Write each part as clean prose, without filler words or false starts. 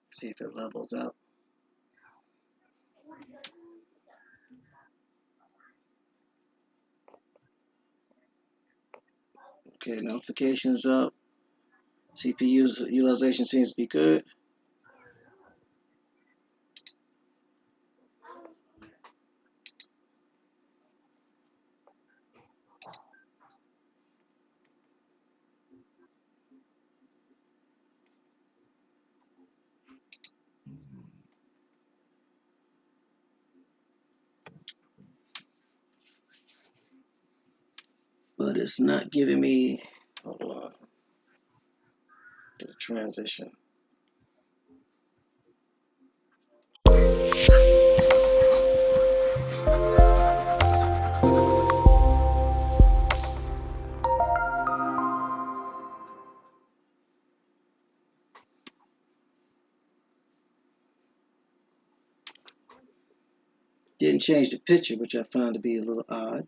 See if it levels up. Okay, notifications up. CPU utilization seems to be good. But it's not giving me, hold on, the transition. Didn't change the picture, which I found to be a little odd.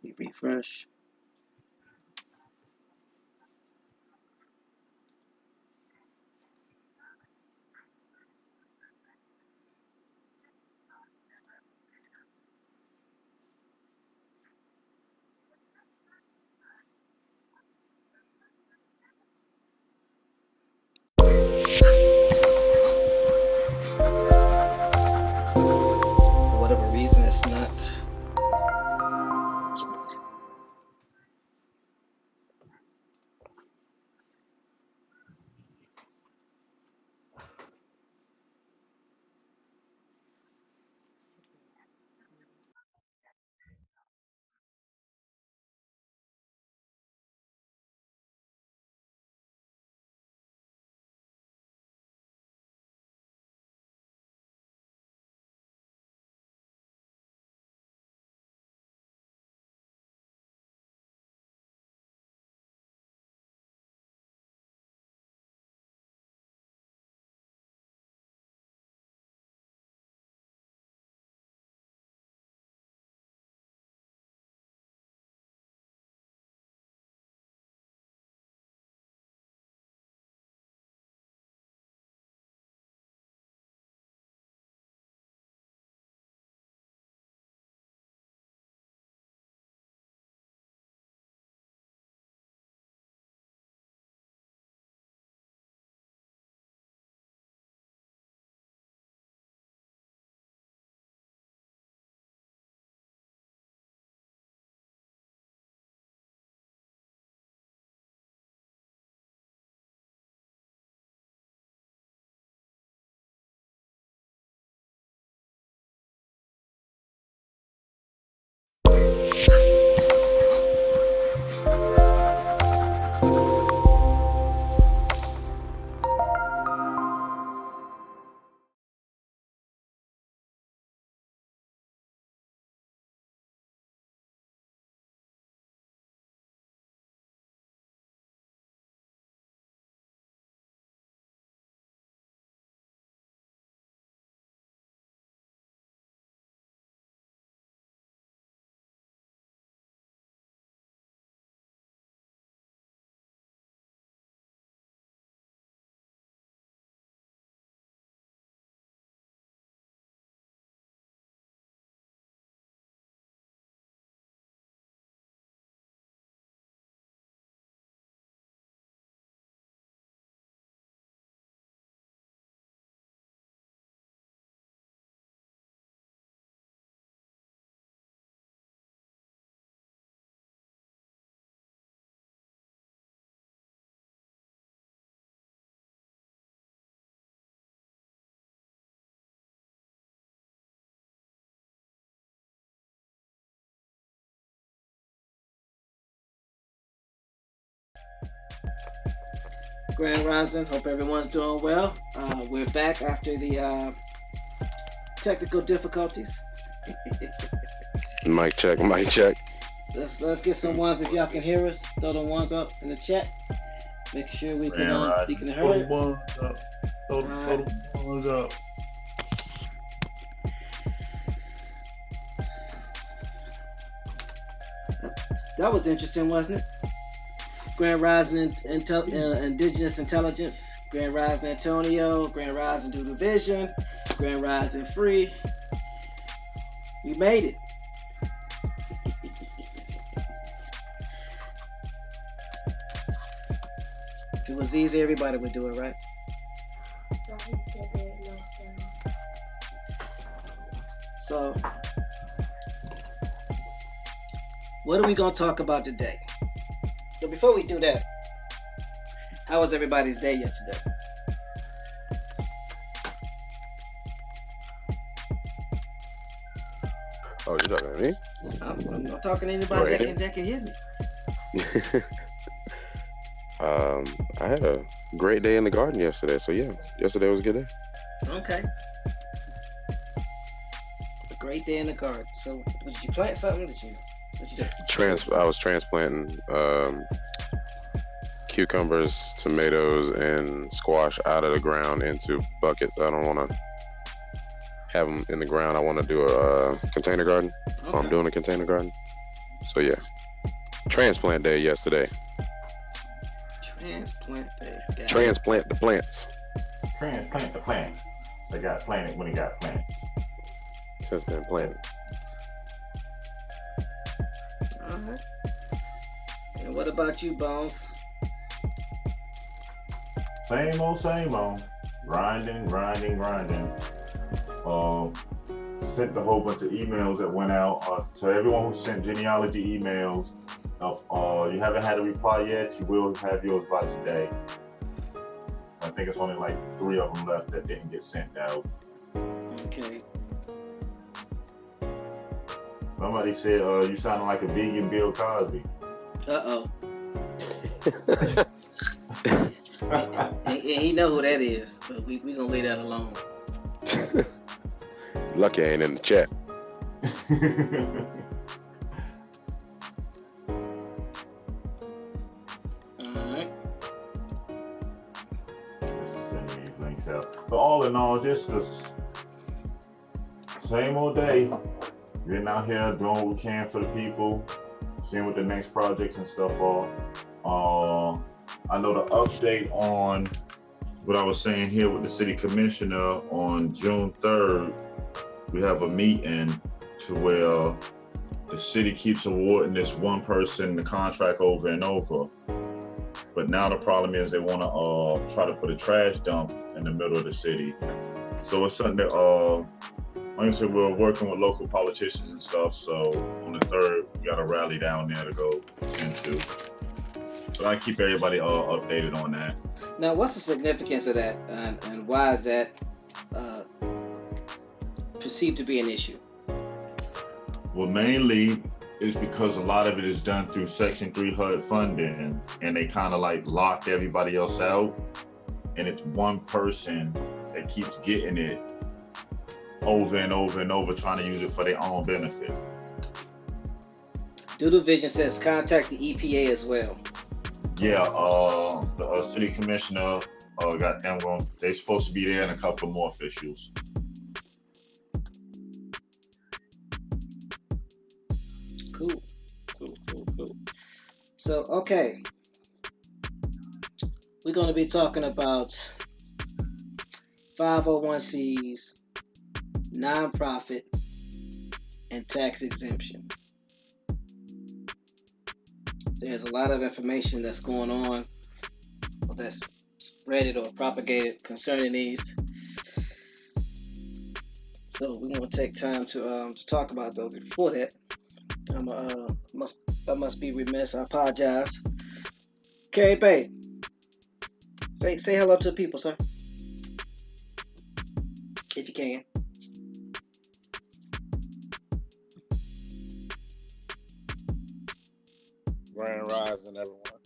We refresh. For whatever reason, it's not. Grand Rising. Hope everyone's doing well. We're back after the technical difficulties. Mic check, mic check. Let's get some ones if y'all can hear us. Throw the ones up in the chat. Make sure we can hear Throw the it. ones up. Throw the ones up. That was interesting, wasn't it? Grand Rising Indigenous Intelligence, Grand Rising Antonio, Grand Rising Due Division, Grand Rising Free. We made it. If it was easy, everybody would do it, right? So, what are we going to talk about today? So before we do that, how was everybody's day yesterday? Oh, you're talking to me? I'm not talking to anybody that can hear me. I had a great day in the garden yesterday, so yeah, yesterday was a good day. Okay. A great day in the garden. So, did you plant something? What you do? I was transplanting cucumbers, tomatoes, and squash out of the ground into buckets. I don't want to have them in the ground. I want to do a container garden. Okay. I'm doing a container garden. So yeah, transplant day yesterday. Transplant day. Transplant the plants. Transplant the plant. They got planted when it got planted. Since been planted. All right. And what about you, Bones? Same old. Grinding. Sent a whole bunch of emails that went out to everyone who sent genealogy emails. If you haven't had a reply yet, you will have yours by today. I think it's only like 3 of them left that didn't get sent out. Okay. Somebody said you sounded like a vegan Bill Cosby. Uh-oh. and he know who that is, but we gonna leave that alone. Lucky I ain't in the chat. Alright. Just send these links out. But all in all, just the same old day. Getting out here, doing what we can for the people, seeing what the next projects and stuff are. I know the update on what I was saying here with the city commissioner on June 3rd, we have a meeting to where the city keeps awarding this one person the contract over and over. But now the problem is they want to try to put a trash dump in the middle of the city. So it's something that, like I said, we're working with local politicians and stuff. So on the 3rd, we got a rally down there to go into. So I keep everybody updated on that. Now, what's the significance of that, and why is that perceived to be an issue? Well, mainly it's because a lot of it is done through Section 3 HUD funding, and they kind of like locked everybody else out. And it's one person that keeps getting it over and over and over, trying to use it for their own benefit. Due Division says contact the EPA as well. Yeah, the city commissioner got them going. They're supposed to be there and a couple more officials. Cool. So, okay. We're going to be talking about 501c, nonprofit, and tax exemption. There's a lot of information that's going on, or that's spreaded or propagated concerning these. So we're going to take time to talk about those. Before that, I must be remiss. I apologize. C.A.B, say hello to the people, sir, if you can. Grand Rising, everyone.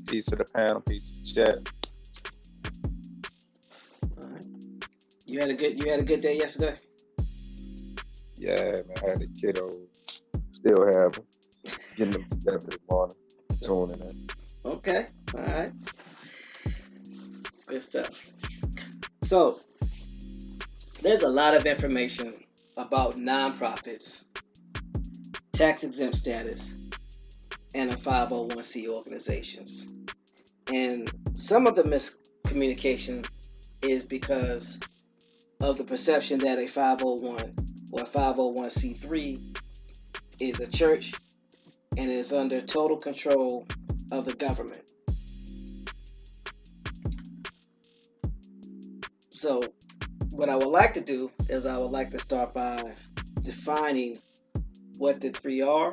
Peace to the panel, peace to the chat. All right. You had a good day yesterday? Yeah, man, I had a kiddo. Still have them. Getting them together this morning. Tuning in. Okay. All right. Good stuff. So, there's a lot of information about nonprofits, tax exempt status, and a 501c organizations. And some of the miscommunication is because of the perception that a 501 or a 501c3 is a church and is under total control of the government. So what I would like to do is I would like to start by defining what the three are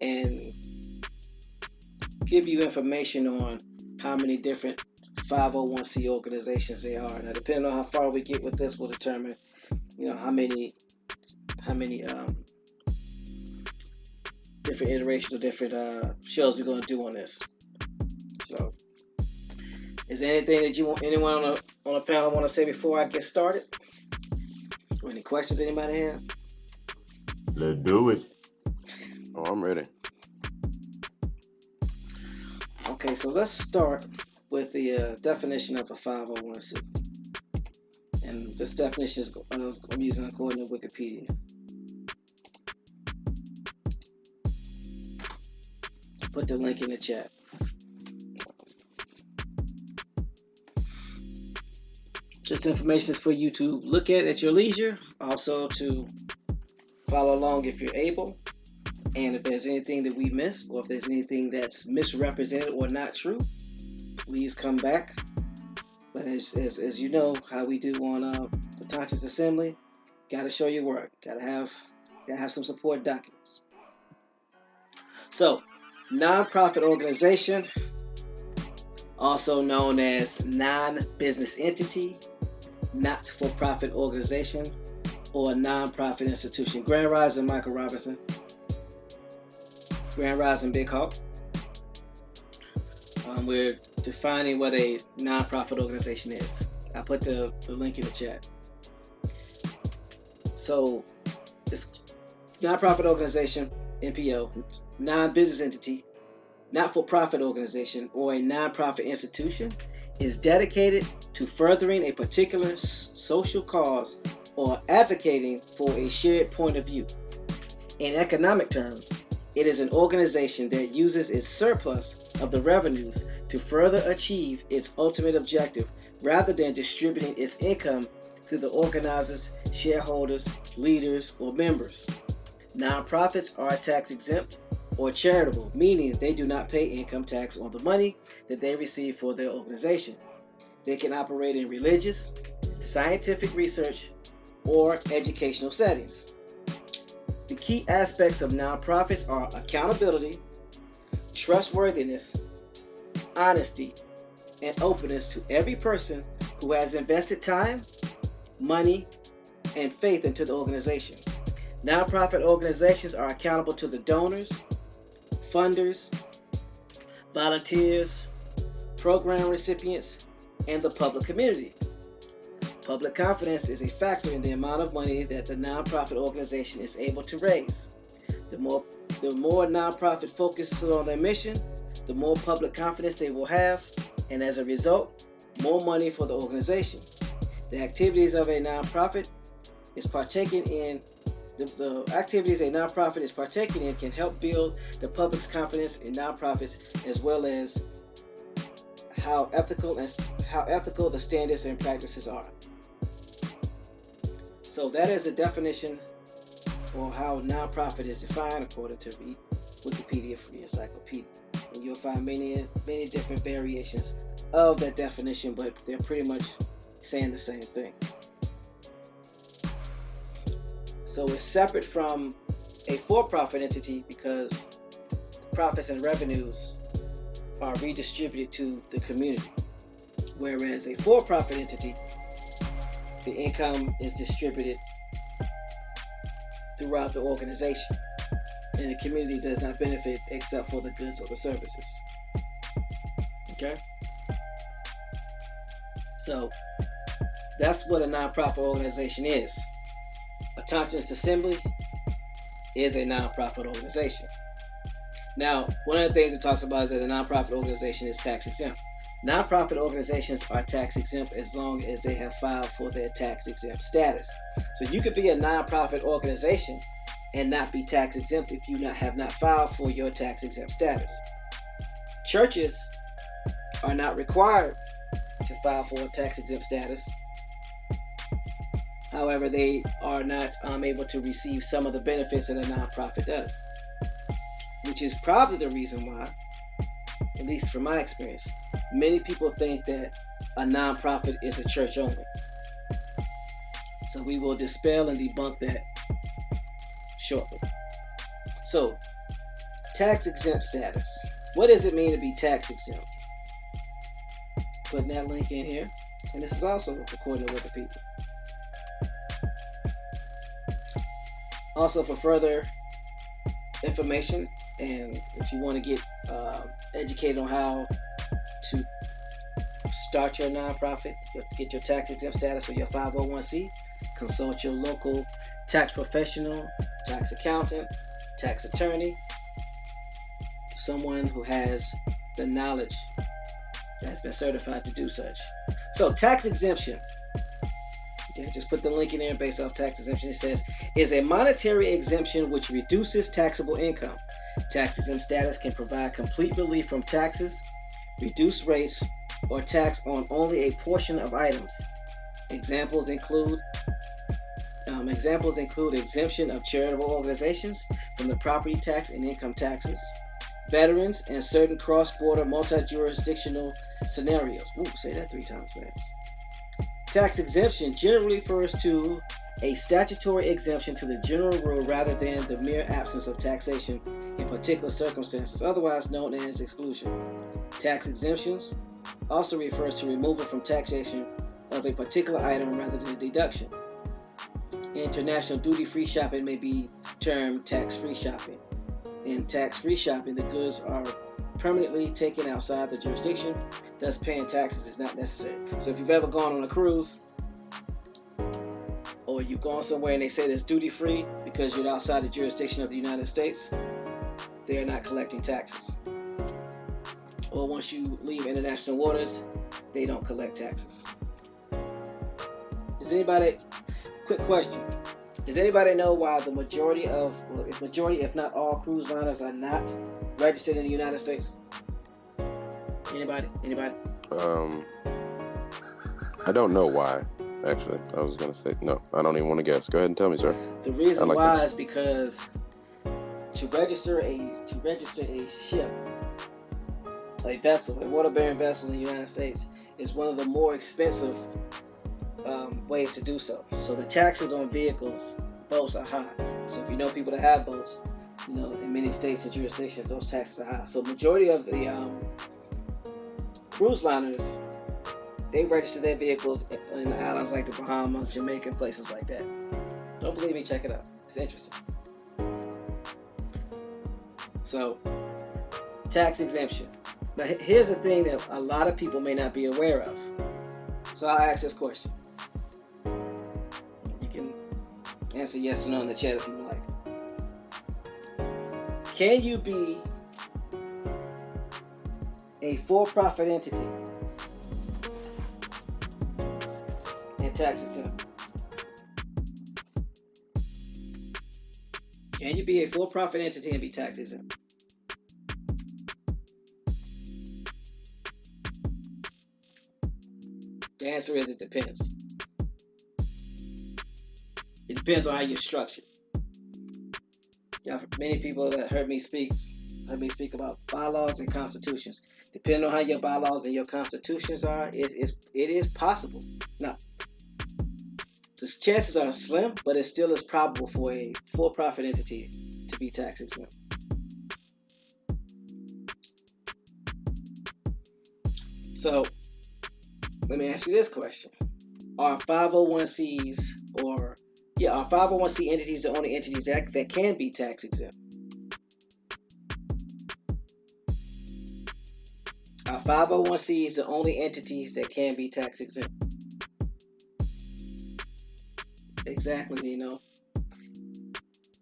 and give you information on how many different 501c organizations there are. Now, depending on how far we get with this, will determine, how many different iterations or different shows we're going to do on this. So, is there anything that anyone on the panel want to say before I get started? Or any questions anybody have? Let's do it. Oh, I'm ready. Okay, so let's start with the definition of a 501c. And this definition is I'm using according to Wikipedia. Put the link in the chat. This information is for you to look at your leisure, also to follow along if you're able. And if there's anything that we missed, or if there's anything that's misrepresented or not true, please come back. But as you know, how we do on the Conscious Assembly, got to show your work. Got to have some support documents. So, nonprofit organization, also known as non-business entity, not-for-profit organization, or nonprofit institution. Grand Rising, Michael Robinson. Grand Rising, Big Hawk. We're defining what a nonprofit organization is. I put the link in the chat. So, this nonprofit organization, NPO, non-business entity, not-for-profit organization, or a nonprofit institution is dedicated to furthering a particular social cause or advocating for a shared point of view. In economic terms, it is an organization that uses its surplus of the revenues to further achieve its ultimate objective rather than distributing its income to the organizers, shareholders, leaders, or members. Nonprofits are tax exempt or charitable, meaning they do not pay income tax on the money that they receive for their organization. They can operate in religious, scientific research, or educational settings. The key aspects of nonprofits are accountability, trustworthiness, honesty, and openness to every person who has invested time, money, and faith into the organization. Nonprofit organizations are accountable to the donors, funders, volunteers, program recipients, and the public community. Public confidence is a factor in the amount of money that the nonprofit organization is able to raise. The more nonprofit focuses on their mission, the more public confidence they will have, and as a result, more money for the organization. The activities of a nonprofit is partaking in the activities a nonprofit is partaking in can help build the public's confidence in nonprofits, as well as how ethical the standards and practices are. So that is a definition for how nonprofit is defined according to Wikipedia Free Encyclopedia. And you'll find many different variations of that definition, but they're pretty much saying the same thing. So it's separate from a for-profit entity because profits and revenues are redistributed to the community. Whereas a for-profit entity, the income is distributed throughout the organization, and the community does not benefit except for the goods or the services. Okay? So that's what a nonprofit organization is. A Conscious Assembly is a nonprofit organization. Now, one of the things it talks about is that a nonprofit organization is tax exempt. Nonprofit organizations are tax exempt as long as they have filed for their tax exempt status. So you could be a nonprofit organization and not be tax exempt if you have not filed for your tax exempt status. Churches are not required to file for a tax exempt status. However, they are not able to receive some of the benefits that a nonprofit does, which is probably the reason why, at least from my experience, many people think that a nonprofit is a church only. So we will dispel and debunk that shortly. So, tax exempt status. What does it mean to be tax exempt? Putting that link in here. And this is also according to Wikipedia. Also, for further information, and if you want to get educated on how to start your nonprofit, get your tax exempt status for your 501c, consult your local tax professional, tax accountant, tax attorney, someone who has the knowledge that has been certified to do such. So, tax exemption. Okay, just put the link in there based off tax exemption. It says, is a monetary exemption which reduces taxable income. Tax exempt status can provide complete relief from taxes, reduced rates, or tax on only a portion of items. Examples include exemption of charitable organizations from the property tax and income taxes, veterans, and certain cross-border multi-jurisdictional scenarios. Ooh, say that 3 times fast. Tax exemption generally refers to a statutory exemption to the general rule rather than the mere absence of taxation in particular circumstances, otherwise known as exclusion. Tax exemptions also refers to removal from taxation of a particular item rather than a deduction. International duty-free shopping may be termed tax-free shopping. In tax-free shopping, the goods are permanently taken outside the jurisdiction, thus paying taxes is not necessary. So if you've ever gone on a cruise, or you've gone somewhere and they say it's duty-free because you're outside the jurisdiction of the United States, they are not collecting taxes. Or once you leave international waters, they don't collect taxes. Quick question. Does anybody know why the majority, if not all, cruise liners are not registered in the United States? Anybody? I don't know why. Actually, I was gonna say no. I don't even want to guess. Go ahead and tell me, sir. The reason why is because to register a ship, a vessel, a water-bearing vessel in the United States, is one of the more expensive ways to do so. So the taxes on boats are high. So if you know people that have boats, in many states and jurisdictions, those taxes are high. So majority of the cruise liners, they register their vehicles in the islands like the Bahamas, Jamaica, places like that. Don't believe me? Check it out. It's interesting. So, tax exemption. Now, here's the thing that a lot of people may not be aware of. So I'll ask this question. You can answer yes or no in the chat if you like. Can you be a for-profit entity and tax exempt? Can you be a for-profit entity and be tax exempt? The answer is it depends. It depends on how you're structured. Many people that heard me speak about bylaws and constitutions. Depending on how your bylaws and your constitutions are, it is possible. Now, the chances are slim, but it still is probable for a for-profit entity to be tax exempt. So, let me ask you this question. Are 501c entities the only entities that can be tax exempt? Are 501c's the only entities that can be tax exempt? Exactly,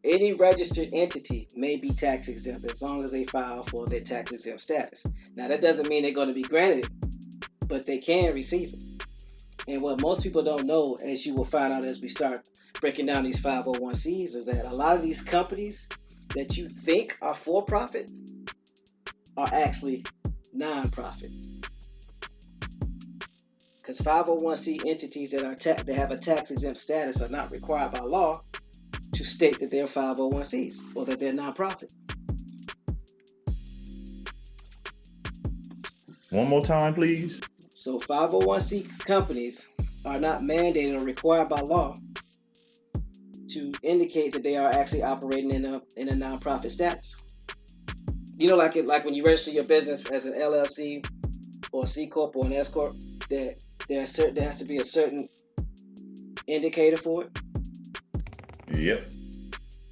Any registered entity may be tax exempt as long as they file for their tax exempt status. Now, that doesn't mean they're going to be granted it, but they can receive it. And what most people don't know, as you will find out as we start breaking down these 501c is that a lot of these companies that you think are for profit are actually non-profit. Because 501c entities that have a tax-exempt status are not required by law to state that they're 501c's or that they're non-profit. One more time, please. So 501c companies are not mandated or required by law to indicate that they are actually operating in a non-profit status. You know, like when you register your business as an LLC or C corp or an S corp, that there has to be a certain indicator for it. Yep.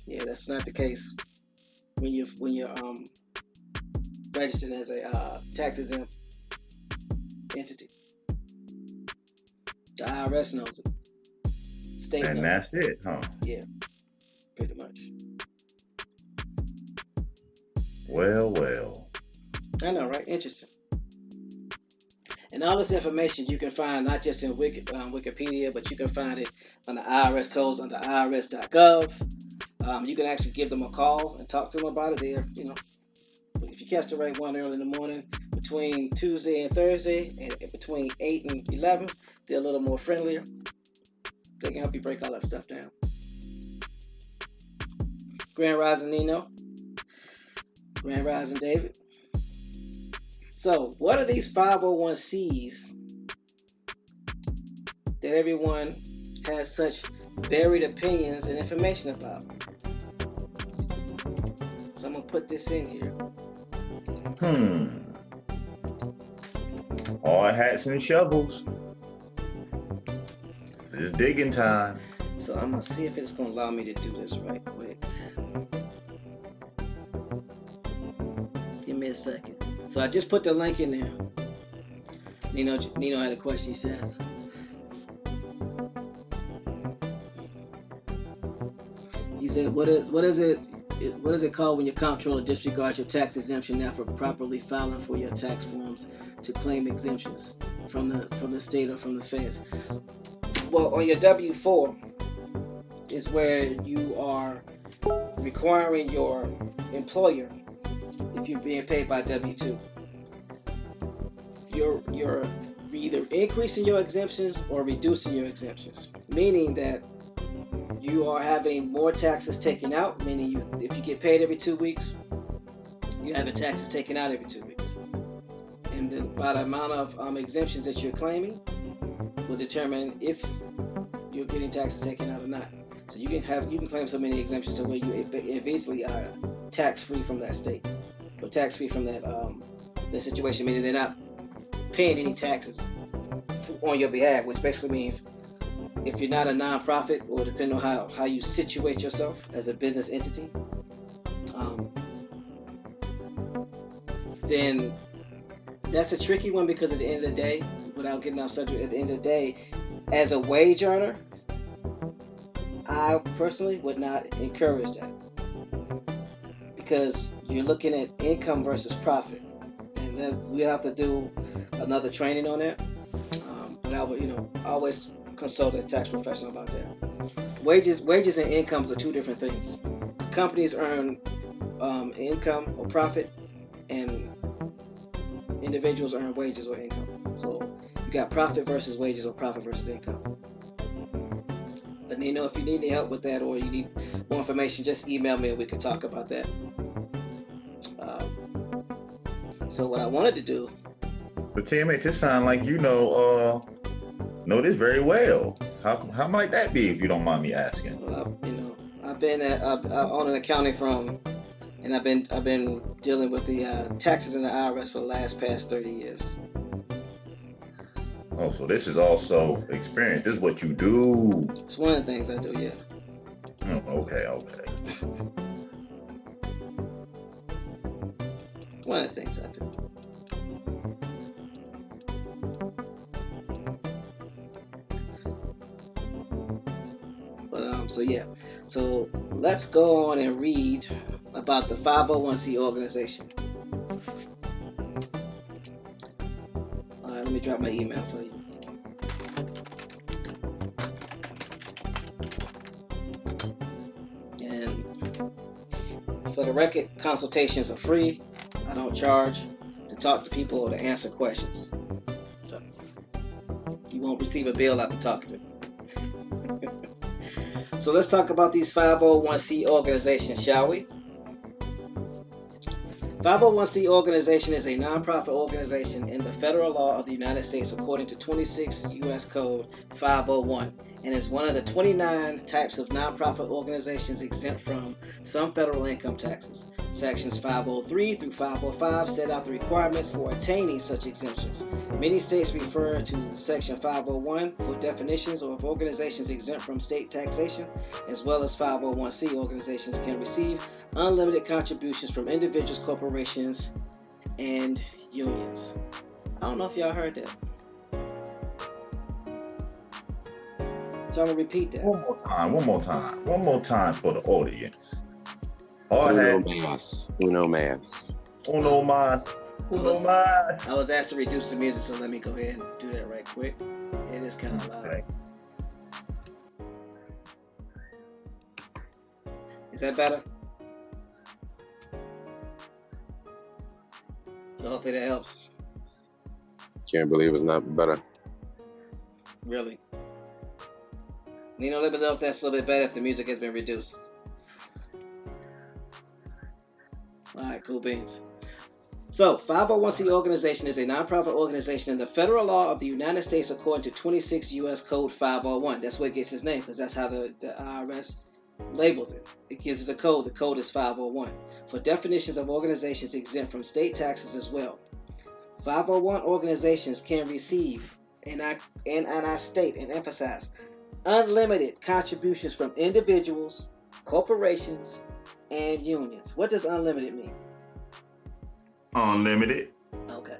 Yeah, that's not the case when you're registered as a tax-exempt entity. The IRS knows it. State knows And that's it, huh? Yeah, pretty much. Well. I know, right? Interesting. And all this information you can find not just in Wikipedia, but you can find it on the IRS codes under irs.gov. You can actually give them a call and talk to them about it. They're, if you catch the right one early in the morning, between Tuesday and Thursday, and between 8 and 11, they're a little more friendlier. They can help you break all that stuff down. Grand Rising Nino. Grand Rising David. So, what are these 501c's that everyone has such varied opinions and information about? So I'm going to put this in here. All hats and shovels. It's digging time. So I'm going to see if it's going to allow me to do this right quick. Give me a second. So I just put the link in there. Nino had a question, he says. He said, what is it called when your comptroller disregards your tax exemption after properly filing for your tax forms to claim exemptions from the state or from the feds? Well, on your W-4 is where you are requiring your employer, if you're being paid by W-2, you're either increasing your exemptions or reducing your exemptions, meaning that you are having more taxes taken out, meaning if you get paid every 2 weeks, you have taxes taken out every 2 weeks. And then by the amount of exemptions that you're claiming will determine if you're getting taxes taken out or not. So you can claim so many exemptions to where you eventually are tax-free from that state, or tax-free from that situation, meaning they're not paying any taxes on your behalf, which basically means if you're not a non-profit, or depending on how you situate yourself as a business entity, then that's a tricky one, because at the end of the day, without getting off subject, at the end of the day, as a wage earner, I personally would not encourage that, because you're looking at income versus profit, and then we have to do another training on that. But I would, always consult a tax professional about that. Wages and incomes are two different things. Companies earn income or profit, and individuals earn wages or income. So you got profit versus wages, or profit versus income. But if you need any help with that, or you need more information, just email me and we can talk about that. So what I wanted to do. But TMH, it sounds like you know this very well. How might that be, if you don't mind me asking? Well, I've been I own an accounting firm, and I've been dealing with the taxes in the IRS for the past 30 years. Oh, so this is also experience. This is what you do. It's one of the things I do, yeah. Oh, okay. One of the things I do. So let's go on and read about the 501c organization. All right, let me drop my email for you. record consultations are free. I don't charge to talk to people or to answer questions. So you won't receive a bill after talking to me. So let's talk about these 501c organizations, shall we? 501c organization is a nonprofit organization in the federal law of the United States according to 26 U.S. Code 501 and is one of the 29 types of nonprofit organizations exempt from some federal income taxes. Sections 503 through 505 set out the requirements for attaining such exemptions. Many states refer to Section 501 for definitions of organizations exempt from state taxation, as well as 501c organizations can receive unlimited contributions from individuals, corporations, and unions. I don't know if y'all heard that. So I'm going to repeat that. One more time for the audience. Uno más. Uno más. Uno más. Uno más. I was asked to reduce the music, so let me go ahead and do that right quick. It is kind of loud. Okay. Is that better? So hopefully that helps. Can't believe it's not better. Really. Let me know if that's a little bit better if the music has been reduced. Alright, cool beans. So, 501c organization is a nonprofit organization in the federal law of the United States according to 26 U.S. Code 501. That's where it gets its name, because that's how the IRS labels it. It gives it a code. The code is 501. For definitions of organizations exempt from state taxes as well. 501 organizations can receive, and I state and emphasize, unlimited contributions from individuals, corporations, and unions. What does unlimited mean? Unlimited. Okay.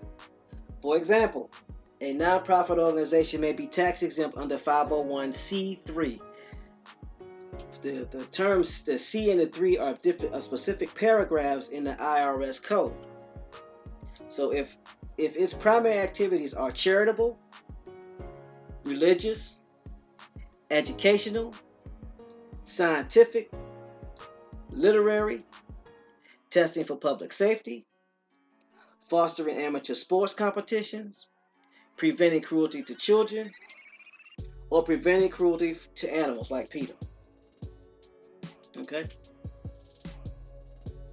For example, a nonprofit organization may be tax exempt under 501c3. The terms, the C and the 3 are specific paragraphs in the IRS code. So if its primary activities are charitable, religious, educational, scientific, literary, testing for public safety, fostering amateur sports competitions, preventing cruelty to children, or preventing cruelty to animals like PETA. Okay?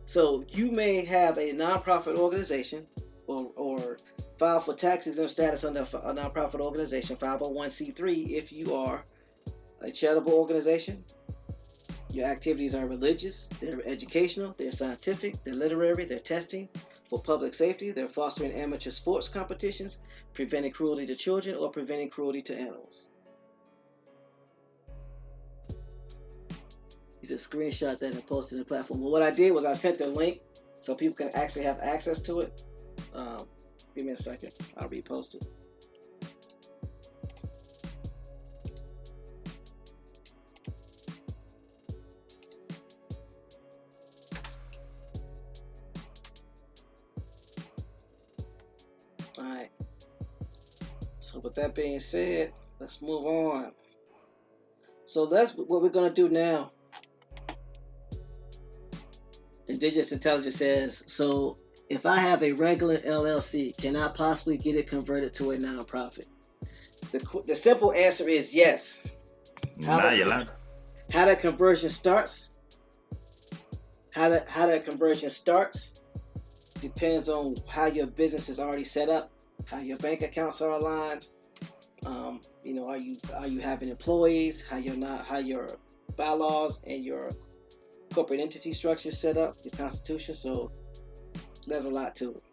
So you may have a nonprofit organization or file for tax exempt status under a nonprofit organization, 501c3, if you are a charitable organization. Your activities are religious, they're educational, they're scientific, they're literary, they're testing for public safety, they're fostering amateur sports competitions, preventing cruelty to children, or preventing cruelty to animals. He said screenshot that and post it in the platform. Well, what I did was I sent the link so people can actually have access to it. Give me a second. I'll repost it. Alright. So with that being said, let's move on. So that's what we're going to do now. Indigenous Intelligence says, so if I have a regular LLC, can I possibly get it converted to a nonprofit? The simple answer is yes. How that conversion starts depends on how your business is already set up, how your bank accounts are aligned. Are you having employees? How your bylaws and your corporate entity structure set up, your constitution. So there's a lot to it.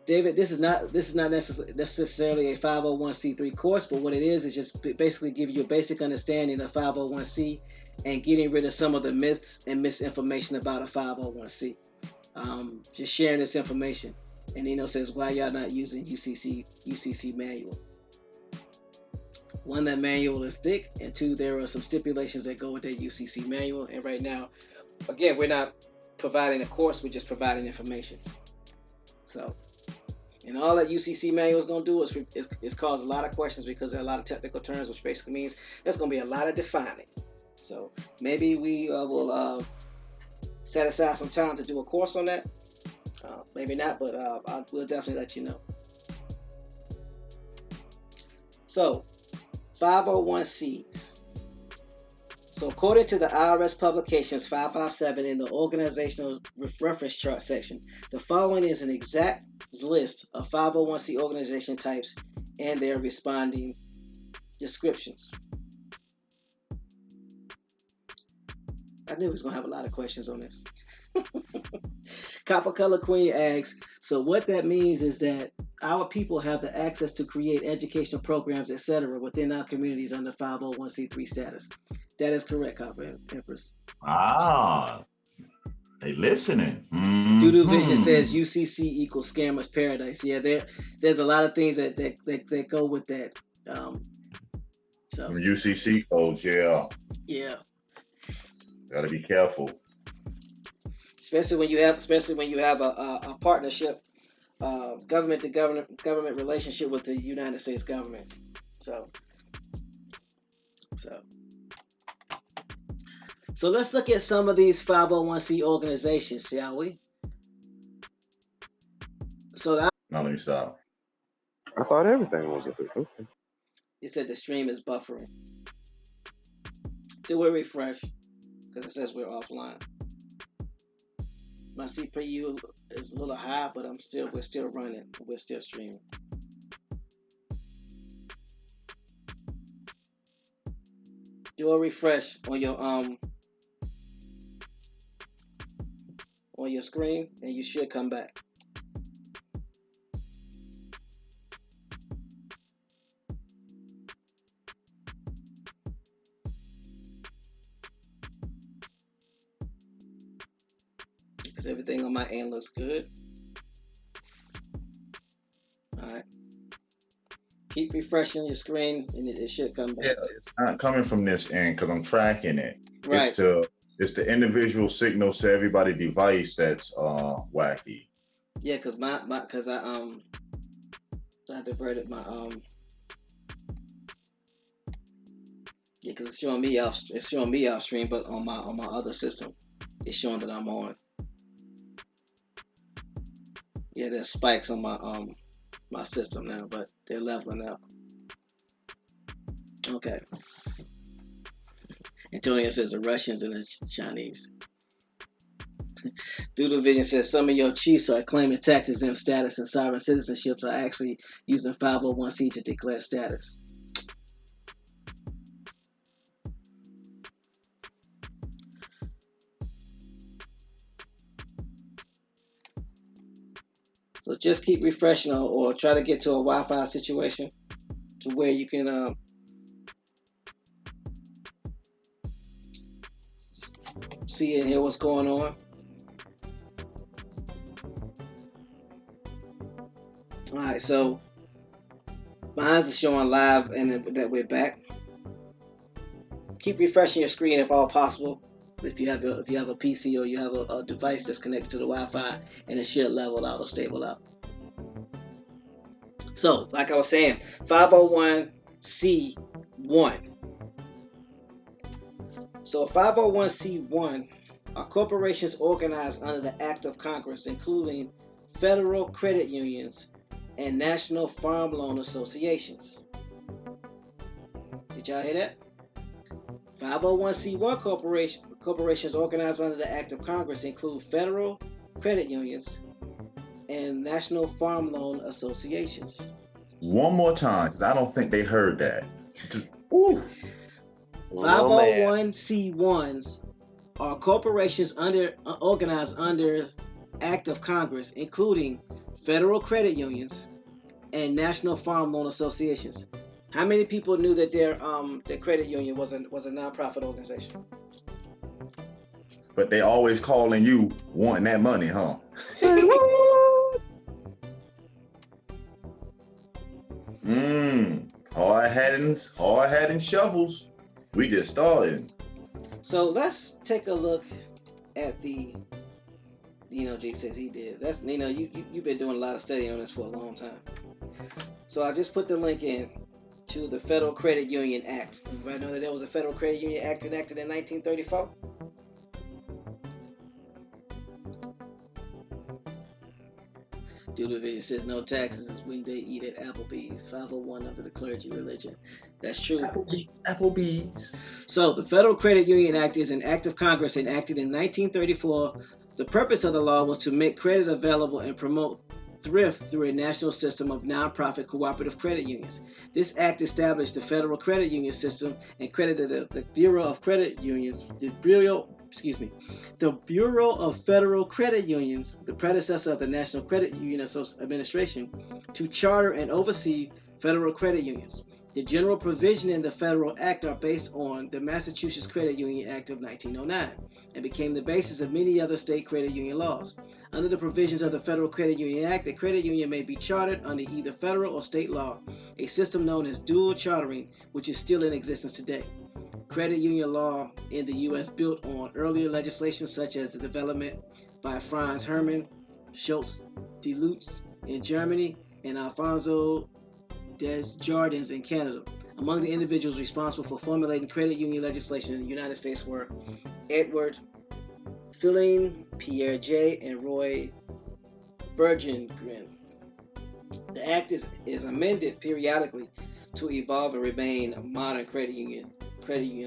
David, this is not necessarily a 501c3 course, but what it is just basically give you a basic understanding of 501c and getting rid of some of the myths and misinformation about a 501c. Just sharing this information. And Nino says, why y'all not using UCC manual? One, that manual is thick, and two, there are some stipulations that go with that UCC manual. And right now, again, we're not providing a course, we're just providing information. So, and all that UCC manual is going to do is cause a lot of questions because there are a lot of technical terms, which basically means there's going to be a lot of defining. So maybe we will set aside some time to do a course on that. Maybe not, but we'll definitely let you know. So 501Cs. So according to the IRS Publications 557 in the Organizational Reference Chart section, the following is an exact list of 501c organization types and their responding descriptions. I knew we was going to have a lot of questions on this. Copper Color Queen asks, so what that means is that our people have the access to create educational programs, etc., within our communities under 501c3 status. That is correct, Copper Empress. Ah, they listening. Doodoo Vision says UCC equals Scammers Paradise. Yeah, there's a lot of things that go with that. So UCC codes, yeah. Yeah. Gotta be careful. Especially when you have a partnership, government to government relationship with the United States government. So let's look at some of these 501c organizations, shall we? Now let me stop. I thought everything was okay. You said the stream is buffering. Do a refresh because it says we're offline. My CPU is a little high, but we're still running. We're still streaming. Do a refresh on your screen, and you should come back. Because everything on my end looks good. All right. Keep refreshing your screen, and it should come back. Yeah, it's not coming from this end because I'm tracking it. Right. It's the individual signals to everybody device that's wacky. Yeah, because I diverted my yeah, because it's showing me off stream, but on my other system, it's showing that I'm on. Yeah, there's spikes on my system now, but they're leveling out. Okay. Antonio says the Russians and the Chinese. Doodle Vision says some of your chiefs are claiming tax-exempt status and sovereign citizenships are actually using 501c to declare status. So just keep refreshing or try to get to a Wi-Fi situation to where you can see and hear what's going on. All right, so mine's is showing live and that we're back. Keep refreshing your screen if all possible. If you have a PC or you have a device that's connected to the Wi-Fi, and it should level out or stable out. So, like I was saying, 501c1. So, 501c1 are corporations organized under the Act of Congress, including federal credit unions and national farm loan associations. Did y'all hear that? 501c1 corporations organized under the Act of Congress include federal credit unions and national farm loan associations. One more time, because I don't think they heard that. Ooh. 501c1s are corporations organized under Act of Congress, including federal credit unions and national farm loan associations. How many people knew that their credit union was a nonprofit organization? But they always calling you wanting that money, huh? Hard hat and shovels. We just started. So let's take a look at the Nino G says he did. That's Nino, you've been doing a lot of study on this for a long time. So I just put the link in to the Federal Credit Union Act. Everybody know that there was a Federal Credit Union Act enacted in 1934? Due division says no taxes when they eat at Applebee's. 501 under the clergy religion. That's true. Applebee's. So the Federal Credit Union Act is an act of Congress enacted in 1934. The purpose of the law was to make credit available and promote thrift through a national system of nonprofit cooperative credit unions. This act established the federal credit union system and credited the Bureau of Credit Unions, the Bureau of Federal Credit Unions, the predecessor of the National Credit Union Administration, to charter and oversee federal credit unions. The general provisions in the Federal Act are based on the Massachusetts Credit Union Act of 1909 and became the basis of many other state credit union laws. Under the provisions of the Federal Credit Union Act, the credit union may be chartered under either federal or state law, a system known as dual chartering, which is still in existence today. Credit union law in the U.S. built on earlier legislation such as the development by Franz Hermann Schultz de Lutz in Germany and Alfonso Desjardins in Canada. Among the individuals responsible for formulating credit union legislation in the United States were Edward Filling, Pierre J., and Roy Bergengren. The act is amended periodically to evolve and remain a modern credit union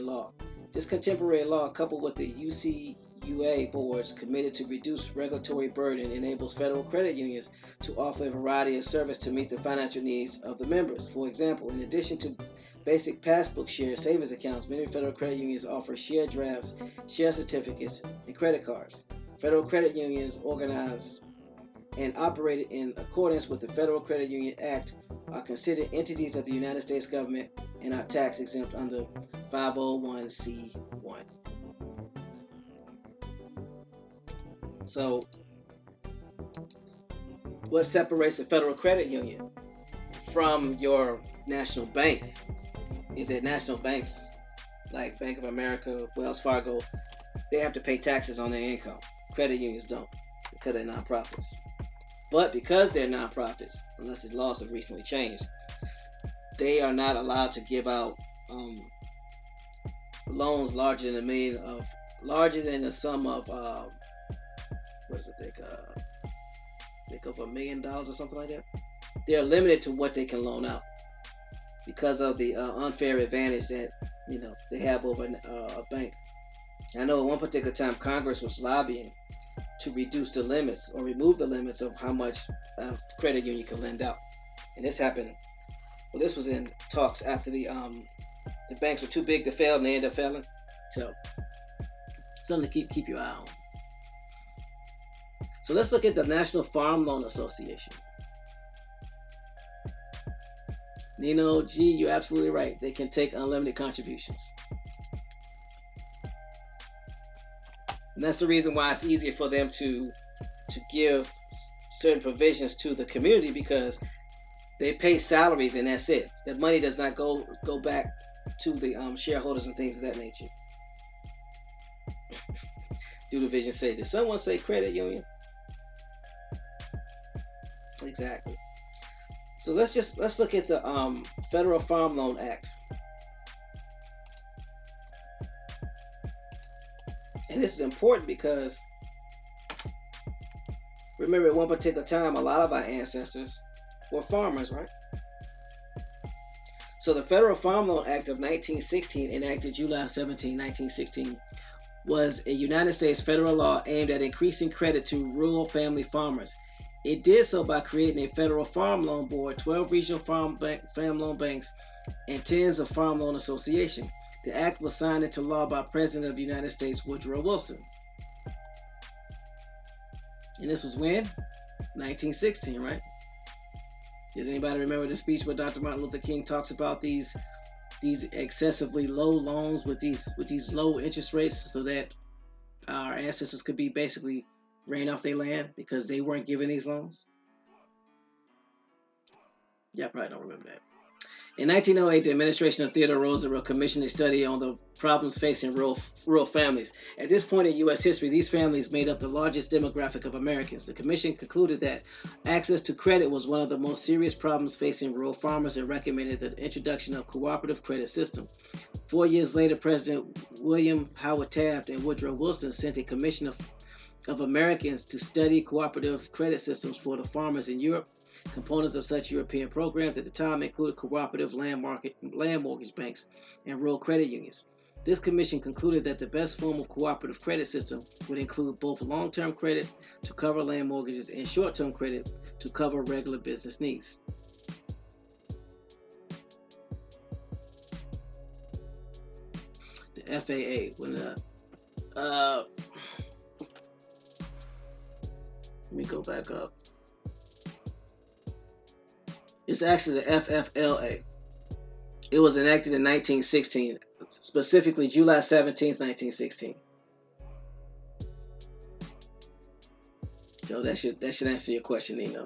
law. This contemporary law, coupled with the UCUA boards committed to reduce regulatory burden, enables federal credit unions to offer a variety of service to meet the financial needs of the members. For example, in addition to basic passbook share savings accounts, many federal credit unions offer share drafts, share certificates, and credit cards. Federal credit unions organized and operated in accordance with the Federal Credit Union Act are considered entities of the United States government and are tax exempt under 501c1. So, what separates a federal credit union from your national bank is that national banks like Bank of America, Wells Fargo, they have to pay taxes on their income. Credit unions don't because they're nonprofits. But because they're nonprofits, unless the laws have recently changed, they are not allowed to give out loans larger than the sum of what is it? They go for $1 million or something like that. They're limited to what they can loan out because of the unfair advantage that they have over a bank. I know at one particular time Congress was lobbying to reduce the limits or remove the limits of how much credit union can lend out, and this happened. Well, this was in talks after the banks were too big to fail and they ended up failing. So something to keep your eye on. So let's look at the National Farm Loan Association. Nino G, you're absolutely right. They can take unlimited contributions. And that's the reason why it's easier for them to give certain provisions to the community, because they pay salaries and that's it. The money does not go back to the shareholders and things of that nature. Do the vision say? Did someone say credit union? Exactly. So let's look at the Federal Farm Loan Act. And this is important because remember at one particular time a lot of our ancestors were farmers, right? So the Federal Farm Loan Act of 1916, enacted July 17, 1916, was a United States federal law aimed at increasing credit to rural family farmers. It did so by creating a federal farm loan board, 12 regional farm loan banks, and tens of farm loan associations. The act was signed into law by President of the United States Woodrow Wilson. And this was when? 1916, right? Does anybody remember the speech where Dr. Martin Luther King talks about these excessively low loans with these low interest rates so that our ancestors could be basically ran off their land because they weren't given these loans? Yeah, I probably don't remember that. In 1908, the administration of Theodore Roosevelt commissioned a study on the problems facing rural families. At this point in U.S. history, these families made up the largest demographic of Americans. The commission concluded that access to credit was one of the most serious problems facing rural farmers and recommended the introduction of cooperative credit system. 4 years later, President William Howard Taft and Woodrow Wilson sent a commission of Americans to study cooperative credit systems for the farmers in Europe. Components of such European programs at the time included cooperative land mortgage banks and rural credit unions. This commission concluded that the best form of cooperative credit system would include both long-term credit to cover land mortgages and short-term credit to cover regular business needs. The FAA, let me go back up. It's actually the FFLA. It was enacted in 1916, specifically July 17th, 1916. So that should answer your question, Nino.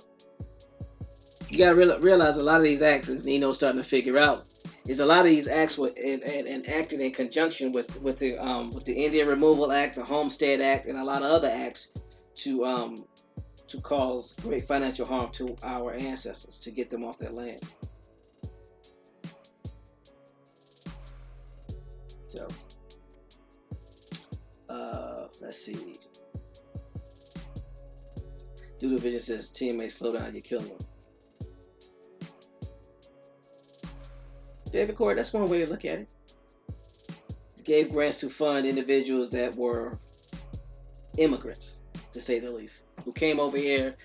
You gotta realize a lot of these acts, as Nino's starting to figure out, is a lot of these acts were enacted in conjunction with the Indian Removal Act, the Homestead Act, and a lot of other acts to cause great financial harm to our ancestors, to get them off their land. So, let's see. Doodle Vision says, teammates, slow down, you're killing them. David Corey, that's one way to look at it. It gave grants to fund individuals that were immigrants, to say the least, who came over here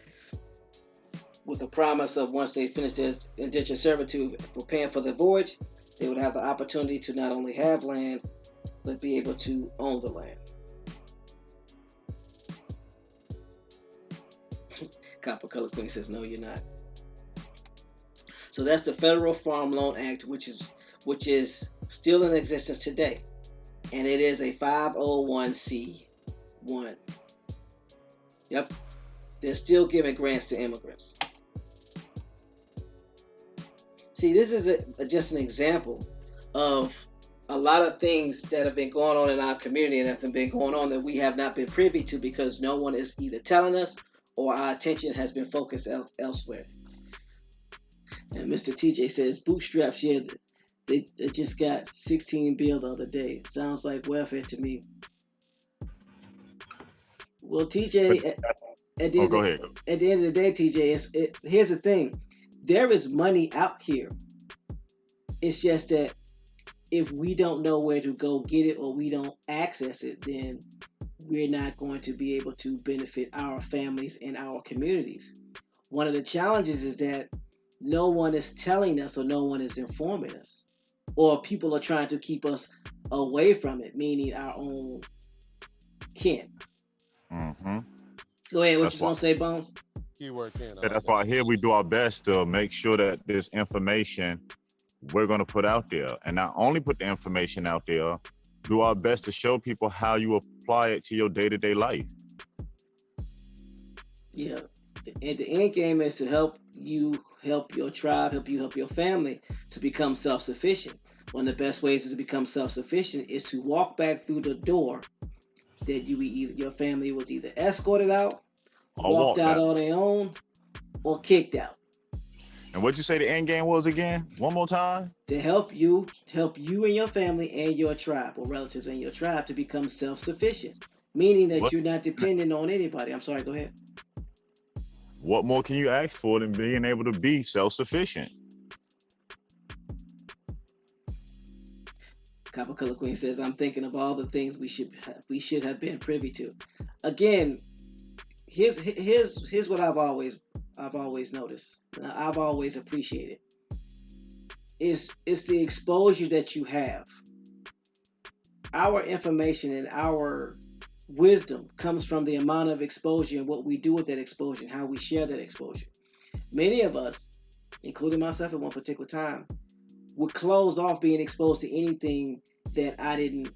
with the promise of once they finished their indentured servitude for paying for the voyage, they would have the opportunity to not only have land, but be able to own the land. Copper Color Queen says, no, you're not. So that's the Federal Farm Loan Act, which is still in existence today. And it is a 501c1. Yep. They're still giving grants to immigrants. See, this is just an example of a lot of things that have been going on in our community and have been going on that we have not been privy to because no one is either telling us or our attention has been focused elsewhere. And Mr. TJ says, bootstraps, yeah, they just got 16 bill the other day. Sounds like welfare to me. Well, TJ, at the end of the day, TJ, here's the thing. There is money out here. It's just that if we don't know where to go get it or we don't access it, then we're not going to be able to benefit our families and our communities. One of the challenges is that no one is telling us or no one is informing us. Or people are trying to keep us away from it, meaning our own kin. Mm-hmm. Go ahead, what you want to say, Bones? Keyword kin. Yeah, that's why here we do our best to make sure that this information we're going to put out there. And not only put the information out there, do our best to show people how you apply it to your day-to-day life. Yeah. And the end game is to help you help your tribe, help your family to become self-sufficient. One of the best ways to become self-sufficient is to walk back through the door that your family was either escorted out, walked out on their own, or kicked out. And what'd you say the end game was again? One more time? To help you and your family and your tribe or relatives and your tribe to become self-sufficient, meaning that you're not dependent on anybody. I'm sorry, go ahead. What more can you ask for than being able to be self-sufficient? Copper Color Queen says, I'm thinking of all the things we should have been privy to. Again, here's what I've always noticed. I've always appreciated. It's the exposure that you have. Our information and our wisdom comes from the amount of exposure and what we do with that exposure and how we share that exposure. Many of us, including myself at one particular time, were closed off being exposed to anything that I didn't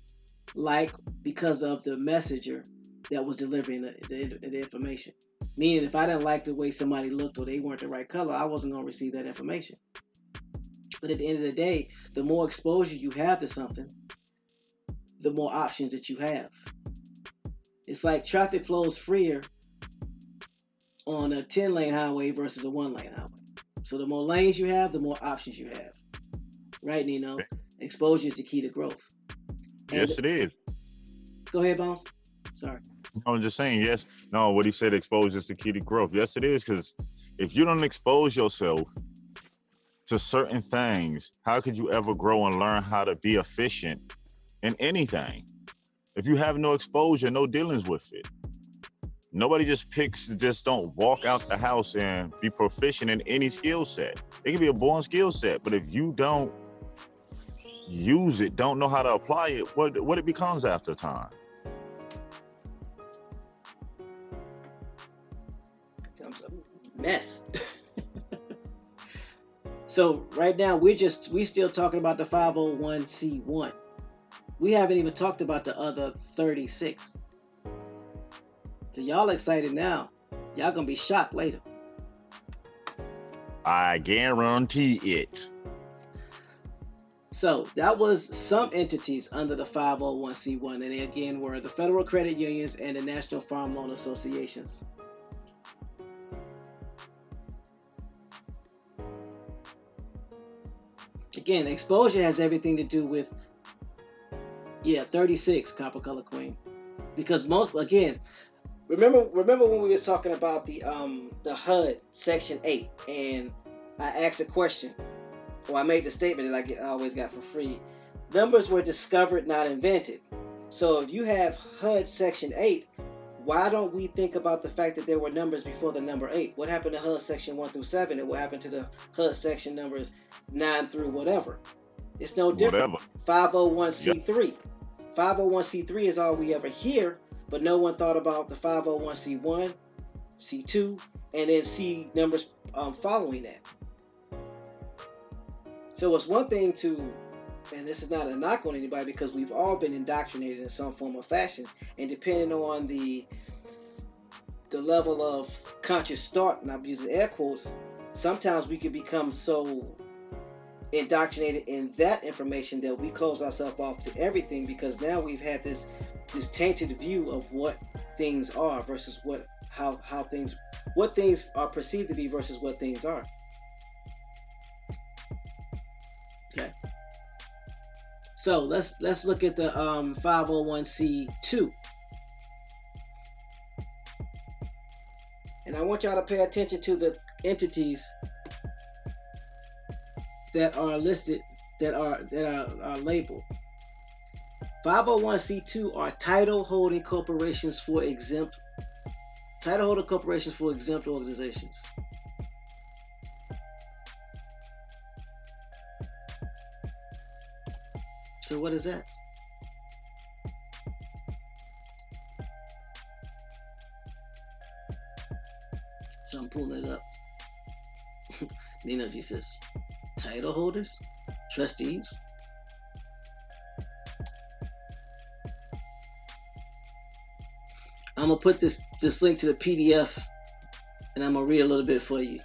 like because of the messenger that was delivering the information. Meaning if I didn't like the way somebody looked or they weren't the right color, I wasn't going to receive that information. But at the end of the day, the more exposure you have to something, the more options that you have. It's like traffic flows freer on a 10-lane highway versus a 1-lane highway. So the more lanes you have, the more options you have. Right, Nino? Exposure is the key to growth. Yes, it is. Go ahead, Bones. Sorry. I'm just saying, yes. No, what he said, exposure is the key to growth. Yes, it is, because if you don't expose yourself to certain things, how could you ever grow and learn how to be efficient in anything? If you have no exposure, no dealings with it. Nobody just don't walk out the house and be proficient in any skill set. It can be a born skill set, but if you don't use it, don't know how to apply it, what it becomes after time. Becomes a mess. So right now we still talking about the 501c1. We haven't even talked about the other 36. So y'all excited now. Y'all gonna be shocked later. I guarantee it. So that was some entities under the 501c1, and they again were the Federal Credit Unions and the National Farm Loan Associations. Again, exposure has everything to do with 36, Copper Color Queen. Because most, again, remember when we was talking about the HUD Section 8, and I asked a question, or I made the statement that I always got for free. Numbers were discovered, not invented. So if you have HUD Section 8, why don't we think about the fact that there were numbers before the number 8? What happened to HUD Section 1 through 7, and what happened to the HUD Section numbers 9 through whatever? It's no different. Whatever. 501c3. Yep. 501c3 is all we ever hear, but no one thought about the 501c1, C2, and then C numbers following that. So it's one thing to, and this is not a knock on anybody, because we've all been indoctrinated in some form or fashion, and depending on the level of conscious thought, and I'm using air quotes, sometimes we can become so indoctrinated in that information that we close ourselves off to everything, because now we've had this tainted view of what things are versus what things are perceived to be versus what things are. Okay. So let's look at the 501c2. And I want y'all to pay attention to the entities that are listed, that are labeled. 501c2 are title holding corporations for exempt organizations. So what is that? So I'm pulling it up. Nino G says, title holders, trustees. I'm gonna put this link to the PDF, and I'm gonna read a little bit for you.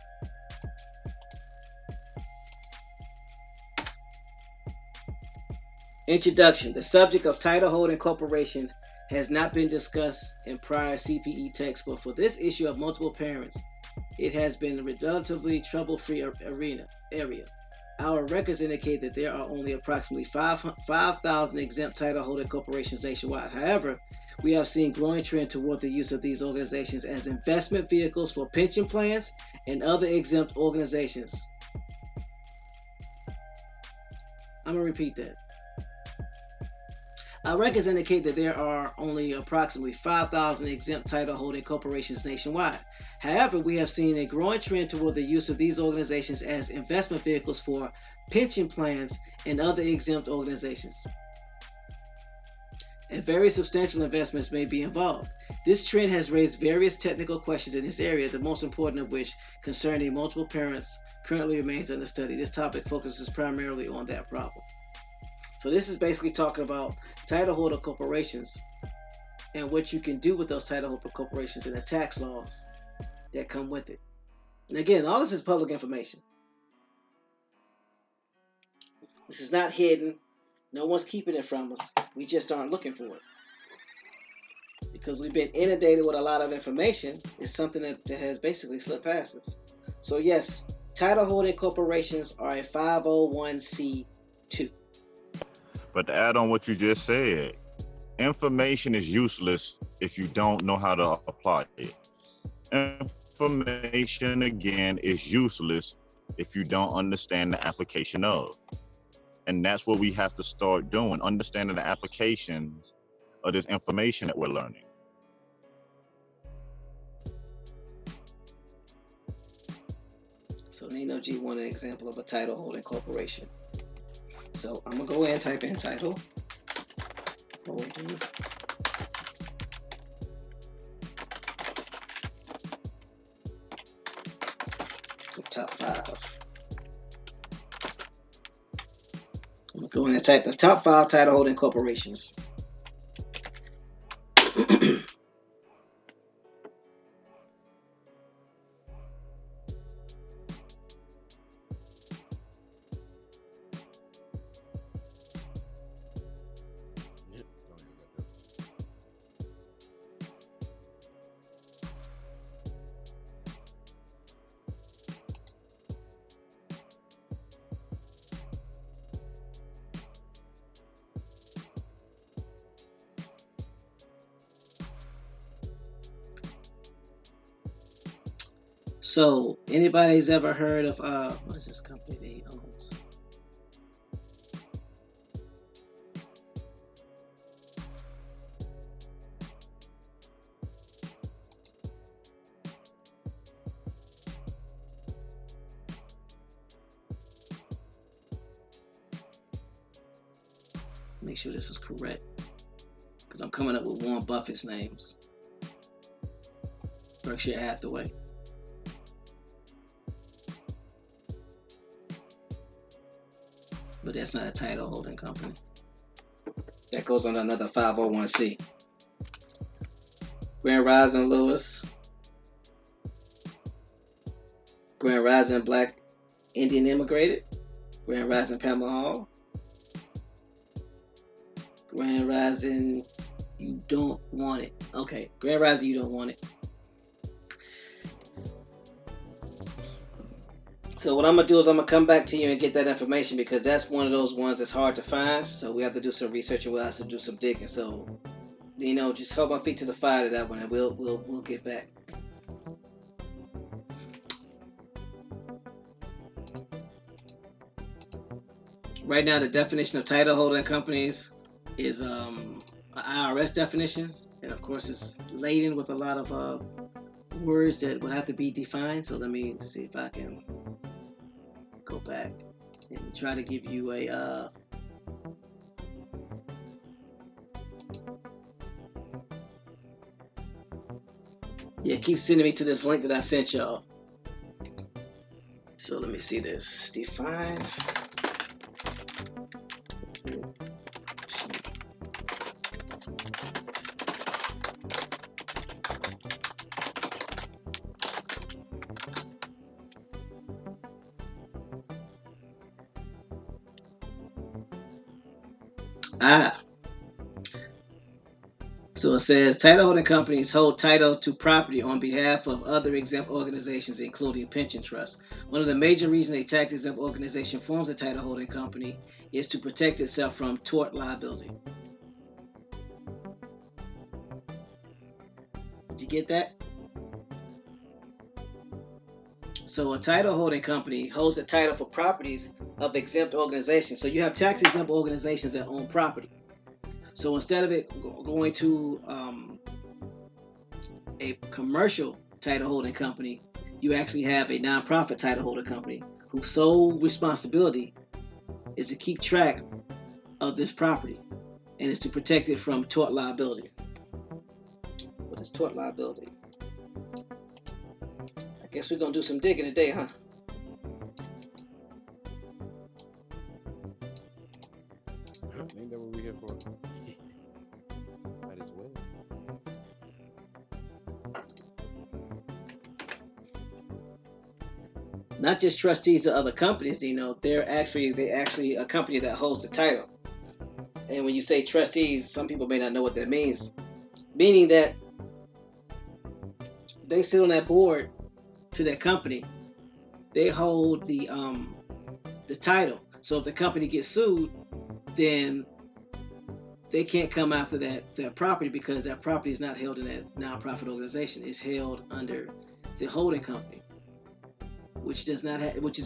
Introduction. The subject of title holding corporation has not been discussed in prior CPE texts, but for this issue of multiple parents, it has been a relatively trouble-free area. Our records indicate that there are only approximately 5,000 exempt title holding corporations nationwide. However, we have seen growing trend toward the use of these organizations as investment vehicles for pension plans and other exempt organizations. I'm going to repeat that. Our records indicate that there are only approximately 5,000 exempt title holding corporations nationwide. However, we have seen a growing trend toward the use of these organizations as investment vehicles for pension plans and other exempt organizations. And very substantial investments may be involved. This trend has raised various technical questions in this area, the most important of which, concerning multiple parents, currently remains under study. This topic focuses primarily on that problem. So this is basically talking about title holder corporations and what you can do with those title holder corporations and the tax laws that come with it. And again, all this is public information. This is not hidden. No one's keeping it from us. We just aren't looking for it. Because we've been inundated with a lot of information, it's something that has basically slipped past us. So yes, title holding corporations are a 501c2. But to add on what you just said, information is useless if you don't know how to apply it. Information, again, is useless if you don't understand the application of. And that's what we have to start doing, understanding the applications of this information that we're learning. So Nino G wanted an example of a title holding corporation. So I'm going to go ahead and type in title holding. The top 5. I'm going to go in and type the top 5 title holding corporations. So, anybody's ever heard of what is this company that he owns? Make sure this is correct, because I'm coming up with Warren Buffett's names. Berkshire Hathaway. But that's not a title holding company. That goes under another 501c. Grand Rising Lewis. Grand Rising Black Indian Immigrated. Grand Rising Pamela Hall. Grand Rising You Don't Want It. Okay, Grand Rising You Don't Want It. So what I'm going to do is I'm going to come back to you and get that information, because that's one of those ones that's hard to find. So we have to do some research and we'll have to do some digging. So, just hold my feet to the fire to that one, and we'll get back. Right now, the definition of title holding companies is an IRS definition. And of course, it's laden with a lot of words that would have to be defined. So let me see if I can go back and try to give you a keep sending me to this link that I sent y'all. So let me see this. Define. So it says title holding companies hold title to property on behalf of other exempt organizations, including pension trusts. One of the major reasons a tax exempt organization forms a title holding company is to protect itself from tort liability. Did you get that? So a title holding company holds a title for properties of exempt organizations. So you have tax exempt organizations that own property. So instead of it going to a commercial title holding company, you actually have a nonprofit title holding company whose sole responsibility is to keep track of this property and is to protect it from tort liability. What is tort liability? I guess we're going to do some digging today, huh? Ain't that what we here for? Might as well. not just trustees of other companies. You know, they're actually a company that holds the title. And when you say trustees, some people may not know what that means. Meaning that they sit on that board to that company. They hold the title. So if the company gets sued, then they can't come after that property, because that property is not held in that nonprofit organization. It's held under the holding company, which is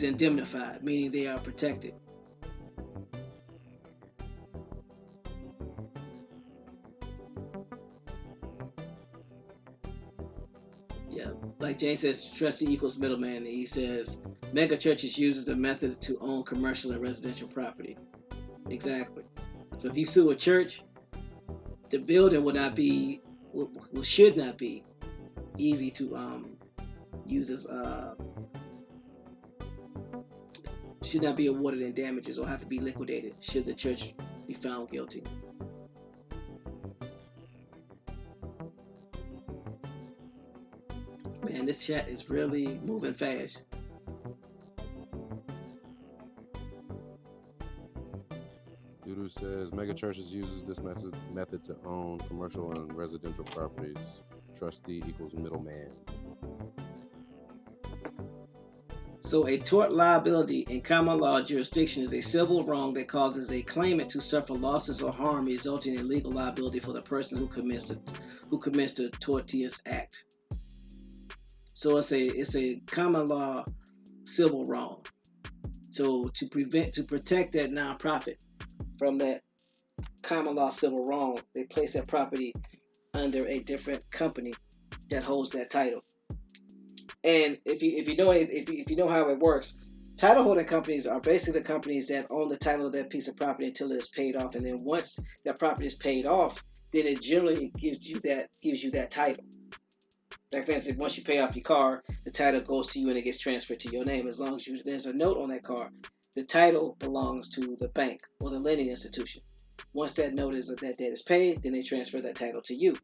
indemnified, meaning they are protected. Yeah, like Jane says, trustee equals middleman. And he says mega churches uses the method to own commercial and residential property. Exactly. So if you sue a church, the building should not be easy to use as should not be awarded in damages or have to be liquidated should the church be found guilty. Man, this chat is really moving fast. Dudu says mega churches uses this method to own commercial and residential properties. Trustee equals middleman. So a tort liability in common law jurisdiction is a civil wrong that causes a claimant to suffer losses or harm resulting in legal liability for the person who commits the tortious act. So it's a common law civil wrong. So to protect that nonprofit from that common law civil wrong, they place that property under a different company that holds that title. And if you know how it works, title holding companies are basically the companies that own the title of that piece of property until it is paid off. And then once that property is paid off, then it generally gives you that title. Like for instance, once you pay off your car, the title goes to you and it gets transferred to your name. As long as there's a note on that car, the title belongs to the bank or the lending institution. Once that note is that debt is paid, then they transfer that title to you.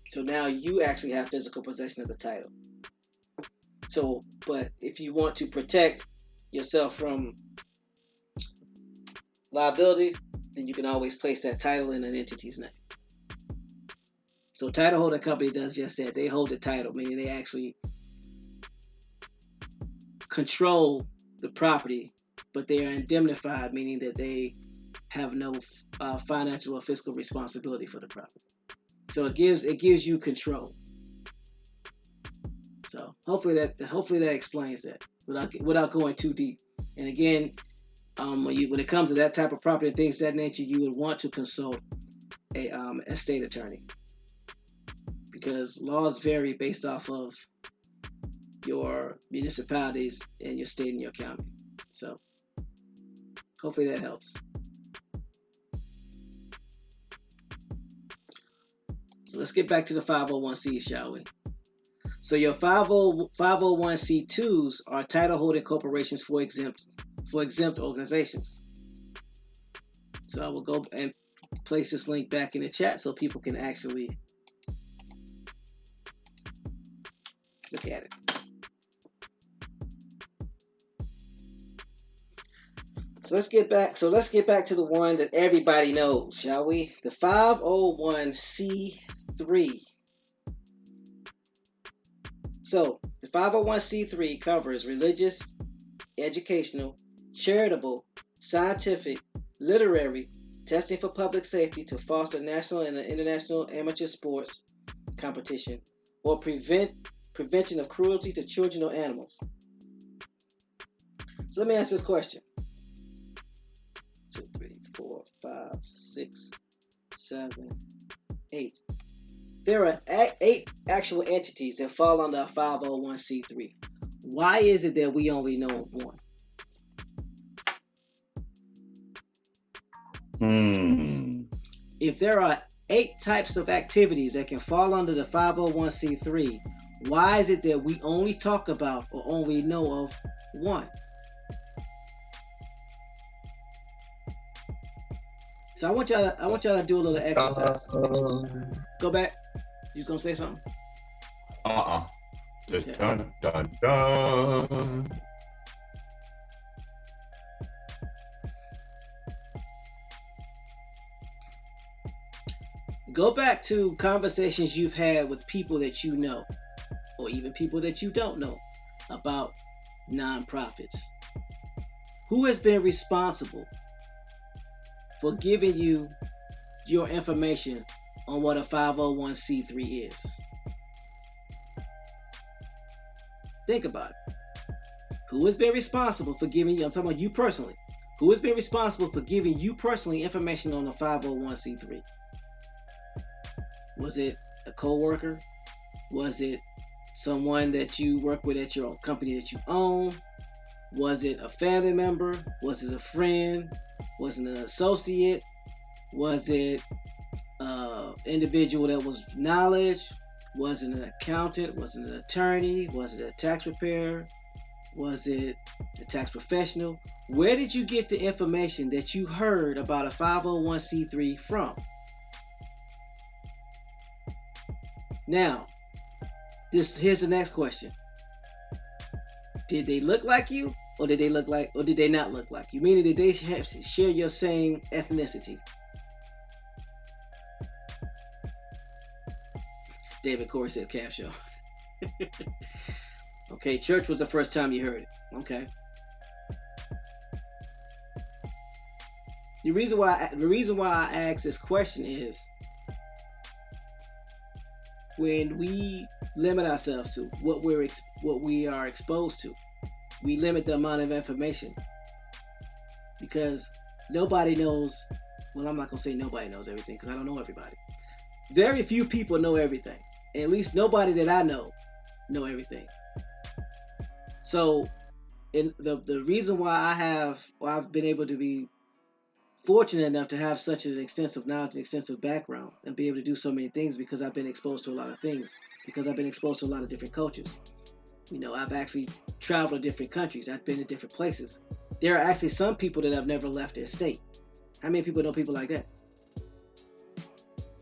So now you actually have physical possession of the title. So, but if you want to protect yourself from liability, then you can always place that title in an entity's name. So title holding company does just that. They hold the title, meaning they actually control the property, but they are indemnified, meaning that they have no financial or fiscal responsibility for the property. So it gives you control. So hopefully that explains that without going too deep. And again, when it comes to that type of property and things of that nature, you would want to consult a estate attorney, because laws vary based off of your municipalities and your state and your county. So hopefully that helps. So let's get back to the 501c, shall we? So your 501c2s are title holding corporations for exempt organizations. So I will go and place this link back in the chat so people can actually look at it. So let's get back to the one that everybody knows, shall we? The 501c3. So the 501c3 covers religious, educational, charitable, scientific, literary, testing for public safety to foster national and international amateur sports competition, or prevention of cruelty to children or animals. So let me ask this question. 2, 3, 4, 5, 6, 7, 8. There are 8 actual entities that fall under a 501c3. Why is it that we only know of one? If there are 8 types of activities that can fall under the 501c3, why is it that we only talk about or only know of one? So I want y'all to do a little exercise. Go back. You was gonna say something? Just Okay. dun dun dun. Go back to conversations you've had with people that you know, or even people that you don't know, about nonprofits. Who has been responsible for giving you your information on what a 501c3 is? Think about it. Who has been responsible for giving you, I'm talking about you personally, who has been responsible for giving you personally information on a 501c3? Was it a coworker? Was it someone that you work with at your own company that you own? Was it a family member? Was it a friend? Was it an associate? Was it an individual that was knowledge? Was it an accountant? Was it an attorney? Was it a tax preparer? Was it a tax professional? Where did you get the information that you heard about a 501c3 from? Now, here's the next question. Did they look like you, or did they not look like you? Meaning, did they share your same ethnicity? David Corey said Calf Show. Okay, church was the first time you heard it. Okay. The reason why I ask this question is, when we limit ourselves to what we are exposed to, we limit the amount of information, because nobody knows. Well, I'm not gonna say nobody knows everything, because I don't know everybody. Very few people know everything. At least nobody that I know everything. So, the reason why I've been able to be fortunate enough to have such an extensive knowledge and extensive background and be able to do so many things, because I've been exposed to a lot of things, because I've been exposed to a lot of different cultures. I've actually traveled to different countries. I've been to different places. There are actually some people that have never left their state. How many people know people like that?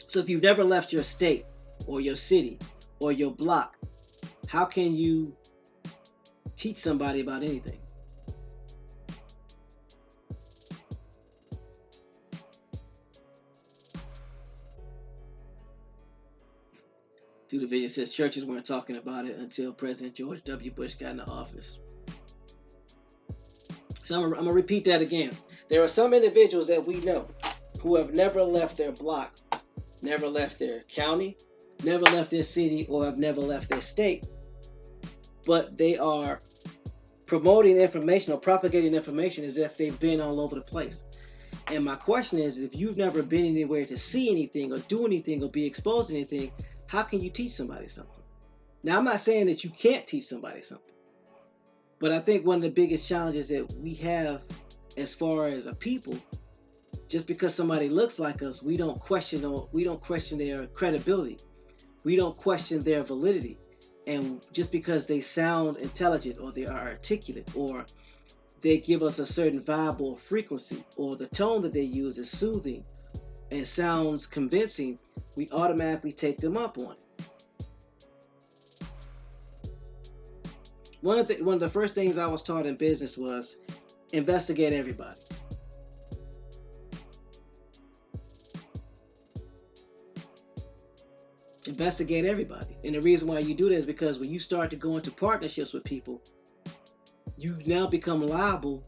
So if you've never left your state or your city or your block, how can you teach somebody about anything? Through the video says churches weren't talking about it until President George W. Bush got into office. So I'm going to repeat that again. There are some individuals that we know who have never left their block, never left their county, never left their city, or have never left their state, but they are promoting information or propagating information as if they've been all over the place. And my question is, if you've never been anywhere to see anything or do anything or be exposed to anything, how can you teach somebody something? Now, I'm not saying that you can't teach somebody something, but I think one of the biggest challenges that we have as far as a people, just because somebody looks like us, we don't question their credibility. We don't question their validity. And just because they sound intelligent, or they are articulate, or they give us a certain vibe or frequency, or the tone that they use is soothing and sounds convincing, we automatically take them up on it. One of the first things I was taught in business was investigate everybody. Investigate everybody. And the reason why you do that is because when you start to go into partnerships with people, you now become liable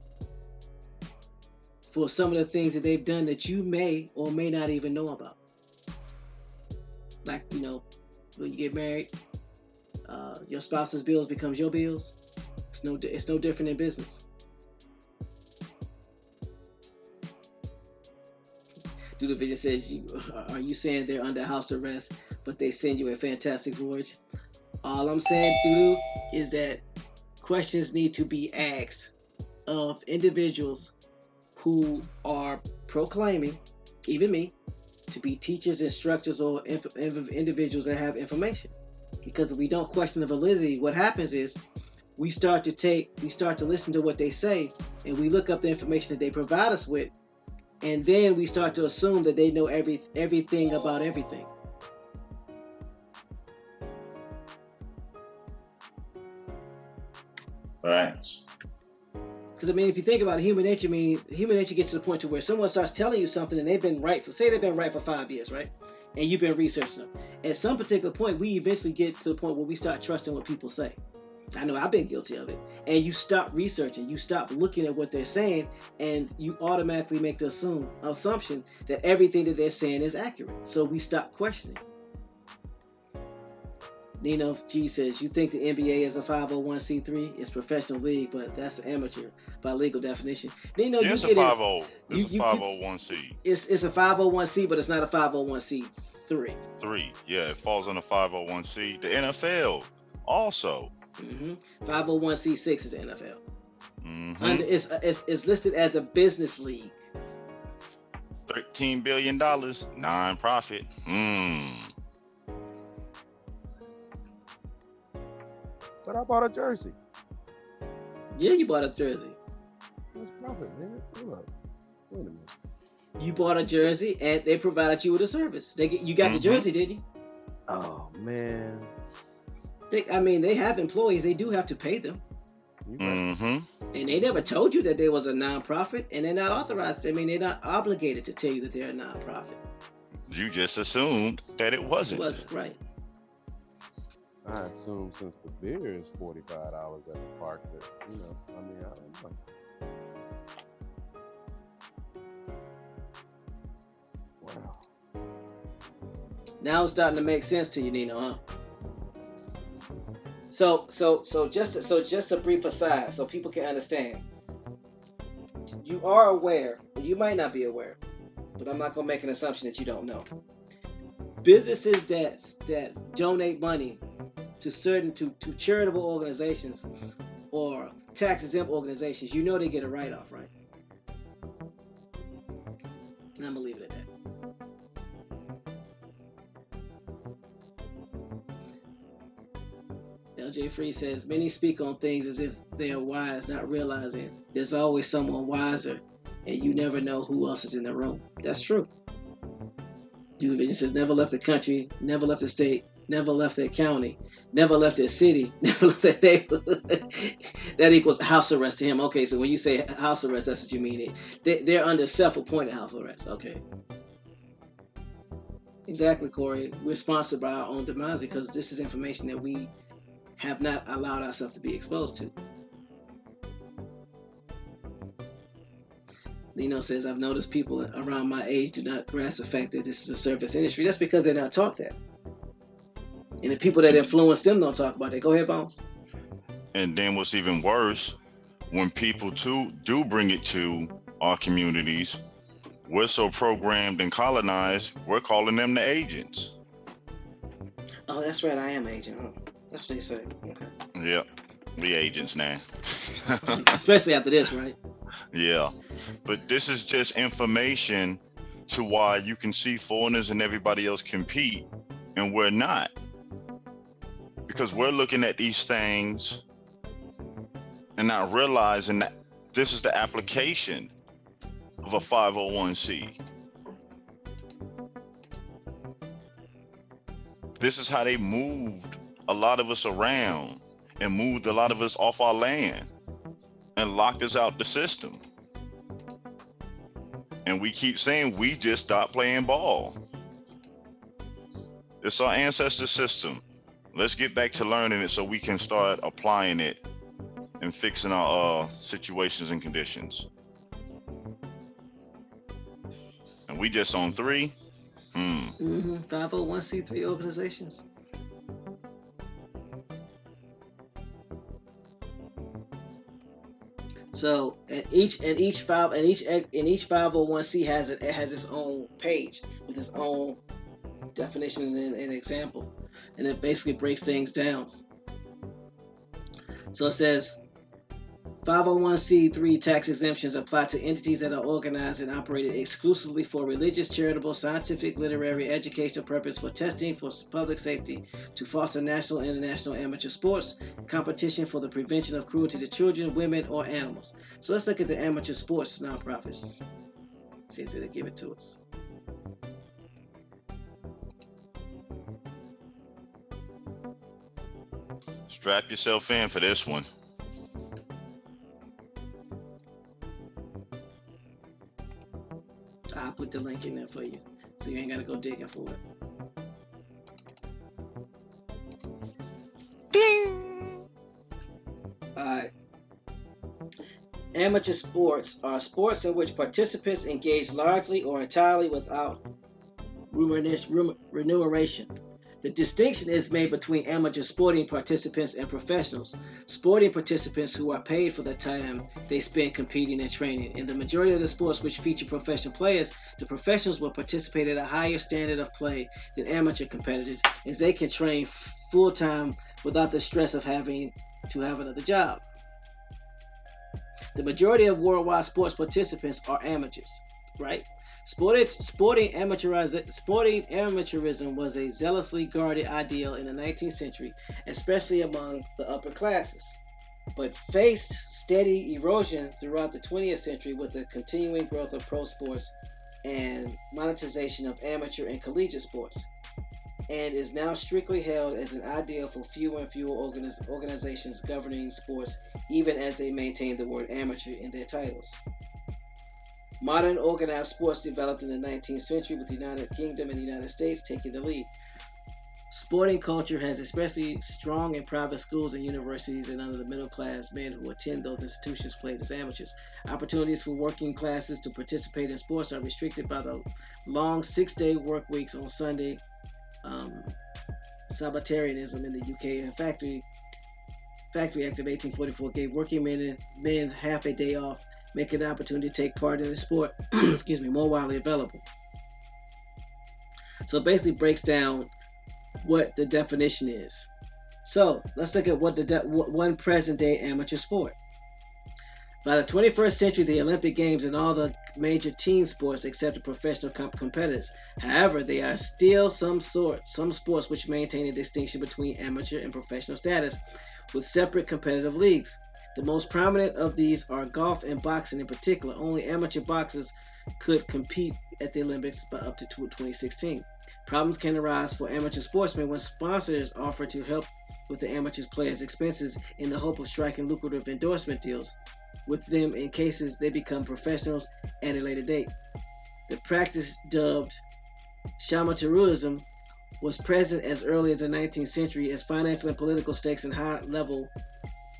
for some of the things that they've done that you may or may not even know about. Like, when you get married, your spouse's bills becomes your bills. It's no different in business. Doodle Vision says, are you saying they're under house arrest, but they send you a fantastic voyage? All I'm saying, Doodle, is that questions need to be asked of individuals who are proclaiming, even me, to be teachers, instructors, or individuals that have information. Because if we don't question the validity, what happens is we start to listen to what they say, and we look up the information that they provide us with, and then we start to assume that they know everything about everything. Right. Because I mean, if you think about it, human nature gets to the point to where someone starts telling you something and they've been right for, say they've been right for 5 years, right? And you've been researching them. At some particular point, we eventually get to the point where we start trusting what people say. I know I've been guilty of it. And you stop researching, you stop looking at what they're saying, and you automatically make the assumption that everything that they're saying is accurate. So we stop questioning. Nino G says, you think the NBA is a 501c3? It's a professional league, but that's an amateur by legal definition. Nino, Yeah, you it's a get it. 50. It's a 501c. It's a 501c, but it's not a 501c3. 3. Yeah, it falls under 501c. The NFL also. 501c6 is the NFL. Mm-hmm. It's listed as a business league. $13 billion, non-profit. But I bought a jersey. Yeah, you bought a jersey. That's profit, nigga. Hold up. Wait a minute. You bought a jersey, and they provided you with a service. You got the jersey, didn't you? Oh man. They have employees. They do have to pay them. Mm-hmm. And they never told you that they was a non-profit, and they're not authorized. I mean, they're not obligated to tell you that they're a non-profit. You just assumed that it wasn't. It wasn't, right. I assume since the beer is $45 at the park that, I don't know. Wow. Now it's starting to make sense to you, Nino, huh? So just a brief aside so people can understand. You are aware, you might not be aware, but I'm not gonna make an assumption that you don't know. Businesses that donate money to charitable organizations or tax-exempt organizations, they get a write-off, right? And I'm gonna leave it at that. LJ Free says, many speak on things as if they are wise, not realizing there's always someone wiser, and you never know who else is in the room. That's true. Due Vision says, never left the country, never left the state, never left their county, never left their city, never left their neighborhood. That equals house arrest to him. Okay, so when you say house arrest, that's what you mean. They're under self-appointed house arrest. Okay. Exactly, Corey. We're sponsored by our own demise because this is information that we have not allowed ourselves to be exposed to. Lino says, I've noticed people around my age do not grasp the fact that this is a service industry. That's because they're not taught that. And the people that influence them don't talk about that. Go ahead, Bones. And then what's even worse, when people too do bring it to our communities, we're so programmed and colonized, we're calling them the agents. Oh, that's right. I am agent. Oh, that's what they say. Okay. Yep. We agents now. Especially after this, right? Yeah. But this is just information to why you can see foreigners and everybody else compete and we're not. Because we're looking at these things and not realizing that this is the application of a 501c. This is how they moved a lot of us around and moved a lot of us off our land and locked us out the system. And we keep saying we just stopped playing ball. It's our ancestor system. Let's get back to learning it so we can start applying it and fixing our situations and conditions. And we just on 3. 501c3 organizations. So each 501c has its own page with its own definition and example, and it basically breaks things down. So it says 501c3 tax exemptions apply to entities that are organized and operated exclusively for religious, charitable, scientific, literary, educational purpose, for testing, for public safety, to foster national and international amateur sports, competition for the prevention of cruelty to children, women, or animals. So let's look at the amateur sports nonprofits. See if they give it to us. Strap yourself in for this one. put the link in there for you, so you ain't gotta go digging for it. Ding! All right. Amateur sports are sports in which participants engage largely or entirely without remuneration. The distinction is made between amateur sporting participants and professionals. Sporting participants who are paid for the time they spend competing and training. In the majority of the sports which feature professional players, the professionals will participate at a higher standard of play than amateur competitors, as they can train full-time without the stress of having to have another job. The majority of worldwide sports participants are amateurs, right? Sporting amateurism was a zealously guarded ideal in the 19th century, especially among the upper classes, but faced steady erosion throughout the 20th century with the continuing growth of pro sports and monetization of amateur and collegiate sports, and is now strictly held as an ideal for fewer and fewer organizations governing sports, even as they maintain the word amateur in their titles. Modern organized sports developed in the 19th century, with the United Kingdom and the United States taking the lead. Sporting culture has especially strong in private schools and universities, and under the middle class men who attend those institutions played as amateurs. Opportunities for working classes to participate in sports are restricted by the long 6-day work weeks on Sunday, Sabbatarianism in the UK, and Factory Act of 1844 gave working men half a day off, making the opportunity to take part in the sport more widely available. So it basically breaks down what the definition is. So let's look at what one present-day amateur sport. By the 21st century, the Olympic Games and all the major team sports accepted professional competitors. However, there are still some sports which maintain a distinction between amateur and professional status, with separate competitive leagues. The most prominent of these are golf and boxing in particular. Only amateur boxers could compete at the Olympics by up to 2016. Problems can arise for amateur sportsmen when sponsors offer to help with the amateur players' expenses in the hope of striking lucrative endorsement deals with them in cases they become professionals at a later date. The practice dubbed amateurism was present as early as the 19th century, as financial and political stakes and high level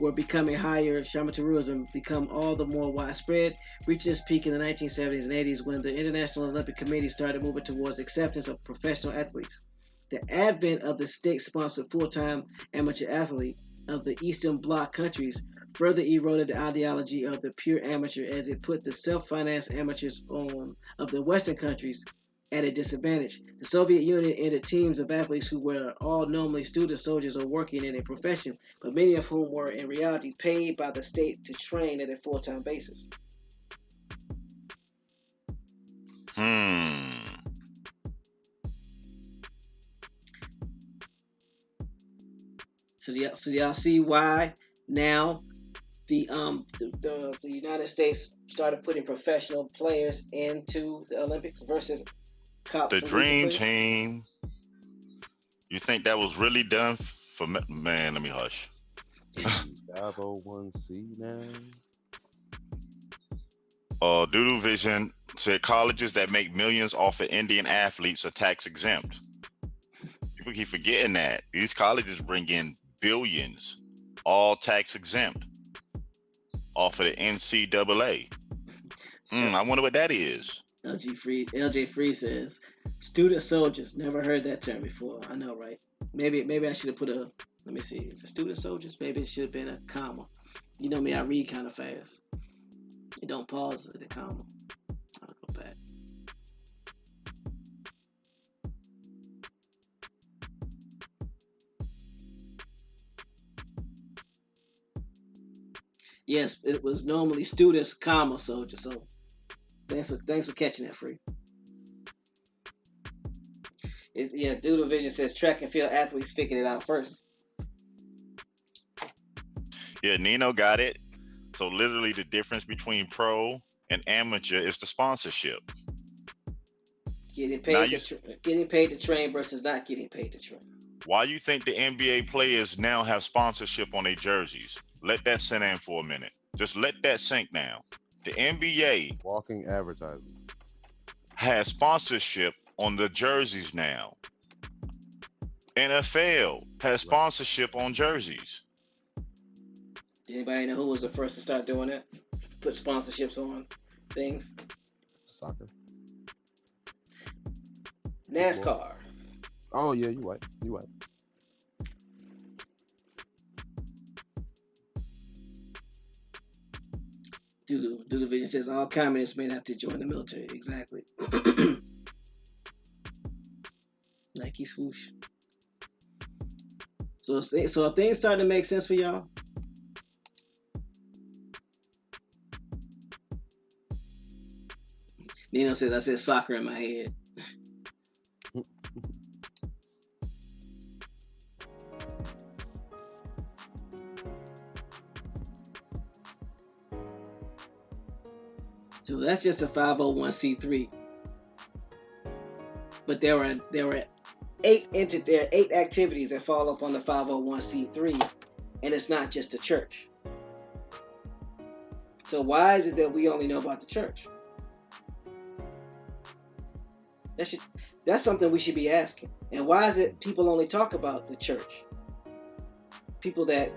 were becoming higher. Amateurism become all the more widespread, reaching its peak in the 1970s and 80s when the International Olympic Committee started moving towards acceptance of professional athletes. The advent of the state-sponsored full-time amateur athlete of the Eastern Bloc countries further eroded the ideology of the pure amateur, as it put the self-financed amateurs of the Western countries at a disadvantage. The Soviet Union entered teams of athletes who were all normally student soldiers or working in a profession, but many of whom were in reality paid by the state to train at a full-time basis. So y'all see why now the United States started putting professional players into the Olympics versus the dream team. You think that was really done for man? Let me hush. 501c now. Doodle Vision said colleges that make millions off of Indian athletes are tax exempt. People keep forgetting that these colleges bring in billions, all tax exempt, off of the NCAA. I wonder what that is. LJ Free says, student soldiers. Never heard that term before. I know, right? Maybe I should have put a, let me see, is it student soldiers? Maybe it should have been a comma. You know me, I read kind of fast. You don't pause at the comma. I'll go back. Yes, it was normally students, comma, soldiers. So thanks for catching that, Free. Doodle Vision says track and field athletes figured it out first. Yeah, Nino got it. So literally the difference between pro and amateur is the sponsorship. Getting paid to train versus not getting paid to train. Why you think the NBA players now have sponsorship on their jerseys? Let that sink in for a minute. Just let that sink down. The NBA walking advertisement has sponsorship on the jerseys now. NFL has sponsorship on jerseys. Anybody know who was the first to start doing that? Put sponsorships on things. Soccer. NASCAR. Oh yeah, you right. Doodle Vision says all communists may have to join the military. Exactly. Nike swoosh. So are things starting to make sense for y'all? Nino says I said soccer in my head. So that's just a 501c3. But there are 8 activities that fall up on the 501c3, and it's not just the church. So why is it that we only know about the church? That's something we should be asking. And why is it people only talk about the church? People that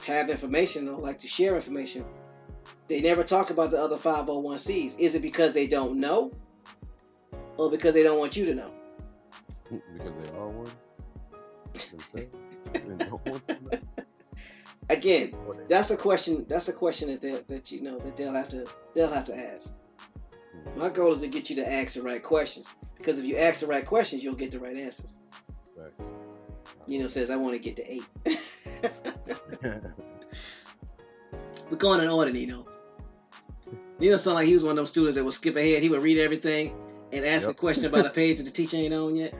have information or like to share information, they never talk about the other 501c's. Is it because they don't know? Or because they don't want you to know? Because they are one. They don't want to know. Again, that's a question that they'll have to ask. My goal is to get you to ask the right questions. Because if you ask the right questions, you'll get the right answers. Right. Says I want to get to 8. We're going in order, Nino. Nino sounded like he was one of those students that would skip ahead. He would read everything and ask a question about a page that the teacher ain't on yet.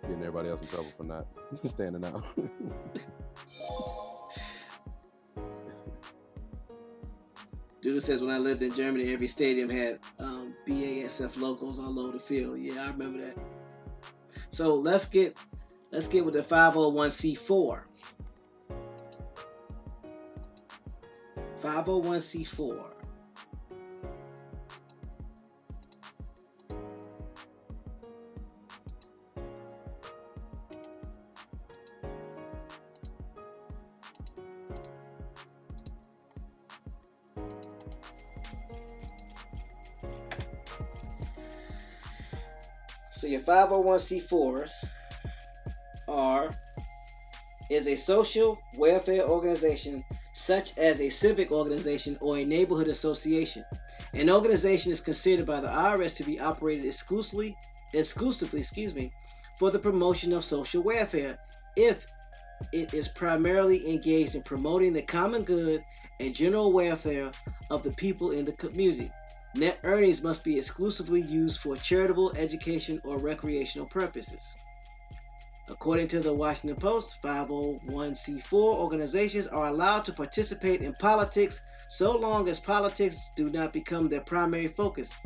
Getting everybody else in trouble for not standing out. Doodle says when I lived in Germany, every stadium had BASF logos all over the field. Yeah, I remember that. So let's get with the 501c4. 501c4. So your 501c4s is a social welfare organization such as a civic organization or a neighborhood association. An organization is considered by the IRS to be operated exclusively, for the promotion of social welfare if it is primarily engaged in promoting the common good and general welfare of the people in the community. Net earnings must be exclusively used for charitable, education, or recreational purposes. According to the Washington Post, 501c4 organizations are allowed to participate in politics so long as politics do not become their primary focus.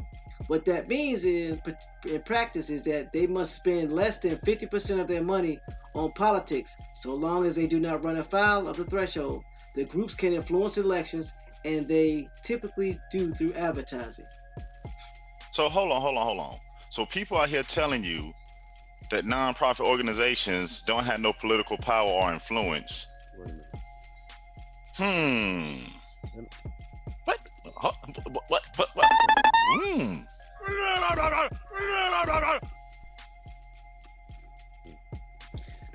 What that means in practice is that they must spend less than 50% of their money on politics so long as they do not run afoul of the threshold. The groups can influence elections, and they typically do through advertising. So hold on. So people out here telling you that nonprofit organizations don't have no political power or influence. What?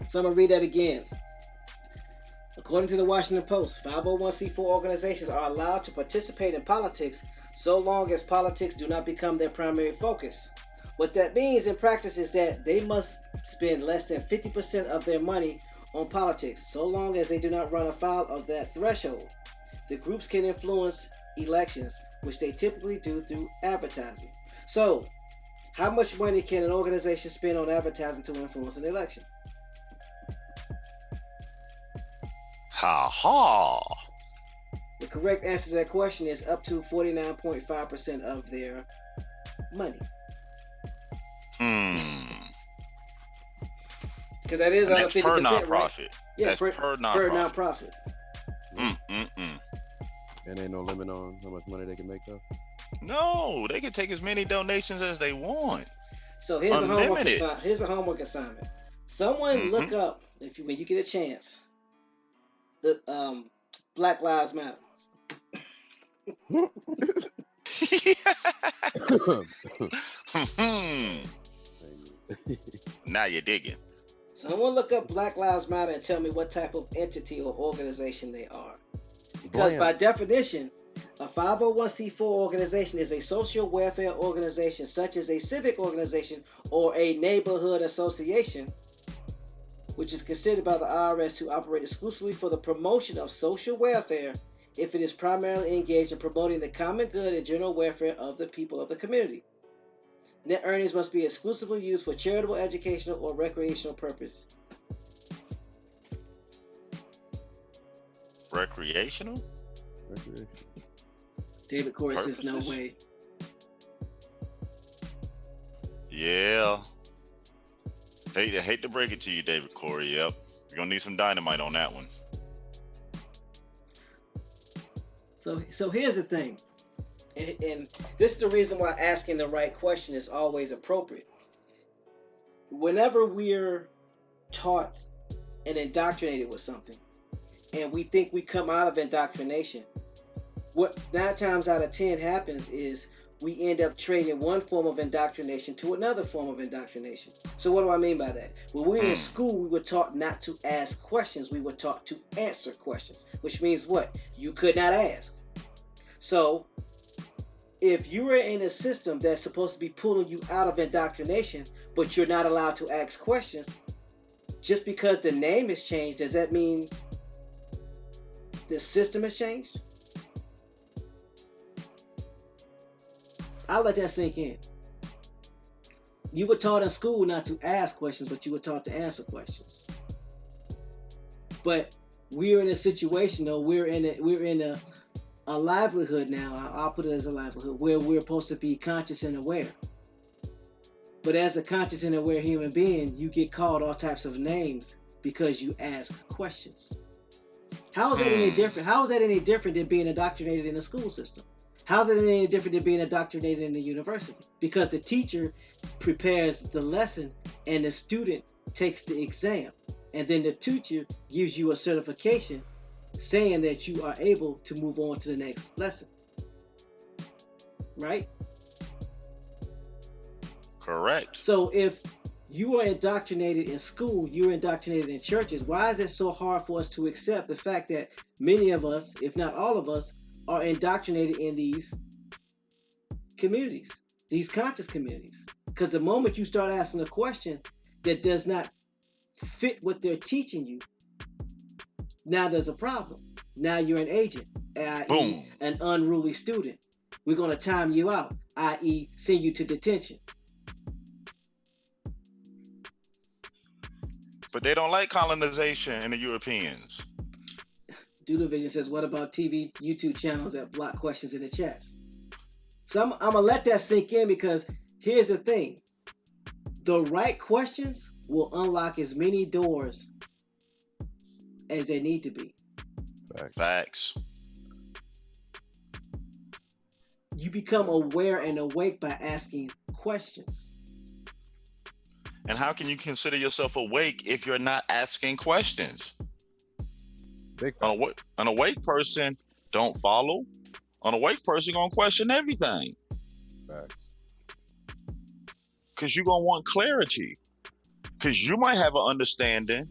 So I'm going to read that again. According to the Washington Post, 501c4 organizations are allowed to participate in politics so long as politics do not become their primary focus. What that means in practice is that they must spend less than 50% of their money on politics so long as they do not run afoul of that threshold. The groups can influence elections, which they typically do through advertising. So, how much money can an organization spend on advertising to influence an election? Ha ha. The correct answer to that question is up to 49.5% of their money. Because that is and out of 50%, per nonprofit. Right? Yeah, that's per nonprofit. Per nonprofit. And ain't no limit on how much money they can make though. No, they can take as many donations as they want. So here's Unlimited. Here's a homework assignment. Someone look up when you get a chance the Black Lives Matter. Now you're digging. Someone look up Black Lives Matter and tell me what type of entity or organization they are. Because by definition, a 501c4 organization is a social welfare organization such as a civic organization or a neighborhood association, which is considered by the IRS to operate exclusively for the promotion of social welfare if it is primarily engaged in promoting the common good and general welfare of the people of the community. Net earnings must be exclusively used for charitable, educational, or recreational purposes. Recreational? David Corey says no way. Yeah. Hate to break it to you, David Corey. Yep. You're gonna need some dynamite on that one. So here's the thing. And this is the reason why asking the right question is always appropriate. Whenever we're taught and indoctrinated with something, and we think we come out of indoctrination, what 9 times out of 10 happens is we end up trading one form of indoctrination to another form of indoctrination. So what do I mean by that? When we were in school, we were taught not to ask questions. We were taught to answer questions, which means what? You could not ask. So if you are in a system that's supposed to be pulling you out of indoctrination, but you're not allowed to ask questions, just because the name has changed, does that mean the system has changed? I'll let that sink in. You were taught in school not to ask questions, but you were taught to answer questions. But we're in a situation, though, we're in a livelihood now, I'll put it as a livelihood, where we're supposed to be conscious and aware. But as a conscious and aware human being, you get called all types of names because you ask questions. How is that any different? How is that any different than being indoctrinated in the school system? How is it any different than being indoctrinated in the university? Because the teacher prepares the lesson and the student takes the exam. And then the teacher gives you a certification saying that you are able to move on to the next lesson. Right? Correct. So if you are indoctrinated in school, you're indoctrinated in churches, why is it so hard for us to accept the fact that many of us, if not all of us, are indoctrinated in these communities, these conscious communities? Because the moment you start asking a question that does not fit what they're teaching you, now there's a problem. Now you're an agent, i.e. an unruly student. We're going to time you out, i.e. send you to detention. But they don't like colonization and the Europeans. Doodlevision says, what about TV, YouTube channels that block questions in the chats? So I'm going to let that sink in, because here's the thing. The right questions will unlock as many doors as they need to be. Facts. You become aware and awake by asking questions. And how can you consider yourself awake if you're not asking questions? An awake person don't follow. An awake person gonna question everything. Facts. Because you're gonna want clarity. Because you might have an understanding,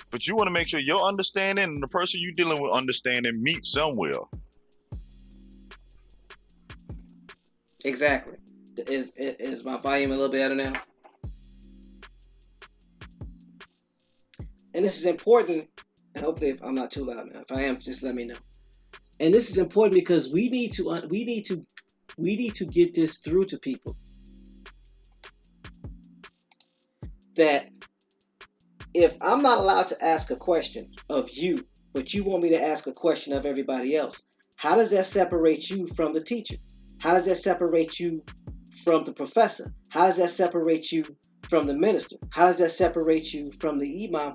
but you want to make sure your understanding and the person you're dealing with understanding meet somewhere. Exactly. Is my volume a little better now? And this is important, and hopefully if I'm not too loud now. If I am, just let me know. And this is important because we need to get this through to people. That if I'm not allowed to ask a question of you, but you want me to ask a question of everybody else, how does that separate you from the teacher? How does that separate you from the professor? How does that separate you from the minister? How does that separate you from the imam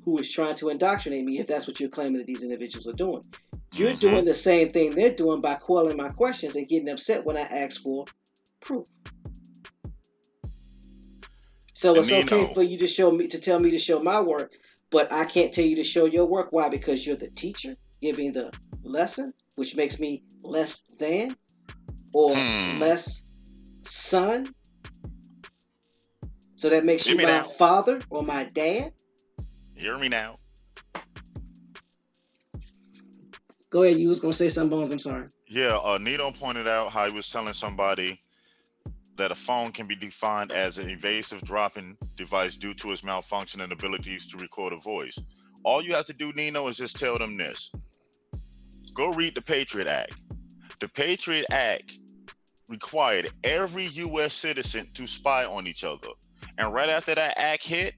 who is trying to indoctrinate me, if that's what you're claiming that these individuals are doing? You're doing the same thing they're doing by quelling my questions and getting upset when I ask for proof. So And it's okay Nino, for you to tell me to show my work, but I can't tell you to show your work. Why? Because you're the teacher giving the lesson, which makes me less than or less son. So that makes hear you me my now. father or my dad. Hear me now. Go ahead. You was gonna say something, Bones. I'm sorry. Yeah, Nino pointed out how he was telling somebody that a phone can be defined as an evasive dropping device due to its malfunction and abilities to record a voice. All you have to do, Nino, is just tell them this. Go read the Patriot Act. The Patriot Act required every U.S. citizen to spy on each other. And right after that act hit,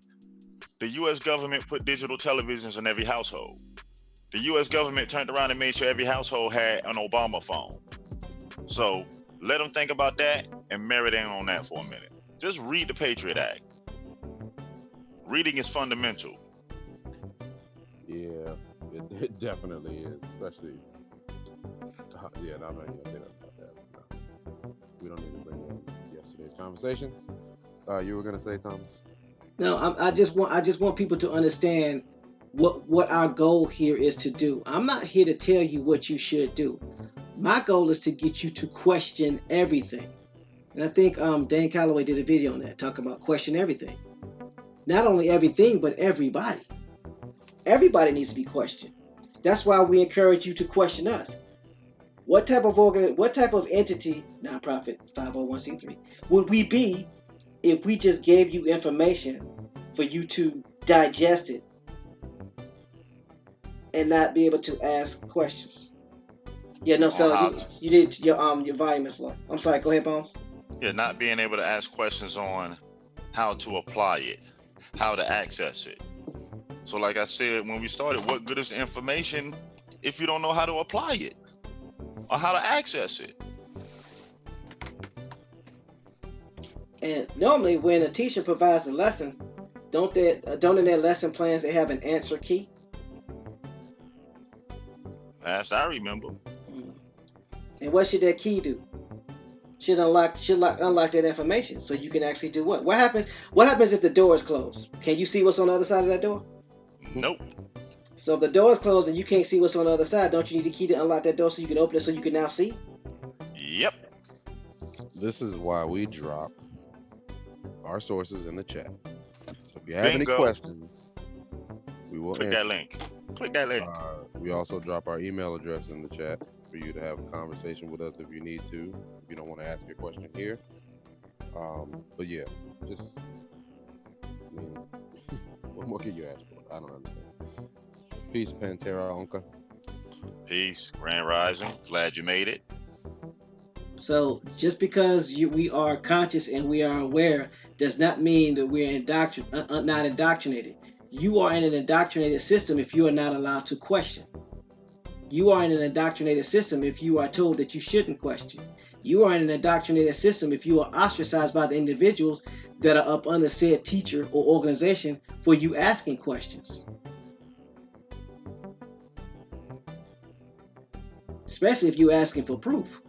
the U.S. government put digital televisions in every household. The U.S. government turned around and made sure every household had an Obama phone. So let them think about that and marinate on that for a minute. Just read the Patriot Act. Reading is fundamental. Yeah, it definitely is, especially. Yeah, no, I'm not even gonna say that about that. No. We don't need to bring in yesterday's conversation. You were gonna say, Thomas? No, I just want people to understand what our goal here is to do. I'm not here to tell you what you should do. My goal is to get you to question everything. And I think Dan Calloway did a video on that, talking about question everything. Not only everything, but everybody. Everybody needs to be questioned. That's why we encourage you to question us. What type of entity, nonprofit, 501c3, would we be if we just gave you information for you to digest it and not be able to ask questions? Yeah, no, Sellers, you did your volume is low. I'm sorry, go ahead, Bones. Yeah, not being able to ask questions on how to apply it, how to access it. So like I said when we started, what good is the information if you don't know how to apply it or how to access it? And normally when a teacher provides a lesson, don't in their lesson plans they have an answer key? Last I remember. And what should that key do? Should unlock that information so you can actually do what? What happens if the door is closed? Can you see what's on the other side of that door? Nope. So if the door is closed and you can't see what's on the other side, don't you need a key to unlock that door so you can open it so you can now see? Yep. This is why we drop our sources in the chat. So if you have any Bingo. questions, we will Click answer. that link. Click that link. We also drop our email address in the chat for you to have a conversation with us if you need to. If you don't want to ask your question here. But yeah, just, I mean, what more can you ask for? I don't understand. Peace, Pantera Onka. Peace. Grand Rising. Glad you made it. So just because we are conscious and we are aware does not mean that we're not indoctrinated. You are in an indoctrinated system if you are not allowed to question. You are in an indoctrinated system if you are told that you shouldn't question. You are in an indoctrinated system if you are ostracized by the individuals that are up under said teacher or organization for you asking questions. Especially if you're asking for proof.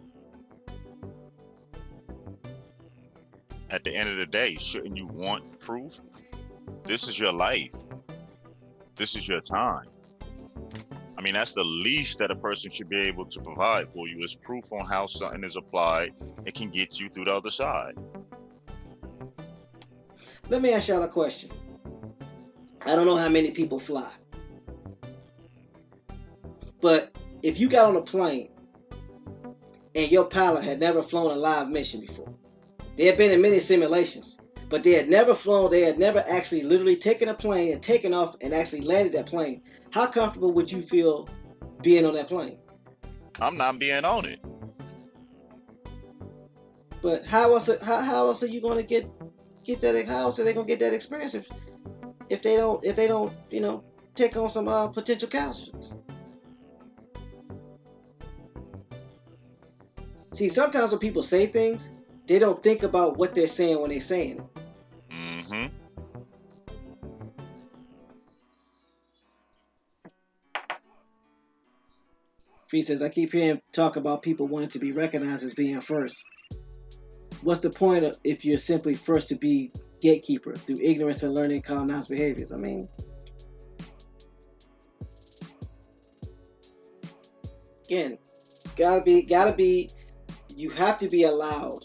At the end of the day, shouldn't you want proof? This is your life. This is your time. I mean, that's the least that a person should be able to provide for you is proof on how something is applied. It can get you through the other side. Let me ask y'all a question. I don't know how many people fly. But if you got on a plane and your pilot had never flown a live mission before, they had been in many simulations, but they had never actually literally taken a plane and taken off and actually landed that plane, how comfortable would you feel being on that plane? I'm not being on it. But how else are you going to get that? How else are they going to get that experience if they don't take on some potential casualties? See, sometimes when people say things, they don't think about what they're saying when they're saying it. Mm-hmm. Free says, I keep hearing talk about people wanting to be recognized as being first. What's the point if you're simply first to be gatekeeper through ignorance and learning colonized behaviors? I mean, again, gotta be. You have to be allowed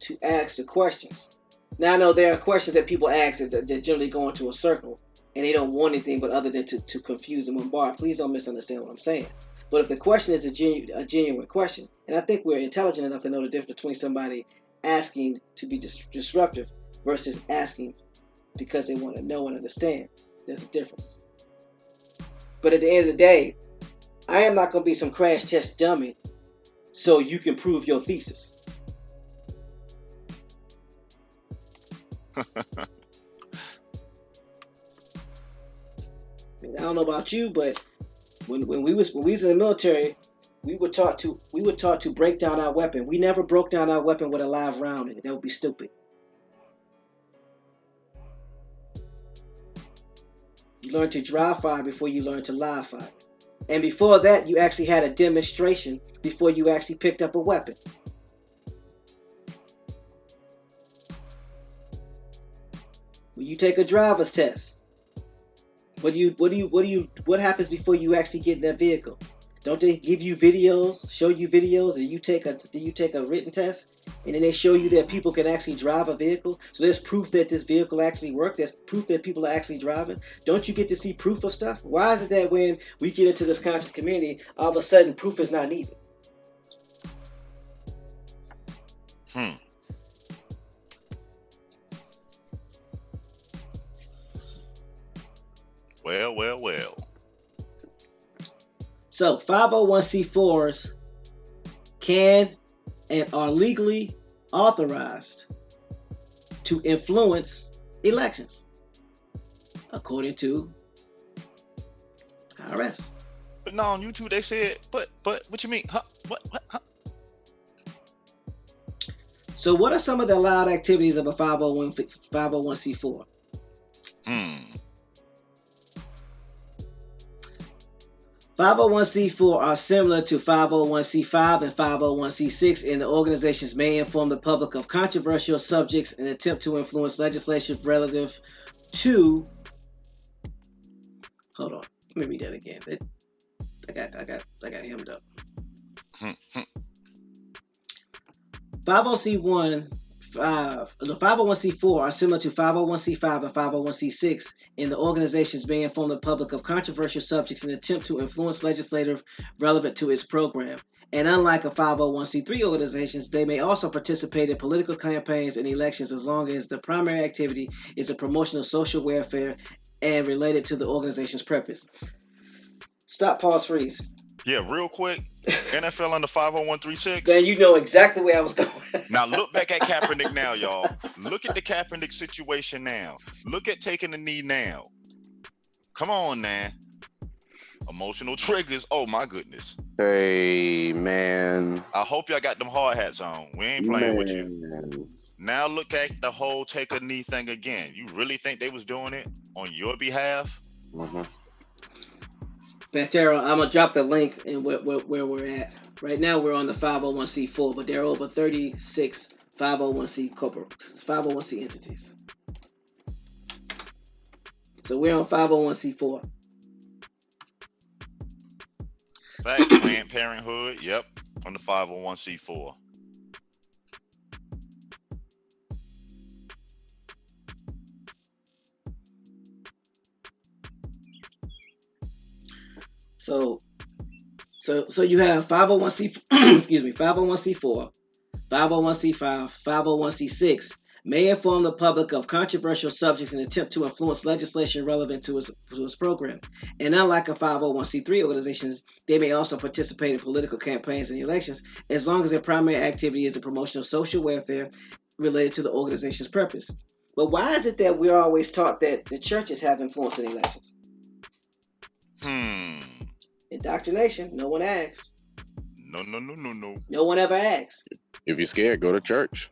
to ask the questions. Now I know there are questions that people ask that generally go into a circle, and they don't want anything but other than to confuse and bombard. Please don't misunderstand what I'm saying. But if the question is a genuine question, and I think we're intelligent enough to know the difference between somebody asking to be disruptive versus asking because they want to know and understand, there's a difference. But at the end of the day, I am not going to be some crash test dummy so you can prove your thesis. I don't know about you, but when we was in the military, we were taught to break down our weapon. We never broke down our weapon with a live round in it. That would be stupid. You learn to dry fire before you learn to live fire. And before that, you actually had a demonstration before you actually picked up a weapon. When you take a driver's test, what happens before you actually get in that vehicle? Don't they give you videos, show you videos, and you take a written test, and then they show you that people can actually drive a vehicle? So there's proof that this vehicle actually worked. There's proof that people are actually driving. Don't you get to see proof of stuff? Why is it that when we get into this conscious community, all of a sudden proof is not needed? Well. So 501c4s can and are legally authorized to influence elections, according to IRS. But no, on YouTube they said, but what you mean? Huh? What? Huh? So what are some of the allowed activities of a 501c4? 501c4 are similar to 501c5 and 501c6, and the organizations may inform the public of controversial subjects and attempt to influence legislation relative to. Hold on, let me read that again. I got hemmed up. 501c4 are similar to 501c5 and 501c6, and the organizations may inform the public of controversial subjects in an attempt to influence legislative relevant to its program. And unlike a 501c3 organizations, they may also participate in political campaigns and elections as long as the primary activity is a promotion of social welfare and related to the organization's purpose. Stop, pause, freeze. Yeah, real quick. NFL under 50136. Man, you know exactly where I was going. Now look back at Kaepernick now, y'all. Look at the Kaepernick situation now. Look at taking the knee now. Come on, man. Emotional triggers. Oh my goodness. Hey, man. I hope y'all got them hard hats on. We ain't playing with you. Now look at the whole take a knee thing again. You really think they was doing it on your behalf? Mm-hmm. Pantera, I'm gonna drop the link in where we're at. Right now we're on the 501c4, but there are over 36 501c entities. So we're on 501c4. Fact, Planned Parenthood, yep, on the 501c4. So you have 501c 501c4, 501c5, 501c6 may inform the public of controversial subjects and attempt to influence legislation relevant to its program. And unlike a 501c3 organizations, they may also participate in political campaigns and elections as long as their primary activity is the promotion of social welfare related to the organization's purpose. But why is it that we're always taught that the churches have influence in elections? Indoctrination. No one asked. No. No one ever asked. If you're scared, go to church.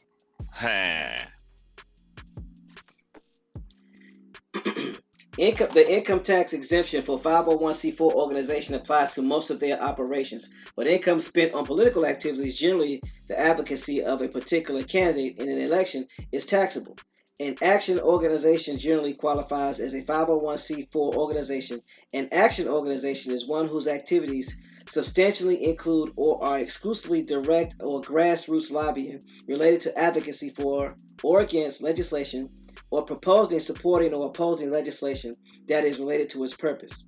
The income tax exemption for 501c4 organization applies to most of their operations, but income spent on political activities, generally the advocacy of a particular candidate in an election, is taxable. An action organization generally qualifies as a 501c4 organization. An action organization is one whose activities substantially include or are exclusively direct or grassroots lobbying related to advocacy for or against legislation, or proposing, supporting, or opposing legislation that is related to its purpose.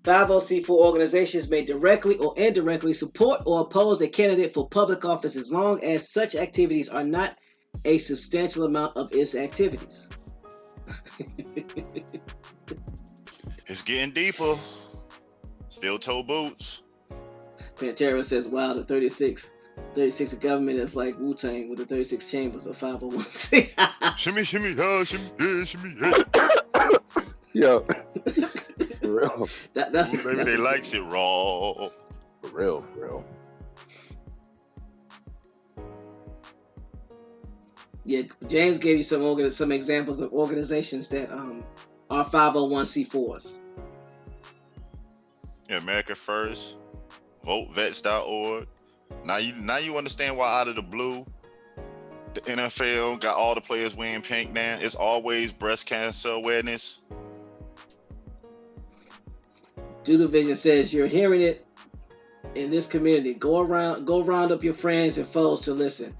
(501c4) organizations may directly or indirectly support or oppose a candidate for public office as long as such activities are not a substantial amount of its activities. It's getting deeper. Still toe boots. Pantera says, wow, the 36 of government is like Wu-Tang with the 36 chambers of 501c. Shimmy, shimmy, shimmy, yeah, shimmy, yeah. Yo. For real. Maybe they likes it raw. For real. Yeah, James gave you some examples of organizations that are 501c4s. Yeah, America First, VoteVets.org. Now you understand why out of the blue, the NFL got all the players wearing pink now. It's always breast cancer awareness. Doodle Vision says, you're hearing it in this community. Go round up your friends and foes to listen.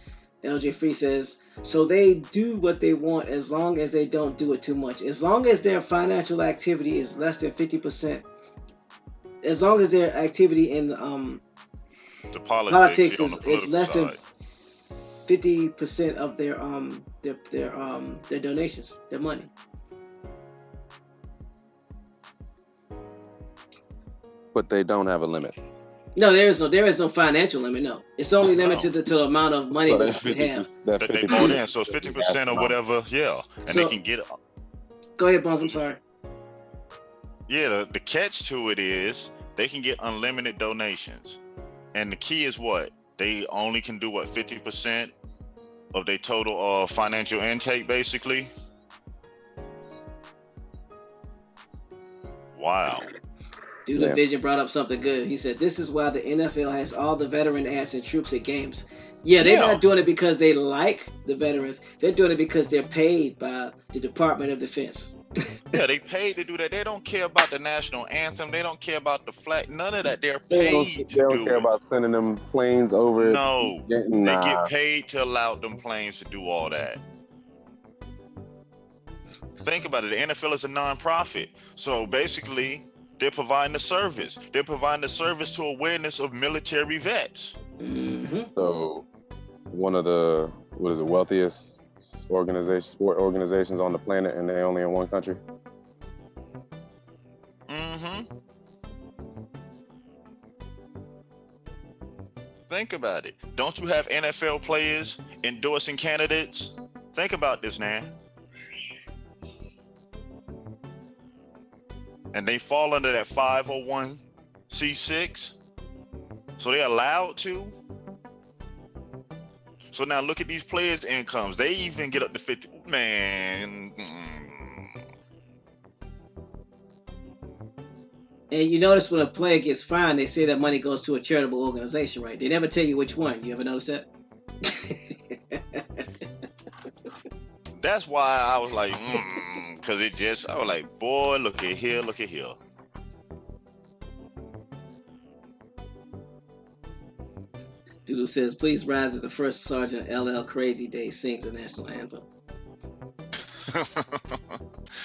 LJ Free says, so they do what they want as long as they don't do it too much. As long as their financial activity is less than 50%. As long as their activity in the politics is less side. than 50% of their donations, their money. But they don't have a limit. No, there is no financial limit. No, it's only limited to the amount of money that they have. That they bought in, so it's 50% or whatever. Yeah, and So- they can get. Go ahead, Bones. I'm sorry. Yeah, the catch to it is they can get unlimited donations, and the key is what they only can do. What 50% of their total financial intake, basically. Wow. Dude, Vision brought up something good. He said, this is why the NFL has all the veteran ads and troops at games. Yeah, they're not doing it because they like the veterans. They're doing it because they're paid by the Department of Defense. Yeah, they paid to do that. They don't care about the national anthem. They don't care about the flag. None of that. They're paid They don't care about sending them planes over. No, they get paid to allow them planes to do all that. Think about it. The NFL is a non-profit. So basically, they're providing the service. They're providing the service to awareness of military vets. Mm-hmm. So one of the wealthiest sport organizations on the planet, and they're only in one country. Mm-hmm. Think about it. Don't you have NFL players endorsing candidates? Think about this now. And they fall under that 501c6. So they're allowed to. So now look at these players' incomes. They even get up to 50. Man. And you notice when a player gets fined, they say that money goes to a charitable organization, right? They never tell you which one. You ever notice that? That's why I was like, because I was like, boy, look at here. Doodle says, please rise as the first Sergeant LL Crazy Day sings the national anthem.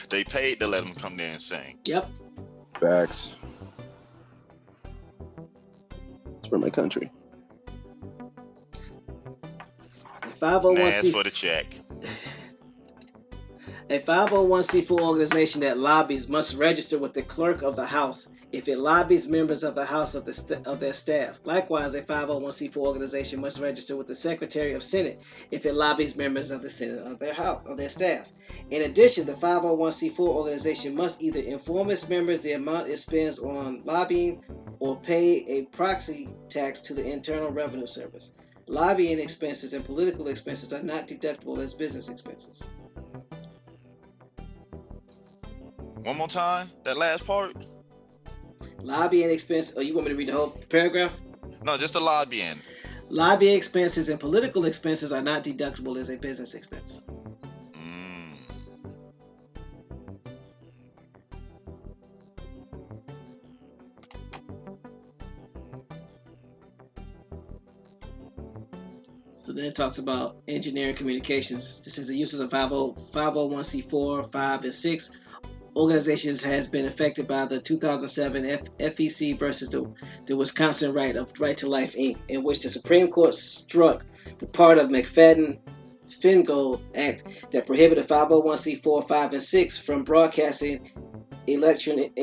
They paid to let them come there and sing. Yep. Facts. It's for my country. A 501c for the check. A 501c4 organization that lobbies must register with the clerk of the House if it lobbies members of the House of their staff. Likewise, a 501c4 organization must register with the Secretary of Senate if it lobbies members of the Senate of their staff. In addition, the 501c4 organization must either inform its members the amount it spends on lobbying or pay a proxy tax to the Internal Revenue Service. Lobbying expenses and political expenses are not deductible as business expenses. One more time, that last part. Lobbying expense. Oh, you want me to read the whole paragraph? No, just the lobbying. Lobbying expenses and political expenses are not deductible as a business expense. Mm. So then it talks about engineering communications. This is the uses of 501c4, 5, and 6 organizations has been affected by the 2007 FEC versus the Wisconsin Right to Life Inc., in which the Supreme Court struck the part of McFadden-Feingold Act that prohibited 501c4, 5, and 6 from broadcasting electioneering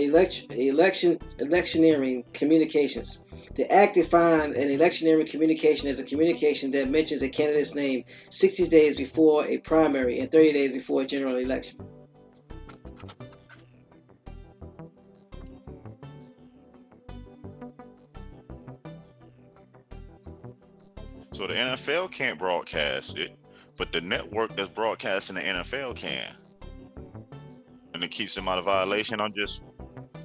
communications. The act defined an electioneering communication as a communication that mentions a candidate's name 60 days before a primary and 30 days before a general election. So the NFL can't broadcast it, but the network that's broadcasting the NFL can. And it keeps them out of violation. I'm just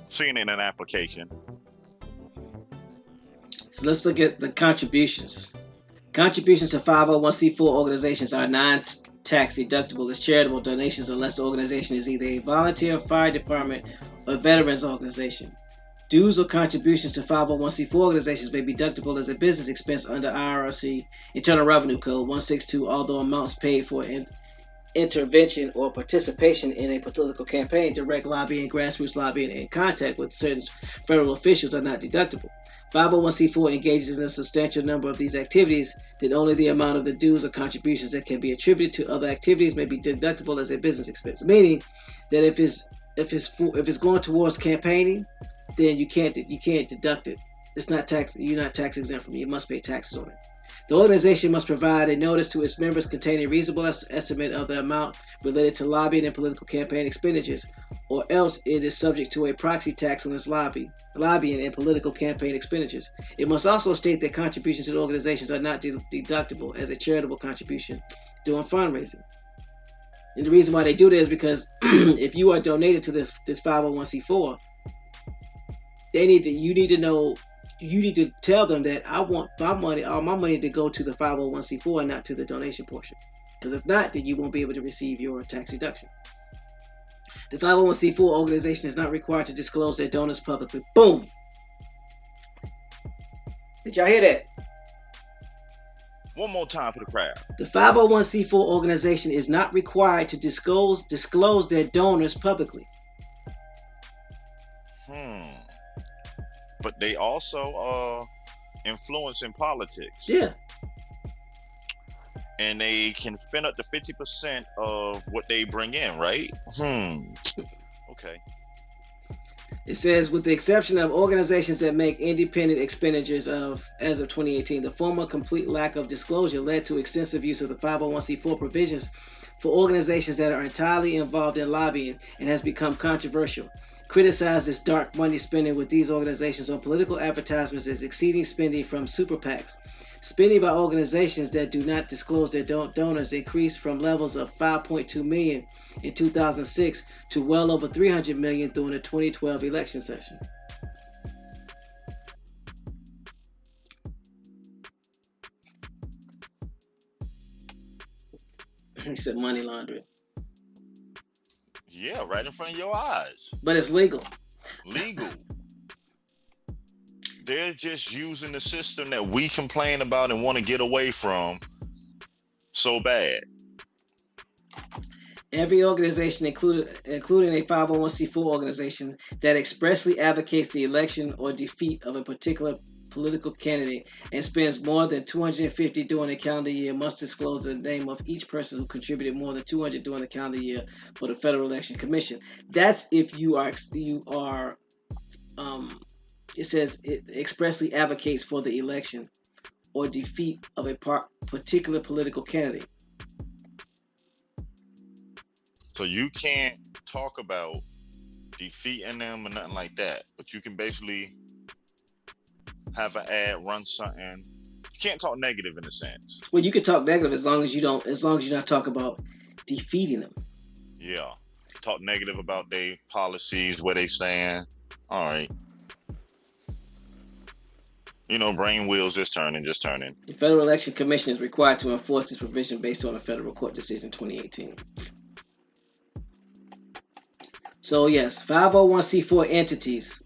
seeing it in an application. So let's look at the contributions. Contributions to 501c4 organizations are non-tax deductible as charitable donations unless the organization is either a volunteer, fire department, or veterans organization. Dues or contributions to 501c4 organizations may be deductible as a business expense under IRC Internal Revenue Code 162, although amounts paid for intervention or participation in a political campaign, direct lobbying, grassroots lobbying, and contact with certain federal officials are not deductible. 501c4 engages in a substantial number of these activities, then only the amount of the dues or contributions that can be attributed to other activities may be deductible as a business expense. Meaning that if it's going towards campaigning, then you can't deduct it. It's not tax. You're not tax exempt from it. You must pay taxes on it. The organization must provide a notice to its members containing a reasonable estimate of the amount related to lobbying and political campaign expenditures, or else it is subject to a proxy tax on its lobbying and political campaign expenditures. It must also state that contributions to the organizations are not deductible as a charitable contribution during fundraising. And the reason why they do this is because if you are donated to this 501c4, you need to tell them that I want all my money to go to the 501c4 and not to the donation portion. Because if not, then you won't be able to receive your tax deduction. The 501c4 organization is not required to disclose their donors publicly. Boom! Did y'all hear that? One more time for the crowd. The 501c4 organization is not required to disclose their donors publicly. But they also influence in politics. Yeah. And they can spend up to 50% of what they bring in, right? Okay. It says, with the exception of organizations that make independent expenditures as of 2018, the former complete lack of disclosure led to extensive use of the 501c4 provisions for organizations that are entirely involved in lobbying and has become controversial. Criticized this dark money spending with these organizations on political advertisements as exceeding spending from super PACs. Spending by organizations that do not disclose their donors increased from levels of $5.2 million in 2006 to well over $300 million during the 2012 election session. He said money laundering. Yeah, right in front of your eyes. But it's legal. Legal. They're just using the system that we complain about and want to get away from so bad. Every organization, including a 501c4 organization that expressly advocates the election or defeat of a particular political candidate and spends more than $250 during a calendar year, must disclose the name of each person who contributed more than $200 during the calendar year for the Federal Election Commission. That's if you are. It says it expressly advocates for the election or defeat of a particular political candidate. So you can't talk about defeating them or nothing like that, but you can basically have an ad, run something, You can't talk negative in a sense. Well, you can talk negative as long as you're not talking about defeating them. Yeah. Talk negative about their policies, where they stand. All right. Brain wheels just turning. The Federal Election Commission is required to enforce this provision based on a federal court decision in 2018. So yes, 501c4 entities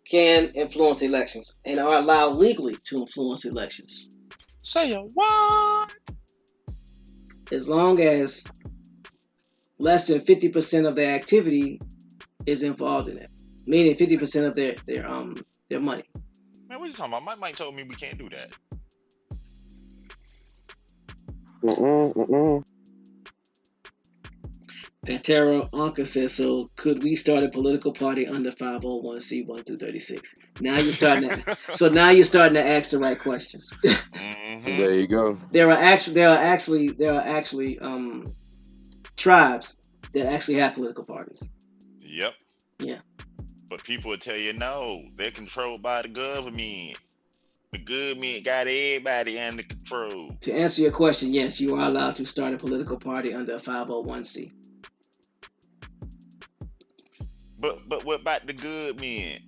can influence elections and are allowed legally to influence elections. Say a what? As long as less than 50% of their activity is involved in it, meaning 50% of their money. Man, what you talking about? Mike told me we can't do that. Pantera Anka says, so could we start a political party under 501c1 through 36? Now you're starting to ask the right questions. There you go. There are actually tribes that actually have political parties. Yep. Yeah. But people will tell you no, they're controlled by the government. The government got everybody under control. To answer your question, yes, you are allowed to start a political party under a 501c. But what about the government?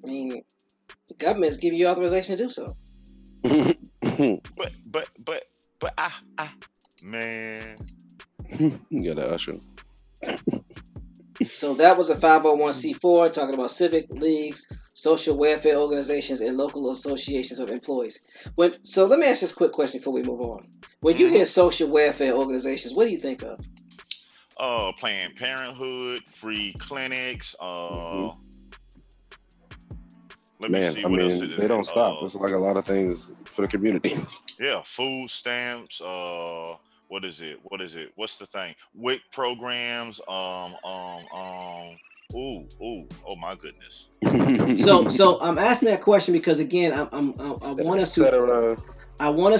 I mean, the government is giving you authorization to do so. But man. You gotta usher. So that was a 501c4 talking about civic leagues, social welfare organizations, and local associations of employees. So let me ask this quick question before we move on. When you hear social welfare organizations, what do you think of? Planned Parenthood, free clinics. Let me see what else it is. They don't stop. It's like a lot of things for the community. Yeah, food stamps. What is it? What's the thing? WIC programs. Oh my goodness. So I'm asking that question because again, I want us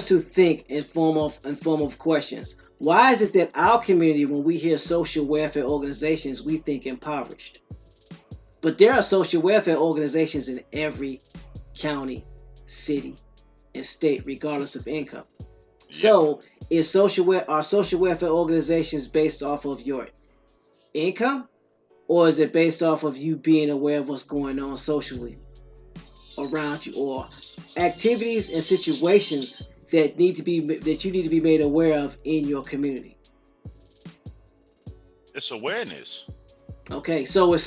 to think in form of questions. Why is it that our community, when we hear social welfare organizations, we think impoverished? But there are social welfare organizations in every county, city, and state, regardless of income. Yep. So are social welfare organizations based off of your income, or is it based off of you being aware of what's going on socially around you, or activities and situations that you need to be made aware of in your community? It's awareness. Okay, so it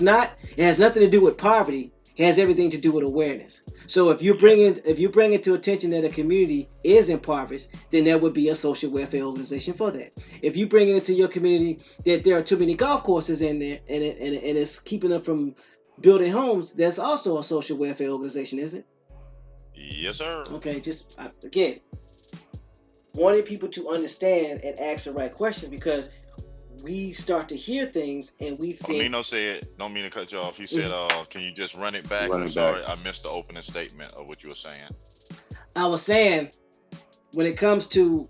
has nothing to do with poverty. It has everything to do with awareness. So if you bring it to attention that a community is impoverished, then there would be a social welfare organization for that. If you bring it into your community that there are too many golf courses in there and it's keeping them from building homes, that's also a social welfare organization, isn't it? Yes, sir. Okay, just again, wanting people to understand and ask the right question, because we start to hear things and we think. Nino said, don't mean to cut you off. He said, can you just run it back? I'm sorry, I missed the opening statement of what you were saying. I was saying, when it comes to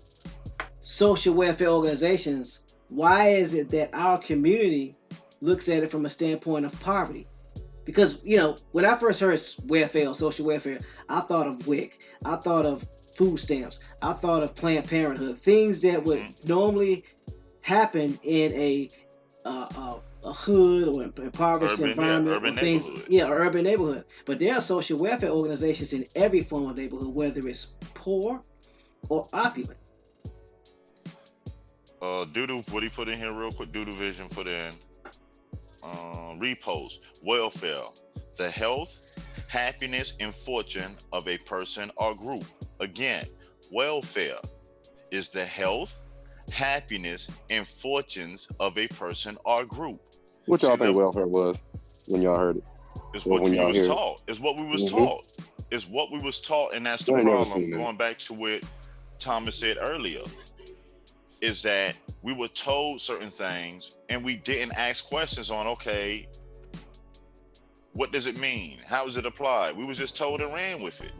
social welfare organizations, why is it that our community looks at it from a standpoint of poverty? Because, when I first heard welfare or social welfare, I thought of WIC. I thought of food stamps. I thought of Planned Parenthood. Things that would normally happen in a hood or impoverished environment. Urban neighborhood. Urban neighborhood. But there are social welfare organizations in every form of neighborhood, whether it's poor or opulent. Doodoo, what he put in here real quick, Doodoo Vision put in repost, welfare, the health, happiness, and fortune of a person or group. Again, welfare is the health, happiness, and fortunes of a person or group. What y'all think welfare was when y'all heard it? It's what we was taught. It's what we was taught. It's what we was taught, and that's the problem. Going back to what Thomas said earlier, is that we were told certain things and we didn't ask questions on, okay, what does it mean? How does it apply? We was just told and ran with it.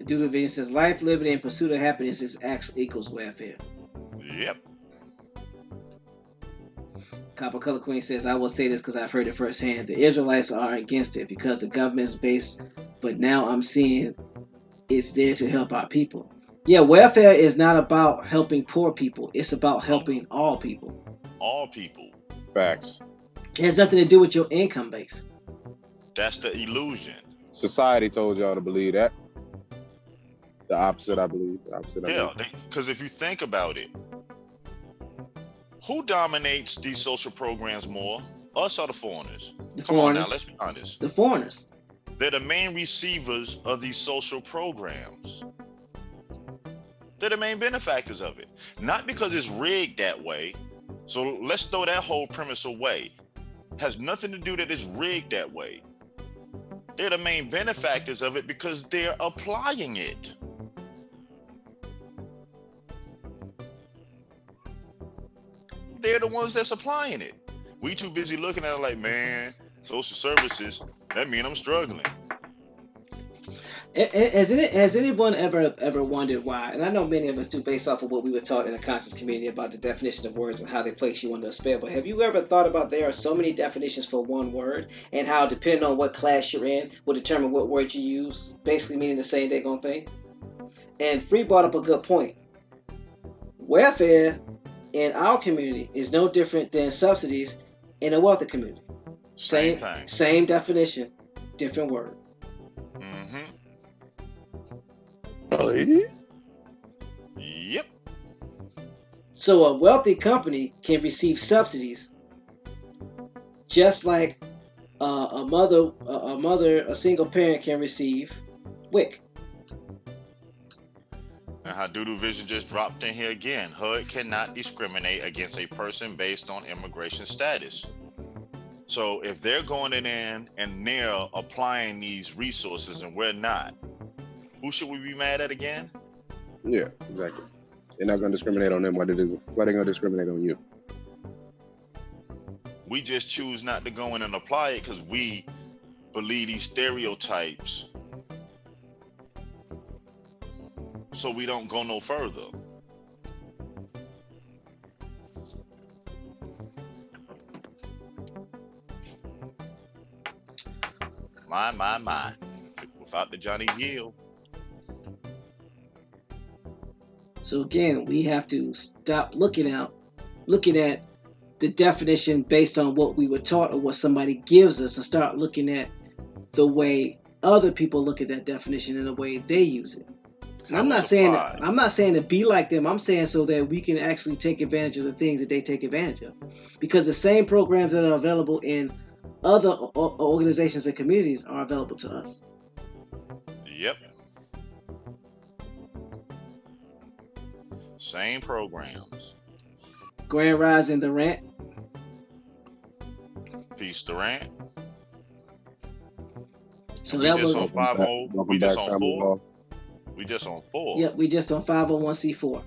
Doodle Vision says life, liberty, and pursuit of happiness is actually equals welfare. Yep. Copper Color Queen says, I will say this because I've heard it firsthand. The Israelites are against it because the government is based, but now I'm seeing it's there to help our people. Yeah, welfare is not about helping poor people. It's about helping all people. All people. Facts. It has nothing to do with your income base. That's the illusion. Society told y'all to believe that. The opposite, I believe. Yeah, because if you think about it, who dominates these social programs more? Us or the foreigners? Come on now, let's be honest. The foreigners. They're the main receivers of these social programs. They're the main benefactors of it. Not because it's rigged that way. So let's throw that whole premise away. It has nothing to do that it's rigged that way. They're the main benefactors of it because they're applying it. They're the ones that's applying it. We too busy looking at it like, man, social services, that mean I'm struggling. Has anyone ever wondered why? And I know many of us do, based off of what we were taught in the conscious community about the definition of words and how they place you under a spell. But have you ever thought about there are so many definitions for one word, and how depending on what class you're in will determine what word you use, basically meaning the same daggone thing? And Free brought up a good point. Welfare in our community is no different than subsidies in a wealthy community. Same thing. Same definition, different word. Mm-hmm. Really? Yep. So a wealthy company can receive subsidies, just like a single parent can receive WIC. And how Doodoo Vision just dropped in here again. HUD cannot discriminate against a person based on immigration status. So if they're going in and they're applying these resources and we're not, who should we be mad at again? Yeah, exactly. They're not going to discriminate on them. Why they going to discriminate on you? We just choose not to go in and apply it because we believe these stereotypes, so we don't go no further. My. Without the Johnny Gill. So again, we have to stop looking at the definition based on what we were taught or what somebody gives us, and start looking at the way other people look at that definition and the way they use it. And I'm not saying to be like them. I'm saying so that we can actually take advantage of the things that they take advantage of, because the same programs that are available in other organizations and communities are available to us. Yep. Same programs. Grand Rising Durant. Peace Durant. So we that just was on 5-0. We just on 4. We just on 4. Yep, we just on 501c4.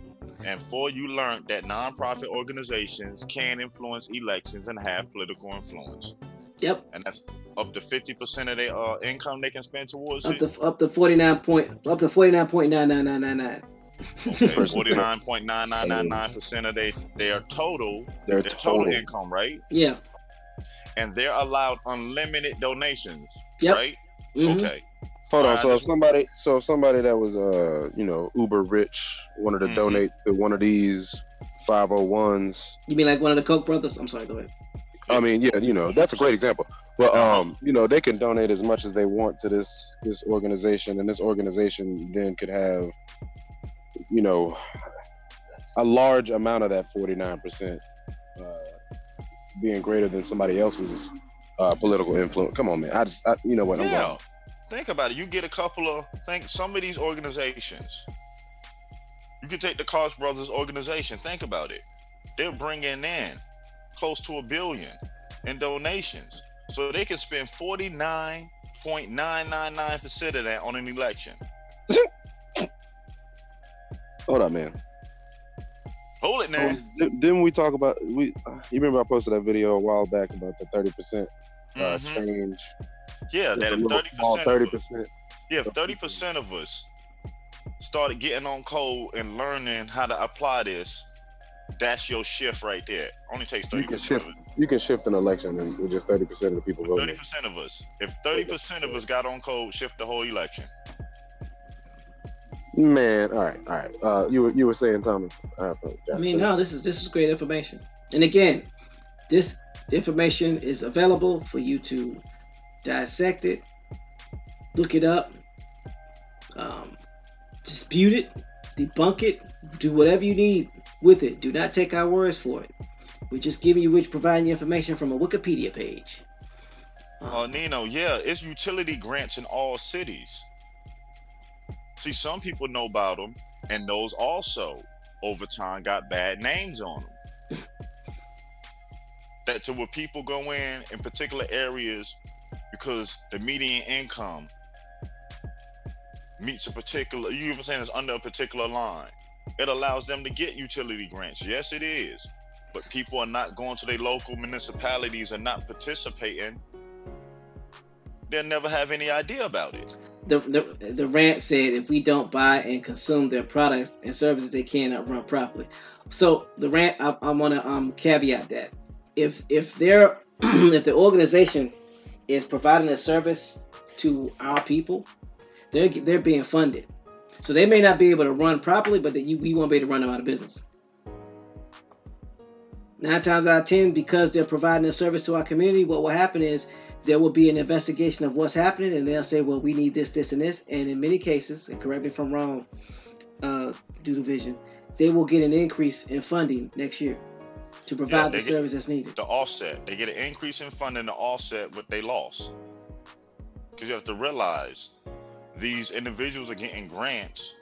And 4, you learned that nonprofit organizations can influence elections and have political influence. Yep. And that's up to 50% of their income they can spend towards up it. Up to 49.99999. Okay, 49.9999% of their total income, right? Yeah. And they're allowed unlimited donations, yep. right? Mm-hmm. Okay. Hold on. So if somebody that was uber rich wanted to donate to one of these 501s. You mean like one of the Koch brothers? I'm sorry, go ahead. I mean, yeah, that's a great example. But they can donate as much as they want to this organization, and this organization then could have, a large amount of that 49% being greater than somebody else's political influence. Come on, man. I'm going. Think about it. You get some of these organizations. You could take the Koch brothers organization. Think about it. They're bringing in close to $1 billion in donations, so they can spend 49.999% of that on an election. Hold up, man. Hold it now. Didn't we talk about you remember I posted that video a while back about the 30% change? Yeah, that if 30%. If 30% of us started getting on code and learning how to apply this, That's your shift right there. Only takes 30%. You can shift an election and with just 30% of the people voting. 30% of us. If 30% of us got on code, shift the whole election. Man, all right. You were saying, Thomas. I mean, no, this is great information. And again, this information is available for you to dissect it, look it up, dispute it, debunk it, do whatever you need with it. Do not take our words for it. We're just giving you, providing you information from a Wikipedia page. Nino, yeah, it's utility grants in all cities. See, some people know about them, and those also, over time, got bad names on them. That to where people go in particular areas because the median income meets a particular, you even saying it's under a particular line. It allows them to get utility grants. Yes, it is. But people are not going to their local municipalities and not participating. They'll never have any idea about it. The rant said if we don't buy and consume their products and services, they cannot run properly. So the rant, I'm gonna caveat that if the organization is providing a service to our people, they're being funded. So they may not be able to run properly, but we won't be able to run them out of business. 9 times out of 10, because they're providing a service to our community, what will happen is there will be an investigation of what's happening, and they'll say, well, we need this, this, and this. And in many cases, and correct me if I'm wrong, Doodle Vision, they will get an increase in funding next year to provide the service that's needed. The offset. They get an increase in funding to offset what they lost. Because you have to realize these individuals are getting grants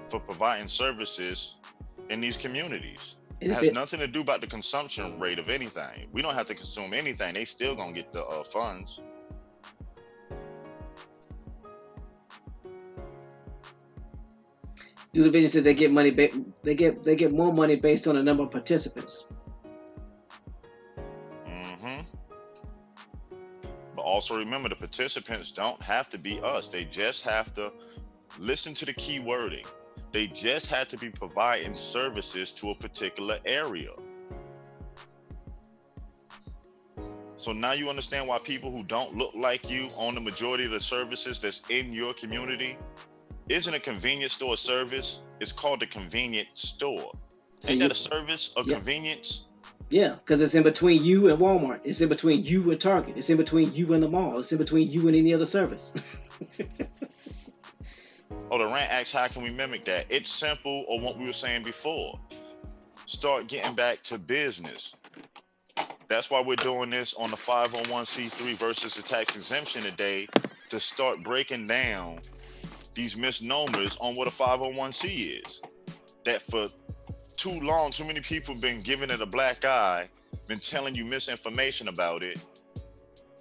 for providing services in these communities. It has nothing to do about the consumption rate of anything. We don't have to consume anything. They still gonna get the funds. Doodle Vision says they get money. They get more money based on the number of participants. But also remember, the participants don't have to be us. They just have to listen to the key wording. They just had to be providing services to a particular area. So now you understand why people who don't look like you own the majority of the services that's in your community. Isn't a convenience store a service? It's called a convenient store. Ain't that a service, convenience? Yeah, because it's in between you and Walmart. It's in between you and Target. It's in between you and the mall. It's in between you and any other service. Oh, the rant asks, how can we mimic that? It's simple, or what we were saying before. Start getting back to business. That's why we're doing this on the 501c3 versus the tax exemption today, to start breaking down these misnomers on what a 501c is. That for too long, too many people have been giving it a black eye, been telling you misinformation about it,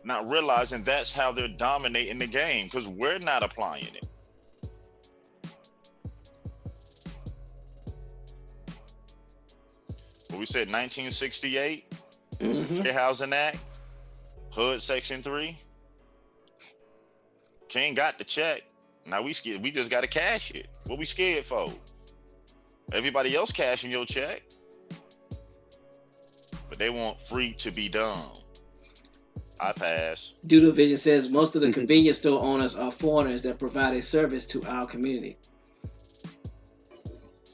not realizing that's how they're dominating the game, because we're not applying it. What we said, 1968, Fair Housing Act, HUD Section 3. King got the check. Now we scared. We just got to cash it. What we scared for? Everybody else cashing your check, but they want free to be done. I pass. Doodle Vision says most of the convenience store owners are foreigners that provide a service to our community.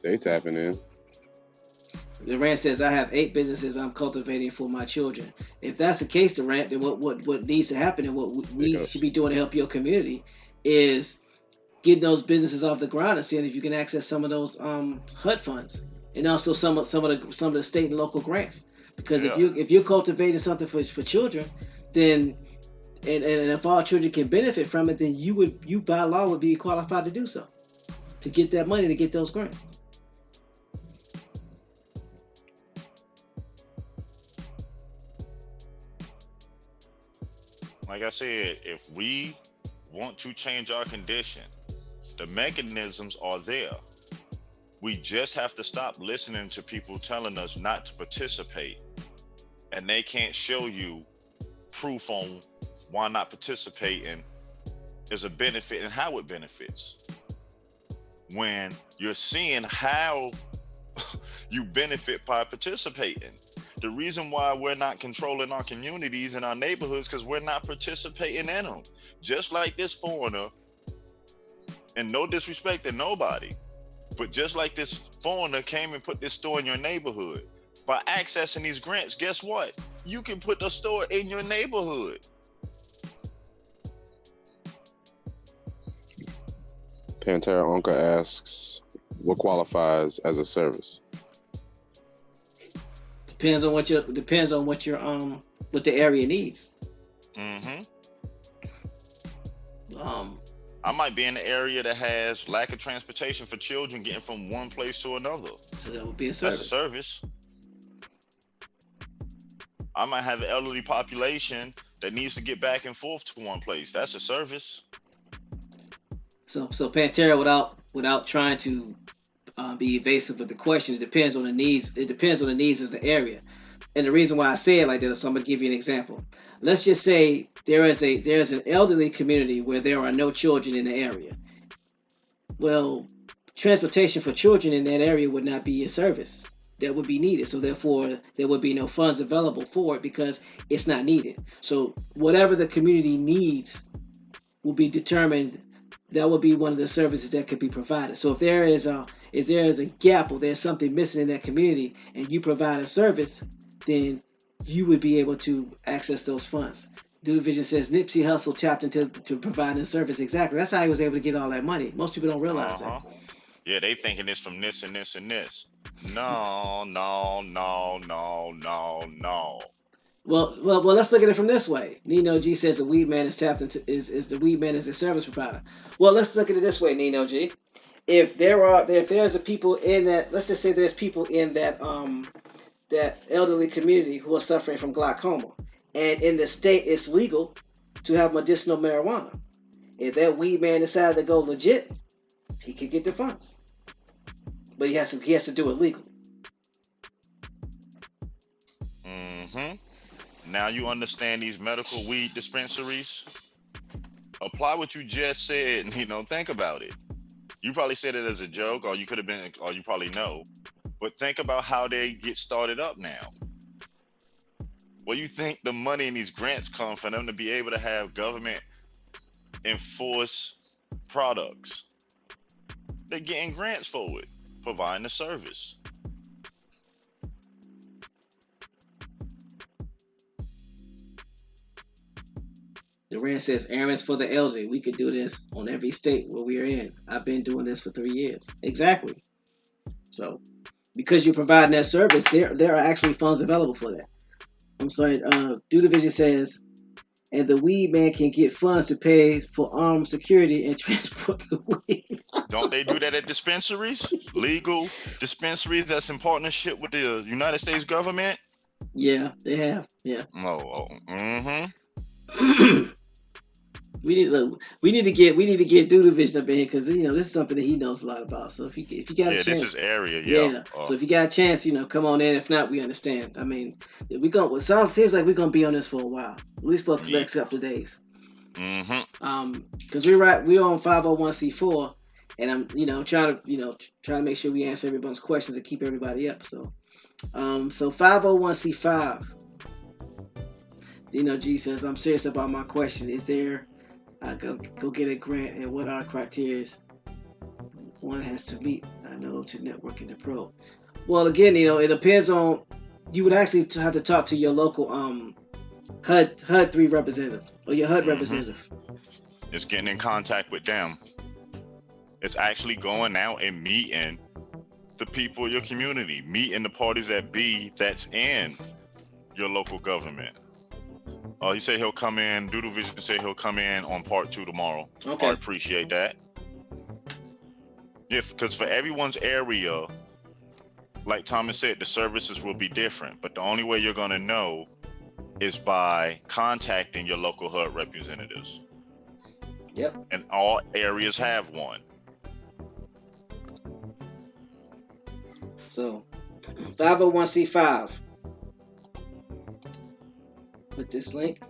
They tapping in. Durant says, I have 8 businesses I'm cultivating for my children. If that's the case, Durant, then what needs to happen and what we should be doing to help your community is getting those businesses off the ground and seeing if you can access some of those HUD funds and also some of the state and local grants. Because if you're cultivating something for children, then and if all children can benefit from it, then you by law would be qualified to do so, to get that money, to get those grants. Like I said, if we want to change our condition, the mechanisms are there. We just have to stop listening to people telling us not to participate. And they can't show you proof on why not participating is a benefit and how it benefits. When you're seeing how You benefit by participating. The reason why we're not controlling our communities and our neighborhoods because we're not participating in them. Just like this foreigner, and no disrespect to nobody, but just like this foreigner came and put this store in your neighborhood, by accessing these grants, guess what? You can put the store in your neighborhood. Pantera Onka asks, what qualifies as a service? Depends on what the area needs. Mm-hmm. Um, I might be in an area that has lack of transportation for children getting from one place to another. so that would be a service. That's a service. I might have an elderly population that needs to get back and forth to one place. That's a service. So Pantera, without trying to be evasive of the question, it depends on the needs. It depends on the needs of the area. And the reason why I say it like that is, so I'm gonna give you an example. Let's just say there's an elderly community where there are no children in the area. Well, transportation for children in that area would not be a service that would be needed. So therefore, there would be no funds available for it because it's not needed. So whatever the community needs will be determined. That would be one of the services that could be provided. So if there is a gap or there's something missing in that community and you provide a service, then you would be able to access those funds. Doodle Vision says Nipsey Hussle tapped into providing a service. Exactly. That's how he was able to get all that money. Most people don't realize that. Yeah, they thinking it's from this and this and this. No. Well, let's look at it from this way. Nino G says the weed man is tapped into is the weed man is a service provider. Well, let's look at it this way, Nino G. If there's a people in that, let's just say there's people in that that elderly community who are suffering from glaucoma, and in the state it's legal to have medicinal marijuana. If that weed man decided to go legit, he could get the funds, but he has to do it legally. Mm-hmm. Now you understand these medical weed dispensaries? Apply what you just said, think about it. You probably said it as a joke, or you could have been, or you probably know, but think about how they get started up now. Where you think the money in these grants come for them to be able to have government enforce products? They're getting grants for it, providing the service. Duran says, errands for the elderly. We could do this on every state where we are in. I've been doing this for 3 years. Exactly. So, because you're providing that service, there are actually funds available for that. I'm sorry. Doodle Vision says, and the weed man can get funds to pay for armed security and transport the weed. Don't they do that at dispensaries? Legal dispensaries that's in partnership with the United States government? Yeah, they have. Yeah. Mm-hmm. We need to get Doodle Vision up in here because this is something that he knows a lot about. So if you got a chance, this is area, yeah. So if you got a chance, come on in. If not, we understand. I mean, seems like we're gonna be on this for a while, at least for the next couple of days. Mm-hmm. Because we're on 501c4, and I'm trying to make sure we answer everyone's questions and keep everybody up. So 501c5. G says, I'm serious about my question. Is there go get a grant, and what are criteria one has to meet? I know to network in the pro. Well, again, it depends on. You would actually have to talk to your local HUD 3 representative or your HUD representative. It's getting in contact with them. It's actually going out and meeting the people of your community, meeting the parties that's in your local government. He said he'll come in. Doodle Vision said he'll come in on part 2 tomorrow. Okay. I appreciate that. Yeah, because for everyone's area, like Thomas said, the services will be different. But the only way you're going to know is by contacting your local HUD representatives. Yep. And all areas have one. So, 501c5. With this link.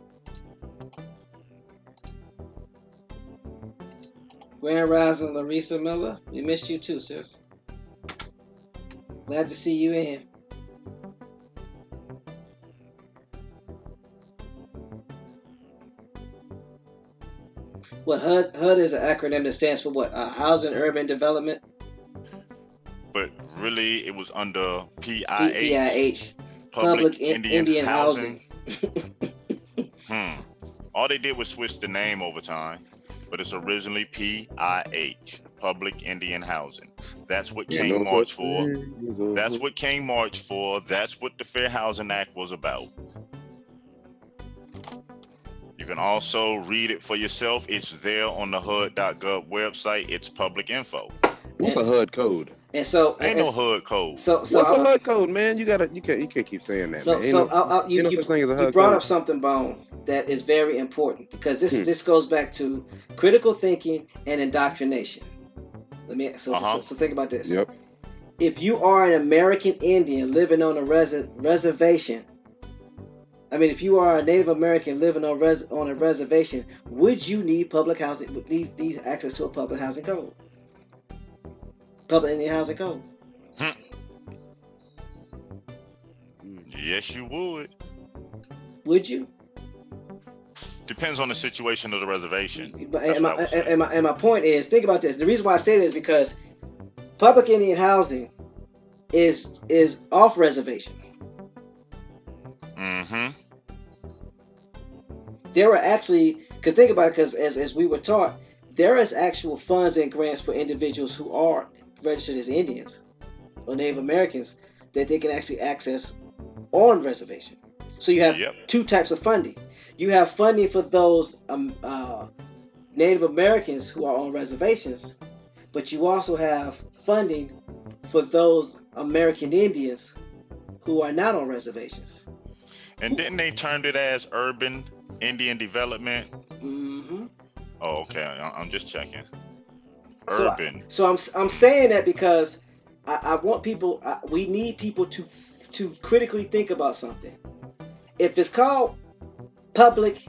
Grand Rising Larissa Miller. We missed you too, sis. Glad to see you in here. What HUD is an acronym that stands for what? Housing Urban Development. But really, it was under PIH, PIH. Public Indian Housing. All they did was switch the name over time, but it's originally PIH, Public Indian Housing. That's what King marched for. That's what King marched for. That's what the Fair Housing Act was about. You can also read it for yourself. It's there on the HUD.gov website. It's public info. What's a HUD code? And so ain't no HUD code. So what's a HUD code, man? You can't keep saying that. Man. You brought up something, Bones, that is very important because this goes back to critical thinking and indoctrination. So think about this. Yep. If you are an American Indian living on a reservation, if you are a Native American living on a reservation, would you need public housing? Need access to a public housing code? Public Indian Housing Code. Yes, you would. Would you? Depends on the situation of the reservation. And my point is, think about this. The reason why I say this is because public Indian housing is off reservation. There are actually, because think about it, because as we were taught, there is actual funds and grants for individuals who are registered as Indians or Native Americans that they can actually access on reservation. So you have two types of funding. You have funding for those Native Americans who are on reservations, but you also have funding for those American Indians who are not on reservations. And didn't they turn it as urban Indian development? Oh, okay. I'm just checking. Urban. So I'm saying that because I want people. We need people to critically think about something. If it's called public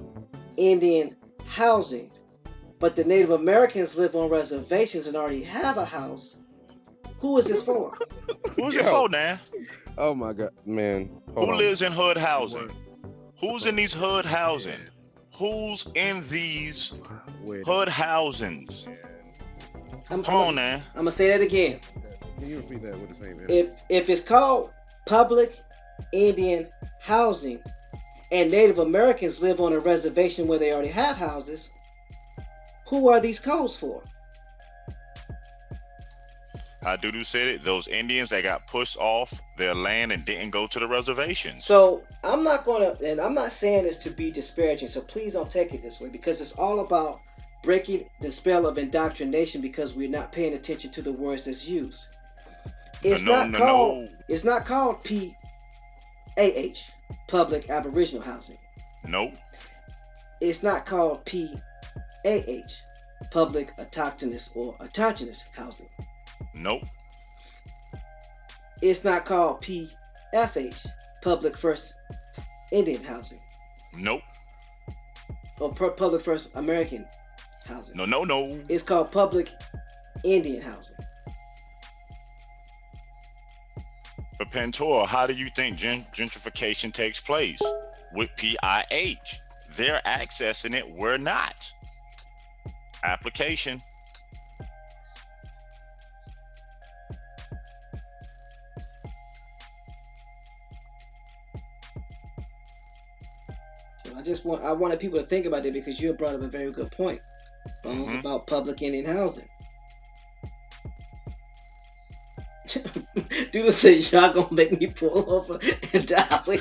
Indian housing, but the Native Americans live on reservations and already have a house, who is this for? Who's it for now? Oh my God, man! Who lives in HUD housing? Who's in these HUD housing? Who's in these HUD housings? Come on now. I'm gonna say that again. Can you repeat that with the same? If it's called public Indian housing, and Native Americans live on a reservation where they already have houses, who are these codes for? How Dudu said it, those Indians that got pushed off their land and didn't go to the reservation. So I'm not saying this to be disparaging, so please don't take it this way, because it's all about breaking the spell of indoctrination because we're not paying attention to the words that's used. It's not called PAH, Public Aboriginal Housing. Nope. It's not called PAH, Public Autochthonous or Autochthonous Housing. Nope. It's not called PFH, Public First Indian Housing. Nope. Or Public First American Housing. No. It's called Public Indian Housing. But Pentora, how do you think gentrification takes place? With PIH. They're accessing it, we're not. Application. I wanted people to think about it because you brought up a very good point, Bones, about public Indian housing. Dude said y'all gonna make me pull over and dial in.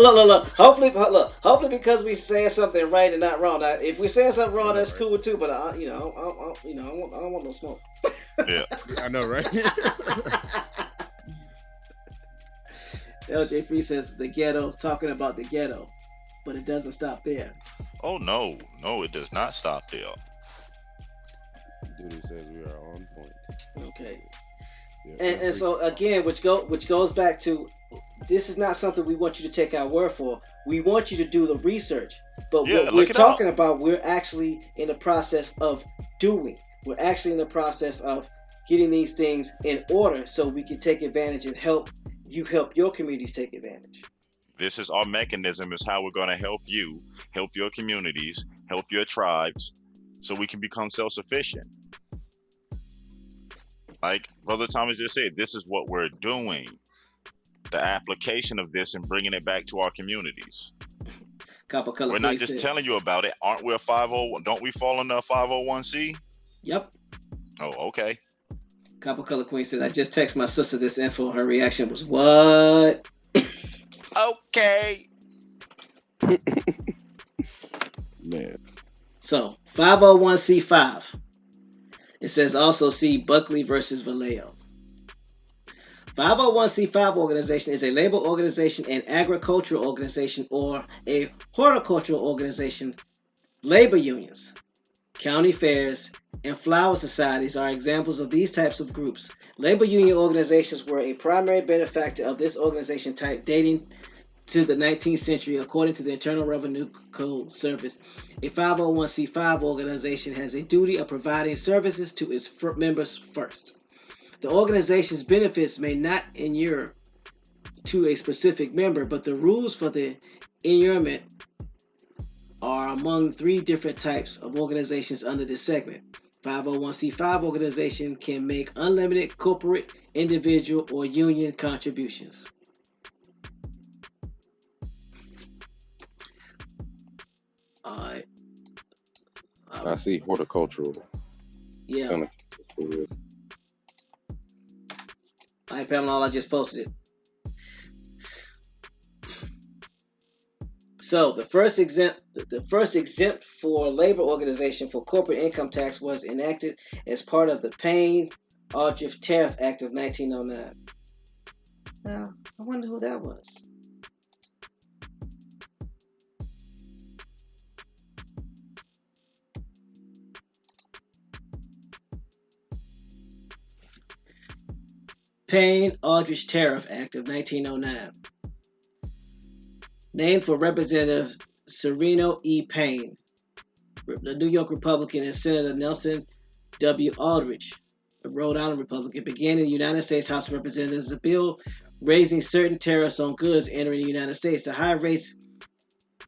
Look. Hopefully because we saying something right and not wrong. Now, if we saying something wrong, that's cool too. But I don't want no smoke. Yeah, I know, right? LJ Free says the ghetto, talking about the ghetto, but it doesn't stop there. Oh no, it does not stop there. Dude says we are on point. Okay. Yeah, and so again, which goes back to, this is not something we want you to take our word for. We want you to do the research. But what we're talking about, we're actually in the process of doing. We're actually in the process of getting these things in order so we can take advantage and help your communities take advantage. This is our mechanism, is how we're going to help you, help your communities, help your tribes, so we can become self-sufficient. Like Brother Thomas just said, this is what we're doing. The application of this and bringing it back to our communities. We're not just telling you about it. Aren't we a 50? Don't we fall under a 501c? Yep. Oh, okay. Copper Color Queen says, I just texted my sister this info. Her reaction was, what? Okay. Man. So 501c5. It says also see Buckley versus Vallejo. 501c5 organization is a labor organization, an agricultural organization, or a horticultural organization. Labor unions, county fairs, and flower societies are examples of these types of groups. Labor union organizations were a primary benefactor of this organization type dating to the 19th century, according to the Internal Revenue Code Service. A 501c5 organization has a duty of providing services to its members first. The organization's benefits may not inure to a specific member, but the rules for the inurement are among 3 different types of organizations under this segment. 501c5 organization can make unlimited corporate, individual, or union contributions. Alright. I see horticultural. Yeah. Alright, Pamela, I just posted it. So the first exempt for labor organization for corporate income tax was enacted as part of the Payne-Aldrich Tariff Act of 1909. Now, I wonder who that was. Payne-Aldrich Tariff Act of 1909. Named for Representative Sereno E. Payne, the New York Republican, and Senator Nelson W. Aldrich, a Rhode Island Republican, began in the United States House of Representatives a bill raising certain tariffs on goods entering the United States. The high rates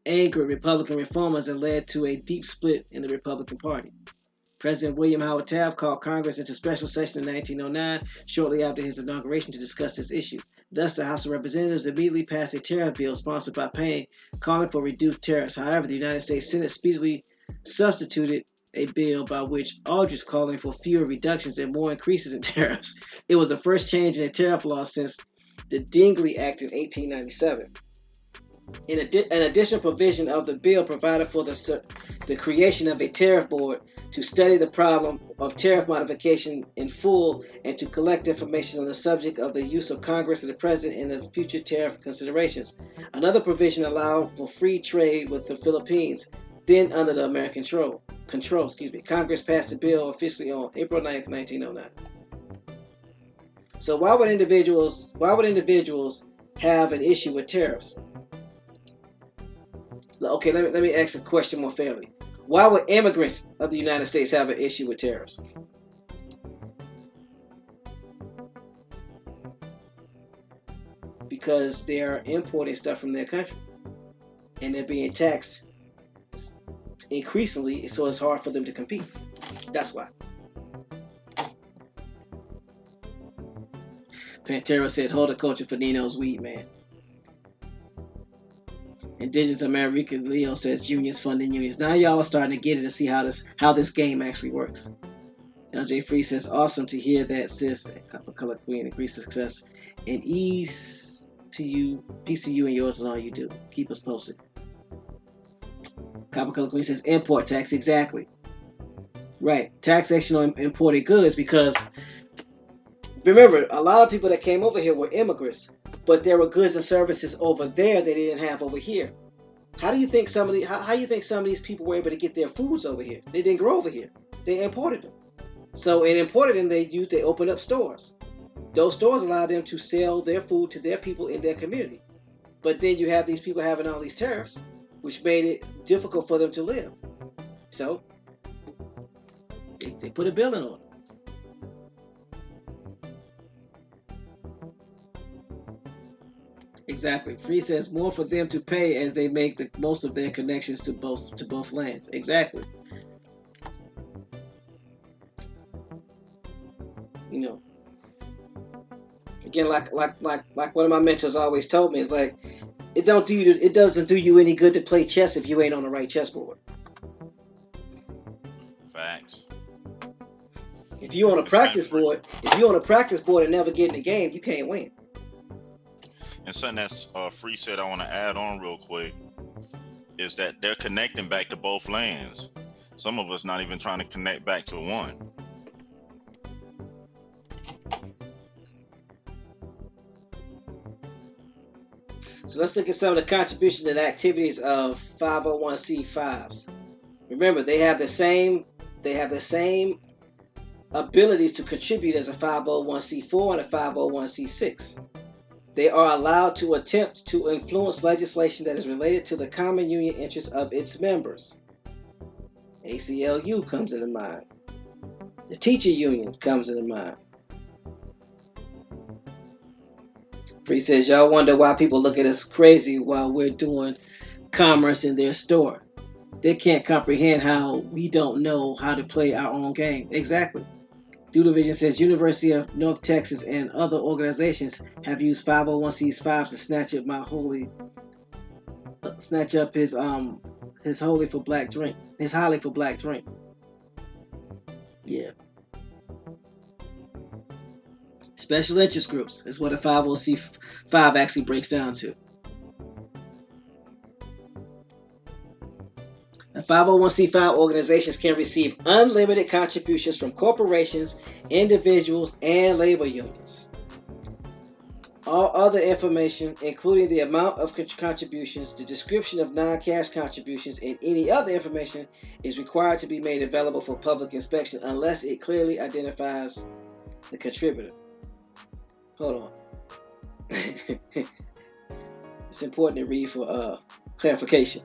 angered Republican reformers and led to a deep split in the Republican Party. President William Howard Taft called Congress into special session in 1909, shortly after his inauguration, to discuss this issue. Thus, the House of Representatives immediately passed a tariff bill sponsored by Payne, calling for reduced tariffs. However, the United States Senate speedily substituted a bill by which Aldrich calling for fewer reductions and more increases in tariffs. It was the first change in the tariff law since the Dingley Act in 1897. An additional provision of the bill provided for the creation of a tariff board to study the problem of tariff modification in full and to collect information on the subject of the use of Congress and the President in the future tariff considerations. Another provision allowed for free trade with the Philippines, then under the American control. Congress passed the bill officially on April 9th, 1909. So why would individuals have an issue with tariffs? Okay, let me ask a question more fairly. Why would immigrants of the United States have an issue with tariffs? Because they're importing stuff from their country and they're being taxed increasingly, so it's hard for them to compete. That's why. Pantera said, horticulture for Nino's weed, man. Indigenous American Leo says unions funding unions. Now y'all are starting to get it and see how this game actually works. LJ Free says, awesome to hear that, sis. Copper Color Queen, increased success and ease to you, peace to you and yours and all you do. Keep us posted. Copper Color Queen says, import tax, exactly. Right, taxation on imported goods, because remember, a lot of people that came over here were immigrants, but there were goods and services over there that they didn't have over here. How do you think some of these people were able to get their foods over here? They didn't grow over here. They imported them. So in imported them, they opened up stores. Those stores allowed them to sell their food to their people in their community. But then you have these people having all these tariffs, which made it difficult for them to live. So they put a bill in order. Exactly. Free says more for them to pay as they make the most of their connections to both lands. Exactly. You know, again, like one of my mentors always told me, it's like it doesn't do you any good to play chess if you ain't on the right chessboard. Facts. If you're on a practice board, and never get in the game, you can't win. And something that's Free said I want to add on real quick is that they're connecting back to both lands. Some of us not even trying to connect back to one. So let's look at some of the contributions and activities of 501c5s. Remember, they have the same abilities to contribute as a 501c4 and a 501c6. They are allowed to attempt to influence legislation that is related to the common union interests of its members. ACLU comes into mind. The teacher union comes into mind. Free says, y'all wonder why people look at us crazy while we're doing commerce in their store. They can't comprehend how we don't know how to play our own game. Exactly. Doodle Vision says University of North Texas and other organizations have used 501c5s to snatch up his highly for black drink. Yeah. Special interest groups is what a 501c5 actually breaks down to. The 501c5 organizations can receive unlimited contributions from corporations, individuals, and labor unions. All other information, including the amount of contributions, the description of non-cash contributions, and any other information, is required to be made available for public inspection unless it clearly identifies the contributor. Hold on. It's important to read for clarification.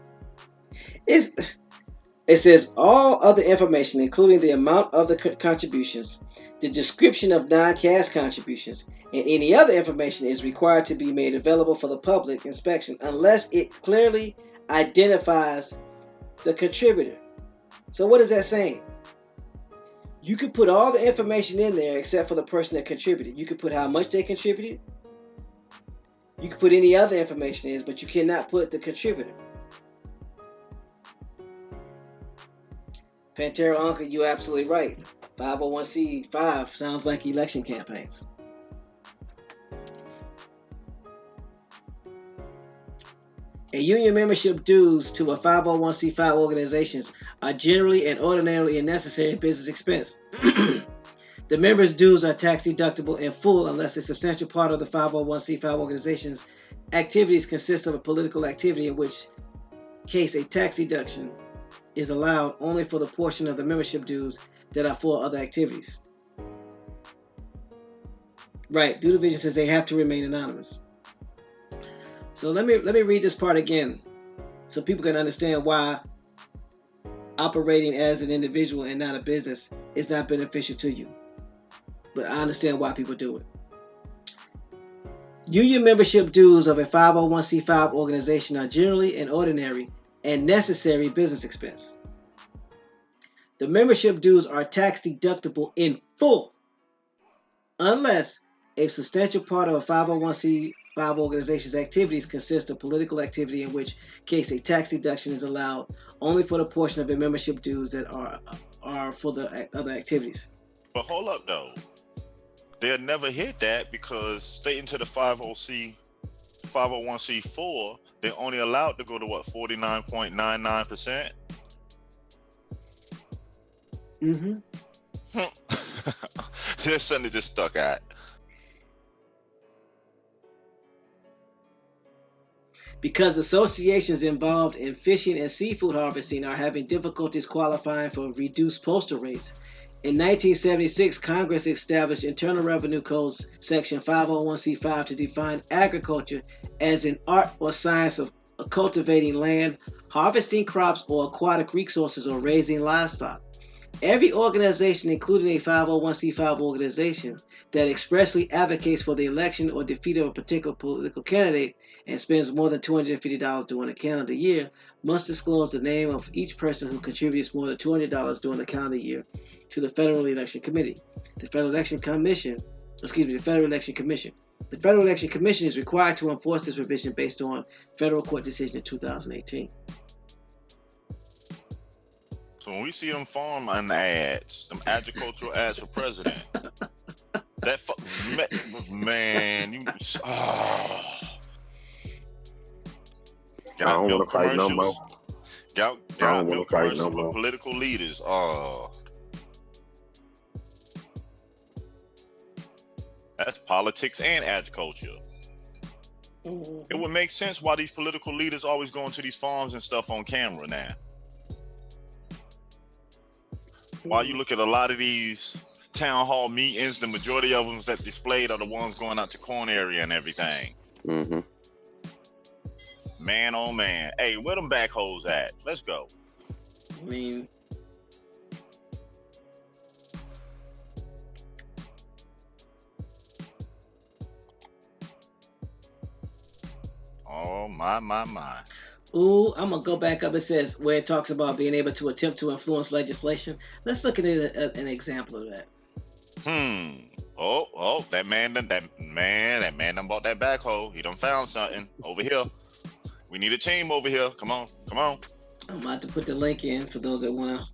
It says all other information, including the amount of the contributions, the description of non-cash contributions, and any other information is required to be made available for the public inspection unless it clearly identifies the contributor. So what is that saying? You could put all the information in there except for the person that contributed. You could put how much they contributed. You could put any other information in, but you cannot put the contributor. Pantera Uncle, you're absolutely right. 501c5 sounds like election campaigns. A union membership dues to a 501c5 organizations are generally and ordinarily a necessary business expense. The members' dues are tax deductible in full unless a substantial part of the 501c5 organization's activities consist of a political activity, in which case a tax deduction is allowed only for the portion of the membership dues that are for other activities. Right, Doodle Vision says they have to remain anonymous. So let me read this part again so people can understand why operating as an individual and not a business is not beneficial to you. But I understand why people do it. Union membership dues of a 501c5 organization are generally an ordinary and necessary business expense. The membership dues are tax deductible in full unless a substantial part of a 501c5 organization's activities consist of political activity, in which case a tax deduction is allowed only for the portion of the membership dues that are for the other activities. But hold up though. They'll never hit that because stating to the 501c4, they're only allowed to go to what, 49.99%? Mm-hmm. There's something that just stuck out. Because associations involved in fishing and seafood harvesting are having difficulties qualifying for reduced postal rates, in 1976, Congress established Internal Revenue Code's Section 501c5 to define agriculture as an art or science of cultivating land, harvesting crops or aquatic resources, or raising livestock. Every organization, including a 501c5 organization, that expressly advocates for the election or defeat of a particular political candidate and spends more than $250 during a calendar year, must disclose the name of each person who contributes more than $200 during the calendar year to the Federal Election Committee. The Federal Election Commission. The Federal Election Commission. The Federal Election Commission is required to enforce this provision based on federal court decision in 2018. So when we see them farm ads, them agricultural ads for president, that man, you I don't want to fight no more. Got milk commercials with political leaders. That's politics and agriculture. Mm-hmm. It would make sense why these political leaders always go into these farms and stuff on camera now. Why you look at a lot of these town hall meetings, the majority of them that displayed are the ones going out to corn area and everything. Mm-hmm. Man, oh man. Hey, where them backhoes at? Let's go. I mean, oh my. ooh, I'm gonna go back up. It says where it talks about being able to attempt to influence legislation. Let's look at an example of that. Oh, that man done bought that backhoe. He done found something over here. We need a team over here. Come on. I'm about to put the link in for those that wanna.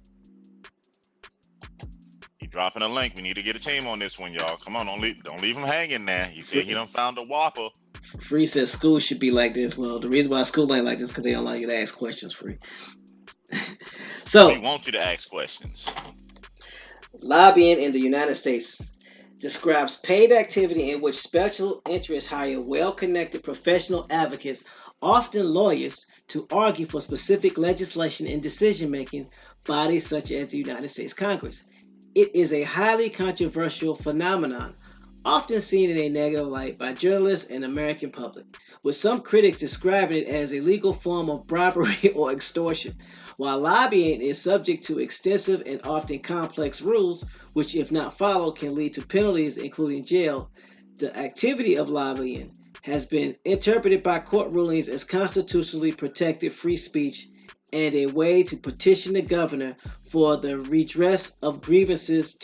He dropping a link. We need to get a team on this one, y'all. Come on, don't leave him hanging there. He said he done found a whopper. Free says school should be like this. Well, the reason why school ain't like this is because they don't allow you to ask questions, Free. So we want you to ask questions. Lobbying in the United States describes paid activity in which special interests hire well-connected professional advocates, often lawyers, to argue for specific legislation and decision-making bodies such as the United States Congress. It is a highly controversial phenomenon, often seen in a negative light by journalists and the American public, with some critics describing it as a legal form of bribery or extortion. While lobbying is subject to extensive and often complex rules, which if not followed can lead to penalties including jail, the activity of lobbying has been interpreted by court rulings as constitutionally protected free speech and a way to petition the governor for the redress of grievances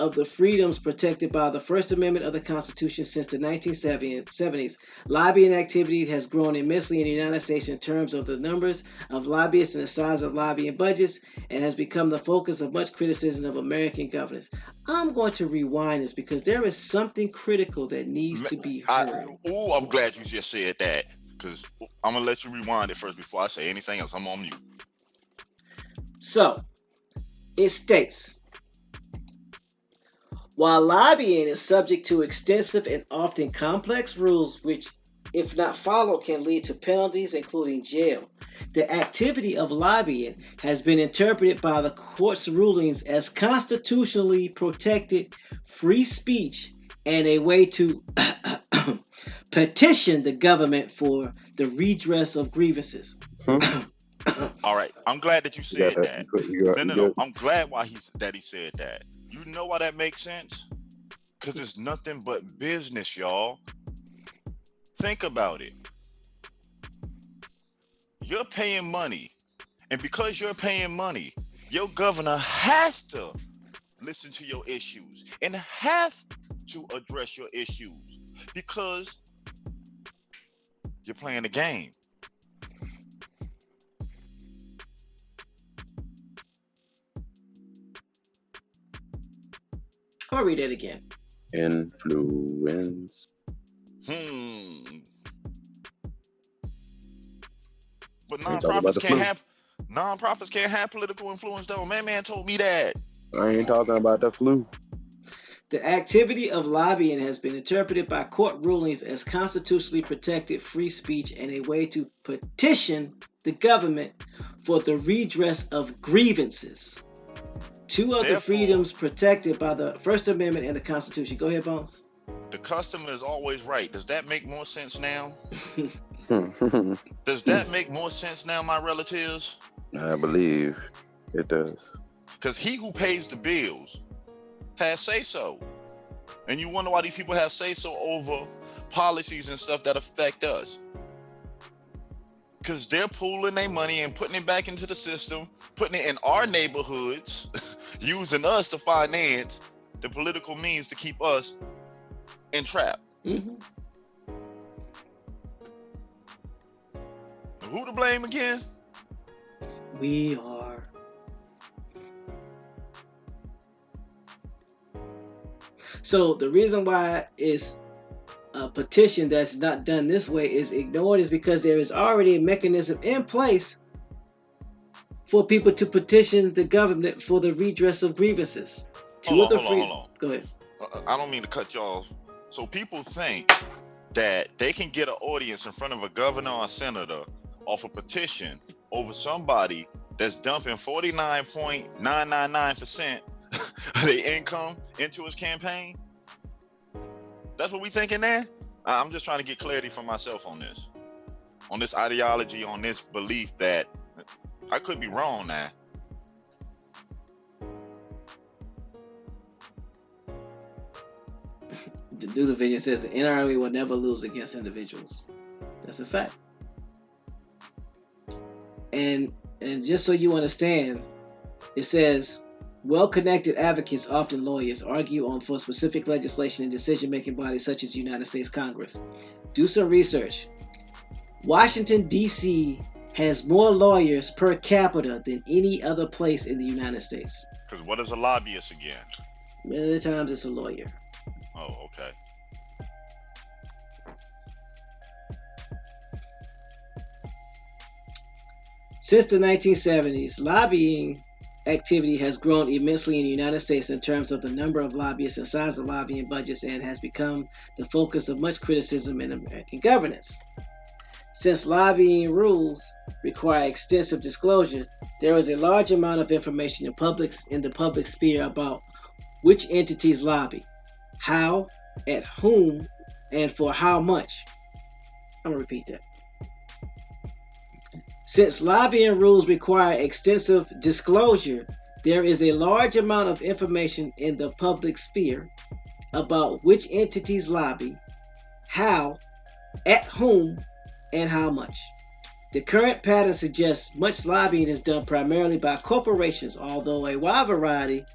of the freedoms protected by the First Amendment of the Constitution since the 1970s. Lobbying activity has grown immensely in the United States in terms of the numbers of lobbyists and the size of lobbying budgets, and has become the focus of much criticism of American governance. I'm going to rewind this because there is something critical that needs to be heard. I'm glad you just said that, because I'm going to let you rewind it first before I say anything else. I'm on mute. So, it states, while lobbying is subject to extensive and often complex rules, which, if not followed, can lead to penalties, including jail, the activity of lobbying has been interpreted by the court's rulings as constitutionally protected free speech and a way to petition the government for the redress of grievances. All right, I'm glad that you said that. No. I'm glad that he said that. You know why that makes sense? Because it's nothing but business, y'all. Think about it. You're paying money. And because you're paying money, your governor has to listen to your issues and have to address your issues because you're playing the game. I'll read it again. Influence. But nonprofits can't have political influence though. Man told me that. I ain't talking about the flu. The activity of lobbying has been interpreted by court rulings as constitutionally protected free speech and a way to petition the government for the redress of grievances. Two other freedoms protected by the First Amendment and the Constitution. Go ahead, Bones. The customer is always right. Does that make more sense now? Does that make more sense now, my relatives? I believe. It does. Because he who pays the bills has say so. And you wonder why these people have say so over policies and stuff that affect us. Because they're pooling their money and putting it back into the system, putting it in our neighborhoods, using us to finance the political means to keep us entrapped. Mm-hmm. Who to blame again? We are. So the reason why it's a petition that's not done this way is ignored is because there is already a mechanism in place for people to petition the government for the redress of grievances. Hold on. Go ahead. I don't mean to cut you off. So people think that they can get an audience in front of a governor or a senator off a petition over somebody that's dumping 49.999% of their income into his campaign. That's what we thinking there? I'm just trying to get clarity for myself on this ideology, on this belief that I could be wrong now. The New Division says the NRA will never lose against individuals. That's a fact. And just so you understand, it says well-connected advocates, often lawyers, argue for specific legislation and decision-making bodies such as the United States Congress. Do some research. Washington, D.C. has more lawyers per capita than any other place in the United States. Because what is a lobbyist again? Many times it's a lawyer. Oh, okay. Since the 1970s, lobbying activity has grown immensely in the United States in terms of the number of lobbyists and size of lobbying budgets, and has become the focus of much criticism in American governance. Since lobbying rules require extensive disclosure, there is a large amount of information in the public sphere about which entities lobby, how, at whom, and for how much. I'm going to repeat that. Since lobbying rules require extensive disclosure, there is a large amount of information in the public sphere about which entities lobby, how, at whom, and how much. The current pattern suggests much lobbying is done primarily by corporations, although a wide variety,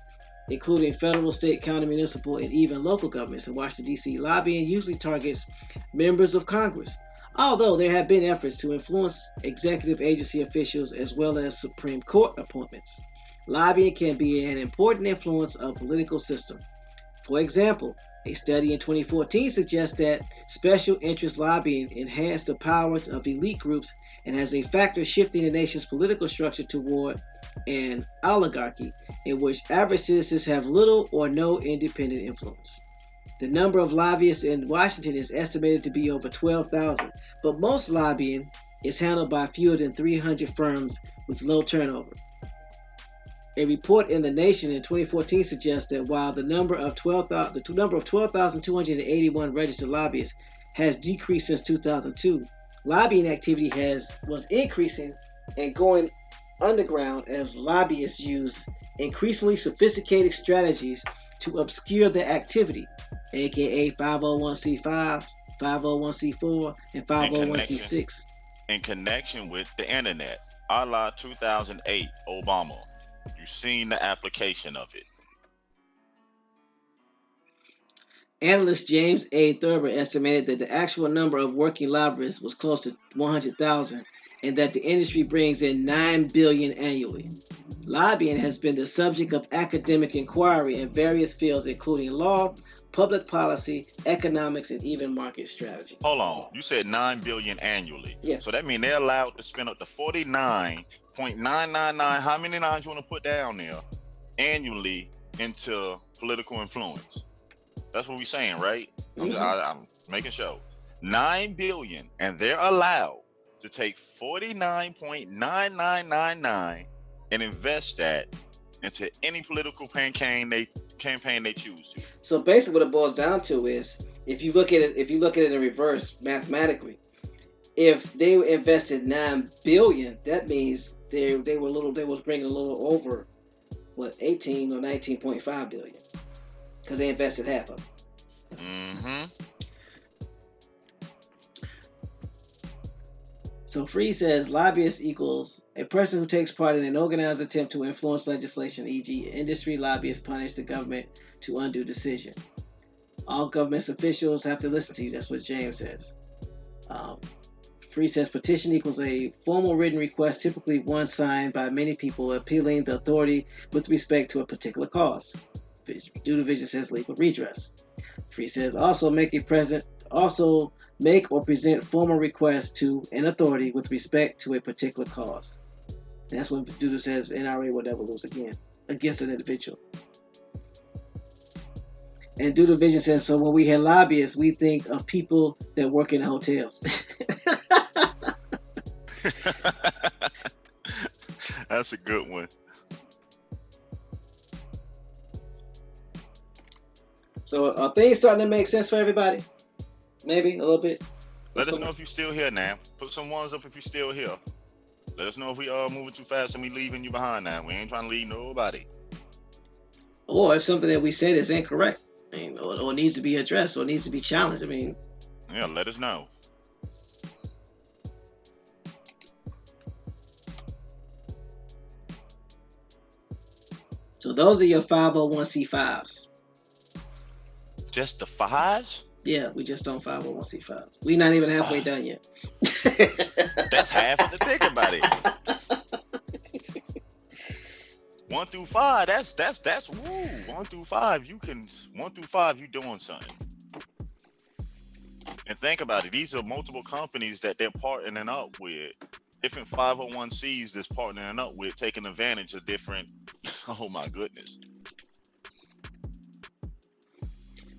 including federal, state, county, municipal, and even local governments in Washington, D.C. Lobbying usually targets members of Congress, although there have been efforts to influence executive agency officials as well as Supreme Court appointments. Lobbying can be an important influence of the political system. For example, a study in 2014 suggests that special interest lobbying enhanced the power of elite groups and has a factor shifting the nation's political structure toward an oligarchy in which average citizens have little or no independent influence. The number of lobbyists in Washington is estimated to be over 12,000, but most lobbying is handled by fewer than 300 firms with low turnover. A report in The Nation in 2014 suggests that while the number of 12,281 registered lobbyists has decreased since 2002, lobbying activity was increasing and going underground as lobbyists use increasingly sophisticated strategies to obscure their activity, aka 501c5, 501c4, and 501c6. In connection with the internet, a la 2008 Obama. You've seen the application of it. Analyst James A. Thurber estimated that the actual number of working lobbyists was close to 100,000 and that the industry brings in $9 billion annually. Lobbying has been the subject of academic inquiry in various fields including law, public policy, economics, and even market strategy. Hold on, you said $9 billion annually. Yeah. So that means they're allowed to spend up to 49.999. How many nines you want to put down there annually into political influence? That's what we're saying, right? Mm-hmm. I'm making sure. $9 billion, and they're allowed to take 49.9999 and invest that into any political campaign they choose to. So basically what it boils down to is if you look at it in reverse mathematically, if they invested $9 billion, that means they was bringing a little over what 18 or 19.5 billion because they invested half of it. Mm-hmm. So Free says lobbyist equals a person who takes part in an organized attempt to influence legislation, e.g., industry lobbyists punish the government to undo decision. All government officials have to listen to you. That's what James says. Free says petition equals a formal written request, typically one signed by many people, appealing the authority with respect to a particular cause. Due Vision says legal redress. Free says also make or present formal requests to an authority with respect to a particular cause. And that's when Doodle says NRA will never lose again against an individual. And Doodle Vision says, so when we hear lobbyists, we think of people that work in hotels. That's a good one. So are things starting to make sense for everybody? Maybe a little bit. Let us know if you're still here now. Put some ones up if you're still here. Let us know if we are moving too fast and we leaving you behind now. We ain't trying to leave nobody. Or if something that we said is incorrect, I mean, or needs to be addressed or needs to be challenged. I mean, yeah, let us know. So those are your 501c5s. Just the 5s? Yeah, we just on 501c5s. We're not even halfway done yet. That's half of the thing about it. 1 through 5, that's woo. 1 through 5, you doing something. And think about it, these are multiple companies that they're partnering up with. Different 501c's that's partnering up with, taking advantage of different, oh my goodness.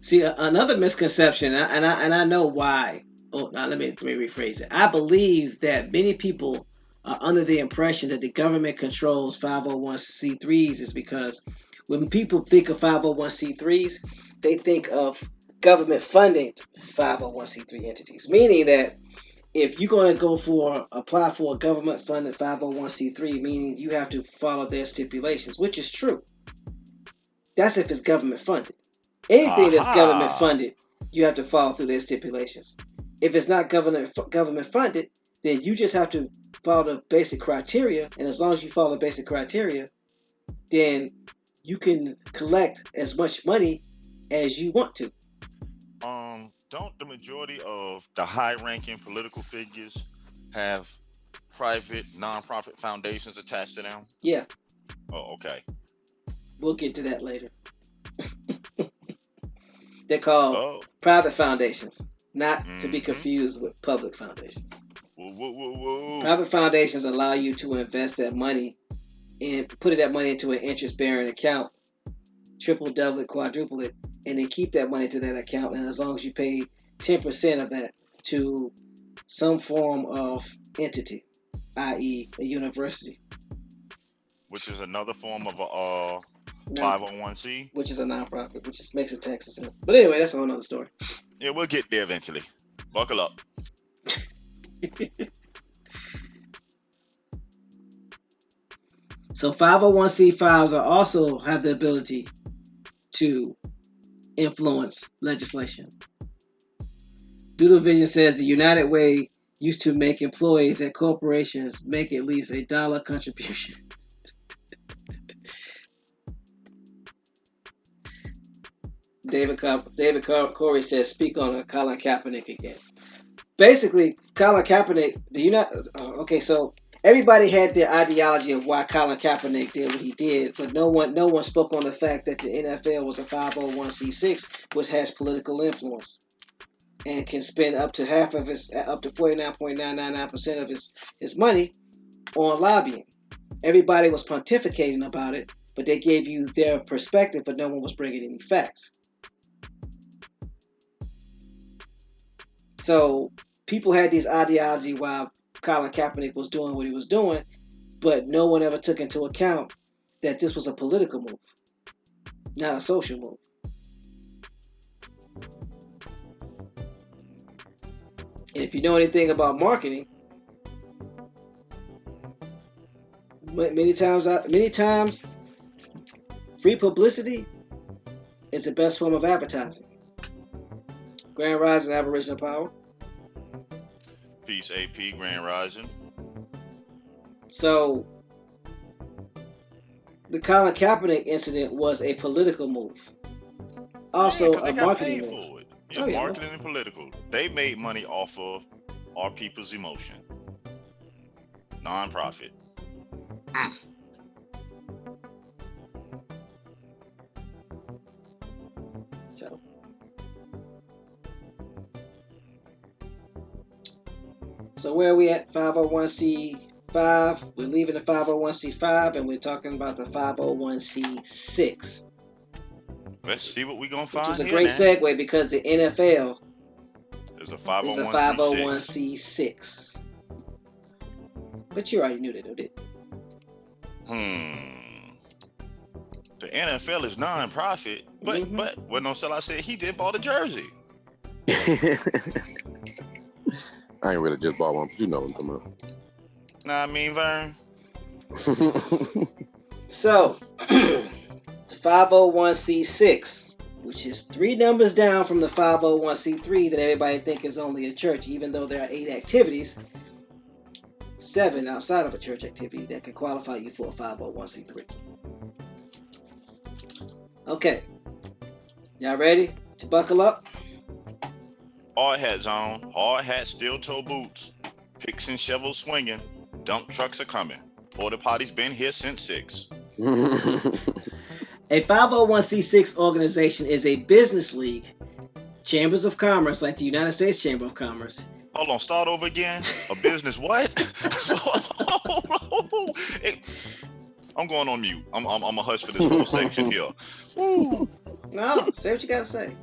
See, another misconception, and I know why. Oh, now let me rephrase it. I believe that many people are under the impression that the government controls 501c3s is because when people think of 501c3s, they think of government-funded 501c3 entities, meaning that if you're going to apply for a government-funded 501c3, meaning you have to follow their stipulations, which is true. That's if it's government-funded. Anything that's government-funded, you have to follow through their stipulations. If it's not government-funded, then you just have to follow the basic criteria, and as long as you follow the basic criteria, then you can collect as much money as you want to. Don't the majority of the high-ranking political figures have private non-profit foundations attached to them? Yeah. Oh, okay. We'll get to that later. They're called private foundations, not to be confused with public foundations. Whoa. Private foundations allow you to invest that money and put that money into an interest-bearing account, triple, double it, quadruple it, and then keep that money to that account. And as long as you pay 10% of that to some form of entity, i.e. a university. Which is another form of a 501c. Which is a nonprofit, which just makes it tax exempt. But anyway, that's a whole nother story. Yeah, we'll get there eventually. Buckle up. So 501c5s also have the ability to influence legislation. Doodle Vision says the United Way used to make employees at corporations make at least $1 contribution. David Corey says, speak on Colin Kaepernick again. Basically, Colin Kaepernick, so everybody had their ideology of why Colin Kaepernick did what he did, but no one spoke on the fact that the NFL was a 501c6, which has political influence and can spend up to 49.999% of his money on lobbying. Everybody was pontificating about it, but they gave you their perspective, but no one was bringing any facts. So people had this ideology while Colin Kaepernick was doing what he was doing, but no one ever took into account that this was a political move, not a social move. And if if you know anything about marketing, many times, free publicity is the best form of advertising. Grand Rising, Aboriginal Power. Peace, AP, Grand Rising. So, the Colin Kaepernick incident was a political move. Also, because a they got marketing paid move. for it. Yeah, Oh, yeah. marketing and political. They made money off of our people's emotion. Non-profit. So where are we at? 501c5. We're leaving the 501c5 and we're talking about the 501c6. Let's see what we're going to Which find was a here great now. segue because the NFL There's a is a 501c6. 501c6. But you already knew that, didn't you? The NFL is non-profit, but what no sell I said he did bought a jersey. I ain't really just bought one, but you know what I'm talking about. Nah, I mean, Vern. So, 501c6, which is 3 numbers down from the 501c3 that everybody think is only a church, even though there are 8 activities, 7 outside of a church activity that can qualify you for a 501c3. Okay, y'all ready to buckle up? Hard hats on, hard hats, steel toe boots, picks and shovels swinging, dump trucks are coming. Porta potties been here since 6. A 501c6 organization is a business league, chambers of commerce like the United States Chamber of Commerce. Hold on, start over again. A business what? I'm going on mute. I'm a hush for this whole section here. Woo. No, say what you gotta say.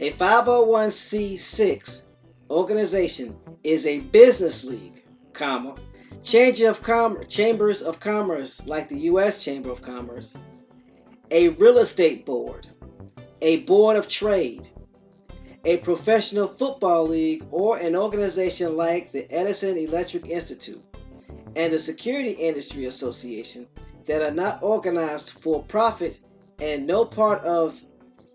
A 501c6 organization is a business league, comma, chambers of commerce like the U.S. Chamber of Commerce, a real estate board, a board of trade, a professional football league, or an organization like the Edison Electric Institute and the Security Industry Association that are not organized for profit and no part of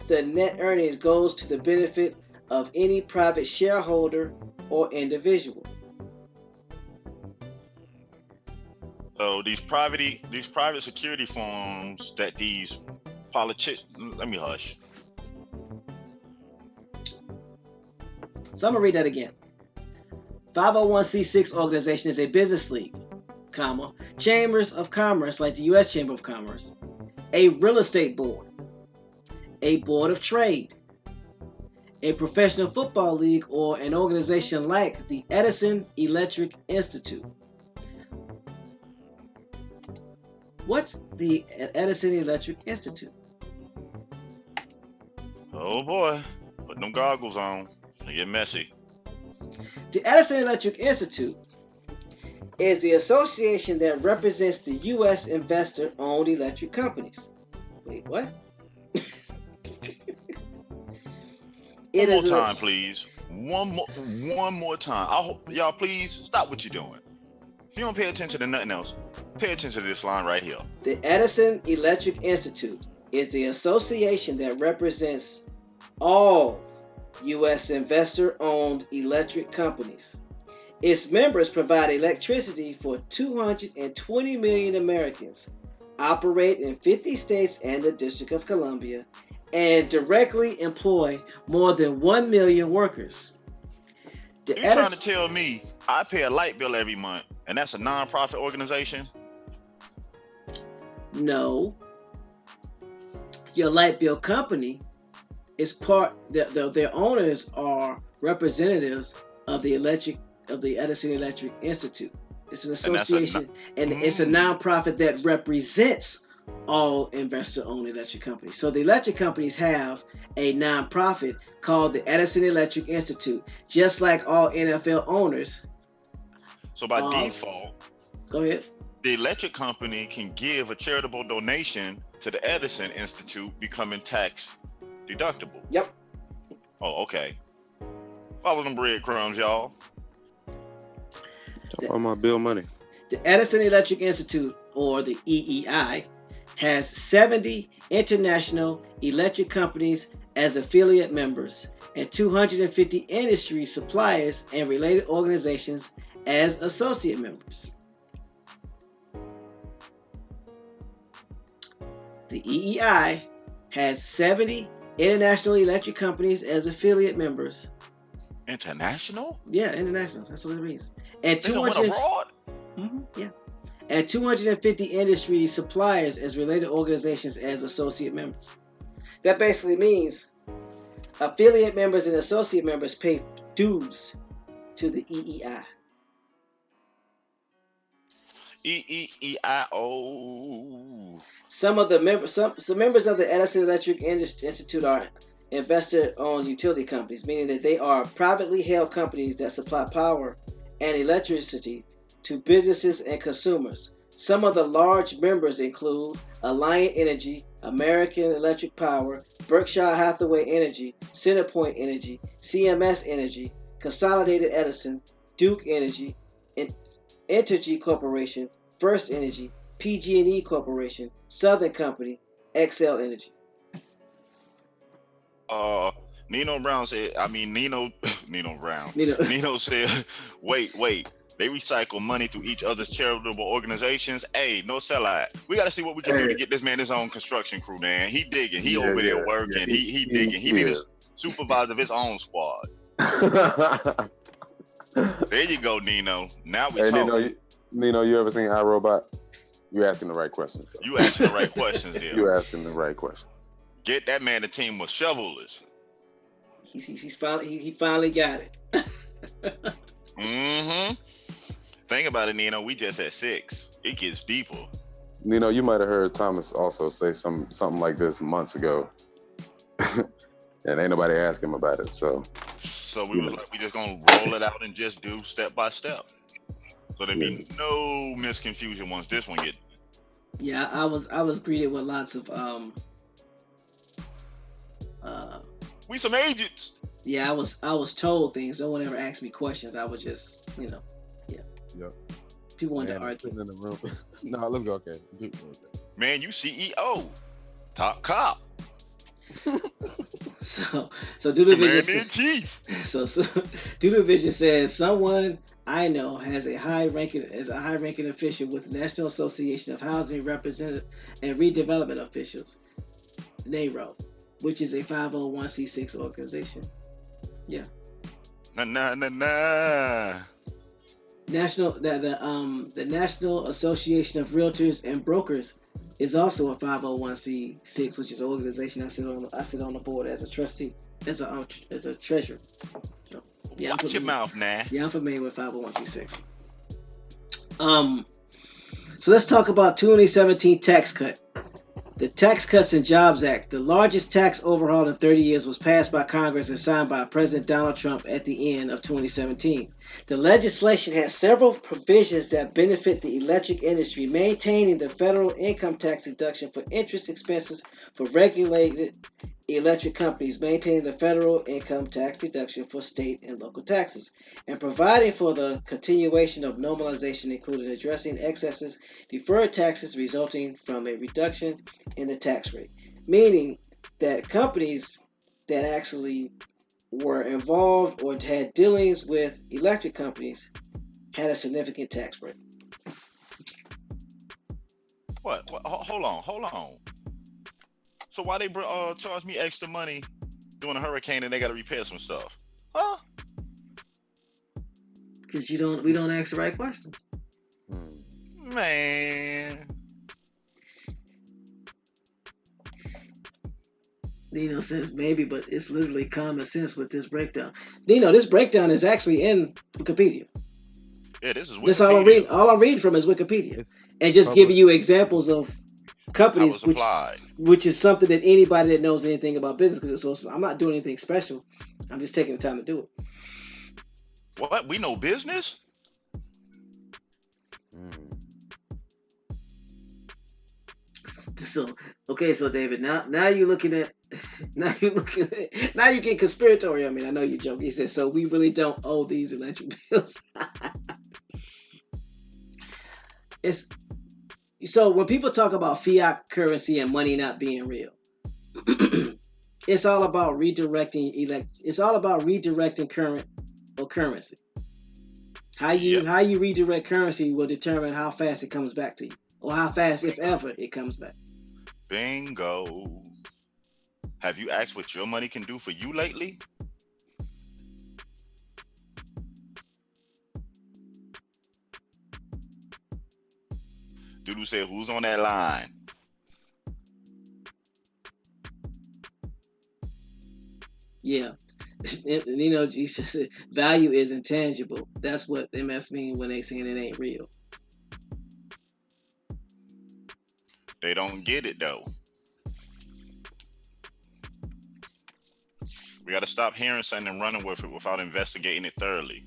the net earnings goes to the benefit of any private shareholder or individual. So these private security firms that these politicians, let me hush. So I'm gonna read that again. 501c6 organization is a business league, comma, chambers of commerce like the U.S. Chamber of Commerce, a real estate board, a board of trade, a professional football league, or an organization like the Edison Electric Institute. What's the Edison Electric Institute? Oh boy, put them goggles on. They get messy. The Edison Electric Institute is the association that represents the U.S. investor-owned electric companies. Wait, what? One more time, please. One more time. I hope y'all please stop what you're doing. If you don't pay attention to nothing else, pay attention to this line right here. The Edison Electric Institute is the association that represents all U.S. investor-owned electric companies. Its members provide electricity for 220 million Americans, operate in 50 states and the District of Columbia, and directly employ more than 1 million workers. You trying to tell me I pay a light bill every month, and that's a non-profit organization? No. Your light bill company is part. Their owners are representatives of the Edison Electric Institute. It's an association, and it's a nonprofit that represents all investor-owned electric companies. So the electric companies have a nonprofit called the Edison Electric Institute, just like all NFL owners. So by default, go ahead. The electric company can give a charitable donation to the Edison Institute, becoming tax deductible. Yep. Oh, okay. Follow them breadcrumbs, y'all. Talk about my bill money. The Edison Electric Institute, or the EEI, has 70 international electric companies as affiliate members and 250 industry suppliers and related organizations as associate members. The EEI has 70 international electric companies as affiliate members. International? Yeah, international. That's what it means. And They don't went abroad? Yeah. And 250 industry suppliers as related organizations as associate members. That basically means affiliate members and associate members pay dues to the EEI. EEEIO. Some members of the Edison Electric Institute are investor-owned utility companies, meaning that they are privately held companies that supply power and electricity to businesses and consumers. Some of the large members include Alliant Energy, American Electric Power, Berkshire Hathaway Energy, CenterPoint Energy, CMS Energy, Consolidated Edison, Duke Energy, Entergy Corporation, First Energy, PG&E Corporation, Southern Company, XL Energy. Nino Brown said, Nino Brown. Nino. Nino said, wait, they recycle money through each other's charitable organizations. Hey, no sellout. We got to see what we can do to get this man his own construction crew, man. He digging. He over there working. He digging. He be the supervisor of his own squad. There you go, Nino. Now we talking. Nino, you ever seen iRobot? You asking the right questions. You asking the right questions there. You asking the right questions. Get that man a team with shovelers. He finally got it. Mm-hmm. Think about it, Nino. We just at 6. It gets deeper. Nino, you might have heard Thomas also say something like this months ago. And ain't nobody asked him about it. So we was like, we just gonna roll it out and just do step by step. So there be no misconfusion once this one get. Yeah, I was greeted with lots of we some agents. Yeah, I was told things. No one ever asked me questions. I was just, Yeah. People wanted to argue. In the room. No, let's go. Okay. Man, you CEO, top cop. So Doodle Vision in chief. So Doodle Vision says someone I know has a high-ranking official with the National Association of Housing Representative and Redevelopment Officials, NARO, which is a 501c6 organization. Yeah. Nah. The National Association of Realtors and Brokers is also a 501c6, which is an organization I sit on the board as a trustee, as a treasurer. So yeah, watch your mouth now. Yeah, I'm familiar with 501c6. So let's talk about 2017 tax cut. The Tax Cuts and Jobs Act, the largest tax overhaul in 30 years, was passed by Congress and signed by President Donald Trump at the end of 2017. The legislation has several provisions that benefit the electric industry, maintaining the federal income tax deduction for interest expenses for regulated electric companies, maintaining the federal income tax deduction for state and local taxes, and providing for the continuation of normalization, including addressing excesses, deferred taxes resulting from a reduction in the tax rate, meaning that companies that actually were involved or had dealings with electric companies had a significant tax break. What? Hold on. So why they charge me extra money doing a hurricane and they got to repair some stuff? Huh? Because we don't ask the right questions. Man. Nino says maybe, but it's literally common sense with this breakdown. Nino, this breakdown is actually in Wikipedia. Yeah, this is Wikipedia. This all I'm reading from is Wikipedia. And just giving you examples of companies, which is something that anybody that knows anything about business, so I'm not doing anything special. I'm just taking the time to do it. What? We know business? So David, now you're looking at Now you looking at, now you get conspiratorial. I mean, I know you're joking. He said, so we really don't owe these electric bills. It's so when people talk about fiat currency and money not being real, it's all about redirecting it's all about redirecting current or currency. Yep. How you redirect currency will determine how fast it comes back to you, or how fast, if ever, it comes back. Bingo. Have you asked what your money can do for you lately? Dudu said, who's on that line? Yeah. You know, Jesus said value is intangible. That's what MS mean when they saying it ain't real. They don't get it though. We got to stop hearing something and running with it without investigating it thoroughly.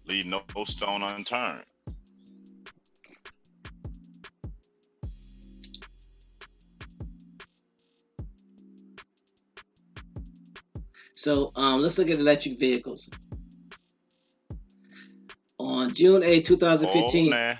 Leave no stone unturned. So let's look at electric vehicles. On June 8, 2015. Oh, nah.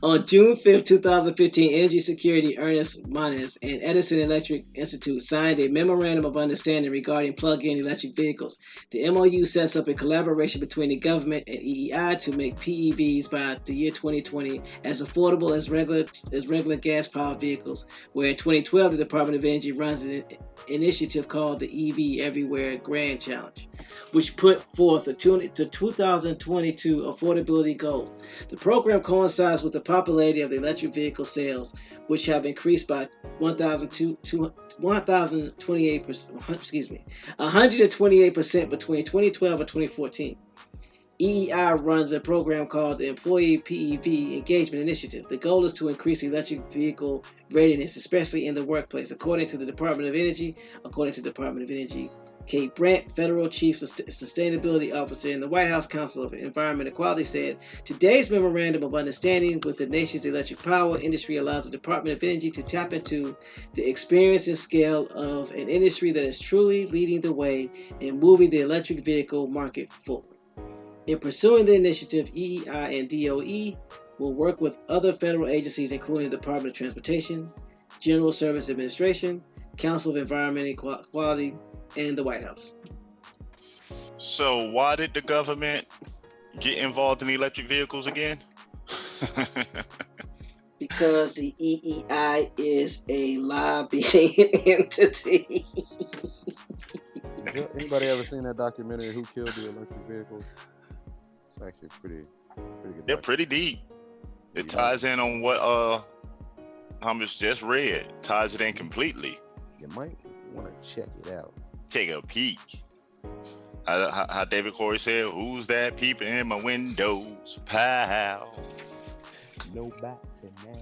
On June 5th, 2015, Energy Security Ernest Moniz and Edison Electric Institute signed a memorandum of understanding regarding plug-in electric vehicles. The MOU sets up a collaboration between the government and EEI to make PEVs by the year 2020 as affordable as regular gas-powered vehicles, where in 2012 the Department of Energy runs an initiative called the EV Everywhere Grand Challenge, which put forth the 2022 affordability goal. The program coincides with the popularity of the electric vehicle sales, which have increased by 128%, 128% between 2012 and 2014. EEI runs a program called the Employee PEV Engagement Initiative. The goal is to increase electric vehicle readiness, especially in the workplace. According to the Department of Energy, C.A.B. Brandt, Federal Chief Sustainability Officer in the White House Council of Environment Equality, said, today's memorandum of understanding with the nation's electric power industry allows the Department of Energy to tap into the experience and scale of an industry that is truly leading the way in moving the electric vehicle market forward. In pursuing the initiative, EEI and DOE will work with other federal agencies, including the Department of Transportation, General Service Administration, Council of Environmental Equality, and the White House. So why did the government get involved in electric vehicles again? Because the EEI is a lobbying entity. Anybody ever seen that documentary, Who Killed the Electric Vehicles? It's actually pretty good. They're pretty deep. It ties in on what Hummus just read. Ties it in completely. You might want to check it out. Take a peek. How David Corey said, who's that peeping in my windows, pal? No back to now.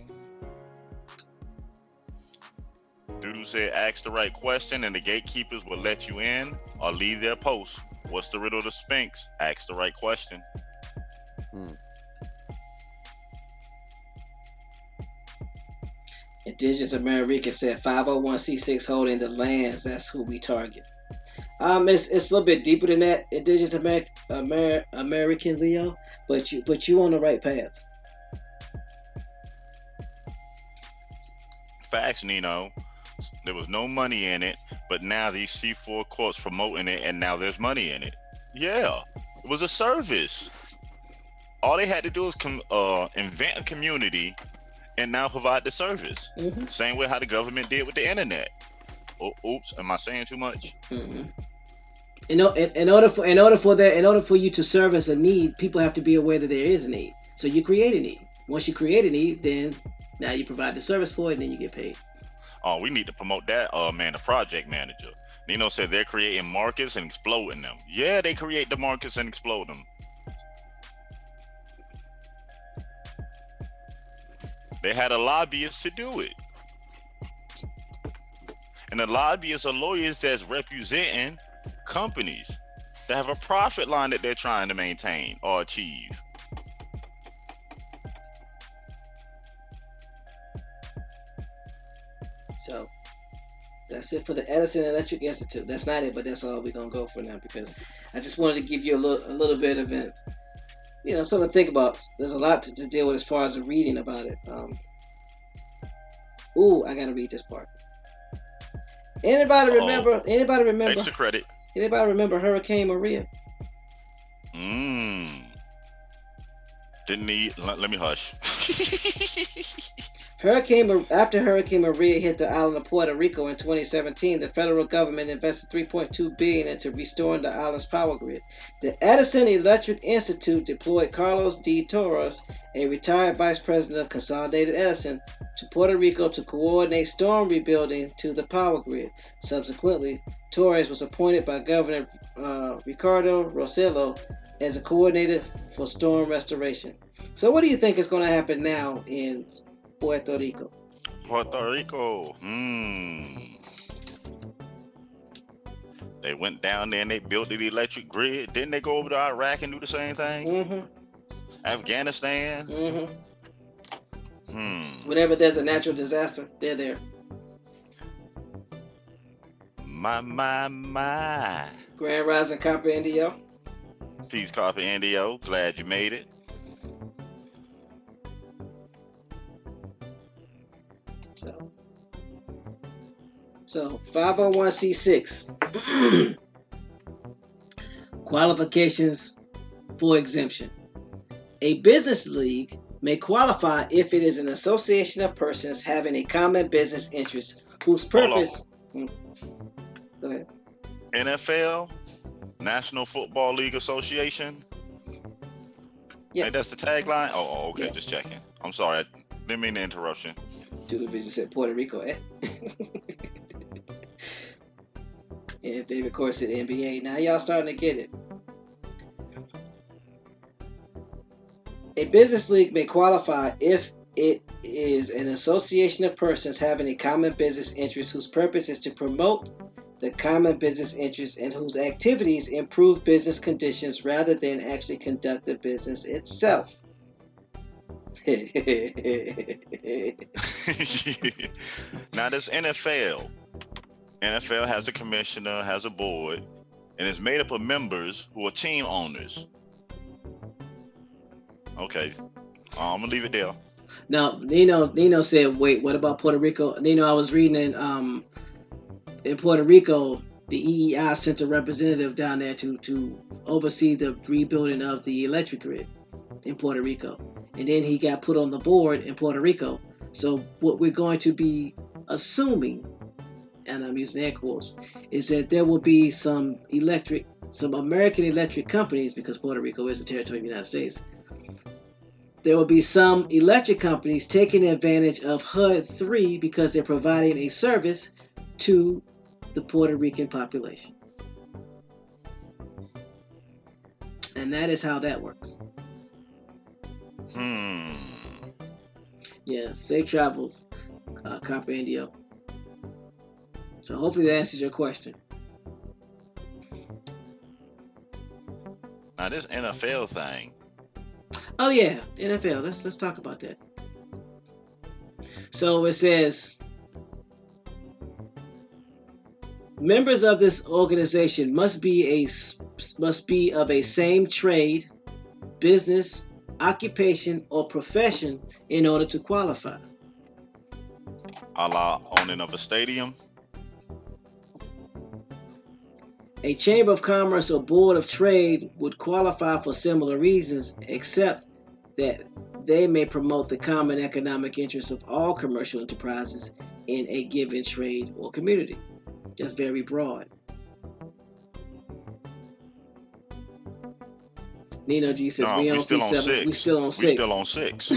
Dudu said, ask the right question and the gatekeepers will let you in or leave their post. What's the riddle to Sphinx? Ask the right question. Indigenous American said 501c6 holding the lands. That's who we target. It's a little bit deeper than that, Indigenous American Leo, but you on the right path. Facts, Nino. There was no money in it, but now these C4 courts promoting it, and now there's money in it. Yeah, it was a service. All they had to do is invent a community and now provide the service. Mm-hmm. Same way how the government did with the internet. Oh, oops, am I saying too much? Mm-hmm. In order for you to service a need, people have to be aware that there is a need. So you create a need. Once you create a need, then now you provide the service for it, and then you get paid. Oh, we need to promote that, man, the project manager. Nino said they're creating markets and exploding them. Yeah, they create the markets and explode them. They had a lobbyist to do it. And the lobbyists are lawyers that's representing companies that have a profit line that they're trying to maintain or achieve. So That's it for the Edison Electric Institute. That's not it, but that's all we're gonna go for now because I just wanted to give you a little bit of it, something to think about. There's a lot to deal with as far as the reading about it. I gotta read this part. Anybody remember? Anybody remember? Extra credit. Anybody remember Hurricane Maria? Didn't need. Let me hush. After Hurricane Maria hit the island of Puerto Rico in 2017, the federal government invested $3.2 billion into restoring the island's power grid. The Edison Electric Institute deployed Carlos D. Torres, a retired vice president of Consolidated Edison, to Puerto Rico to coordinate storm rebuilding to the power grid. Subsequently, Torres was appointed by Governor Ricardo Rossello as a coordinator for storm restoration. So what do you think is going to happen now in Puerto Rico? Puerto Rico. They went down there and they built the electric grid. Didn't they go over to Iraq and do the same thing? Mm-hmm. Afghanistan. Mm-hmm. Whenever there's a natural disaster, they're there. My. Grand Rising Copper Indio. Peace, Copper Indio. Glad you made it. So 501c6 qualifications for exemption. A business league may qualify if it is an association of persons having a common business interest whose purpose. Go ahead. NFL, National Football League Association. Yeah, hey, that's the tagline. Oh, okay, yeah. Just checking. I'm sorry, I didn't mean the interruption. Television said Puerto Rico, And David Corey said NBA. Now y'all starting to get it. A business league may qualify if it is an association of persons having a common business interest whose purpose is to promote the common business interest and whose activities improve business conditions rather than actually conduct the business itself. Now this NFL has a commissioner, has a board, and it's made up of members who are team owners. Okay, I'm gonna leave it there. Now, Nino said, wait, what about Puerto Rico? Nino, I was reading in Puerto Rico, the EEI sent a representative down there to oversee the rebuilding of the electric grid in Puerto Rico. And then he got put on the board in Puerto Rico. So what we're going to be assuming, and I'm using air quotes, is that there will be some American electric companies, because Puerto Rico is a territory of the United States. There will be some electric companies taking advantage of HUD 3 because they're providing a service to the Puerto Rican population. And that is how that works. Yeah, safe travels, Copper Indio. So hopefully that answers your question. Now this NFL thing. Oh yeah, NFL. Let's talk about that. So it says members of this organization must be of a same trade, business, occupation, or profession in order to qualify. A la owning of a stadium. A chamber of commerce or board of trade would qualify for similar reasons, except that they may promote the common economic interests of all commercial enterprises in a given trade or community. That's very broad. Nino G says we still on 6. We still on 6.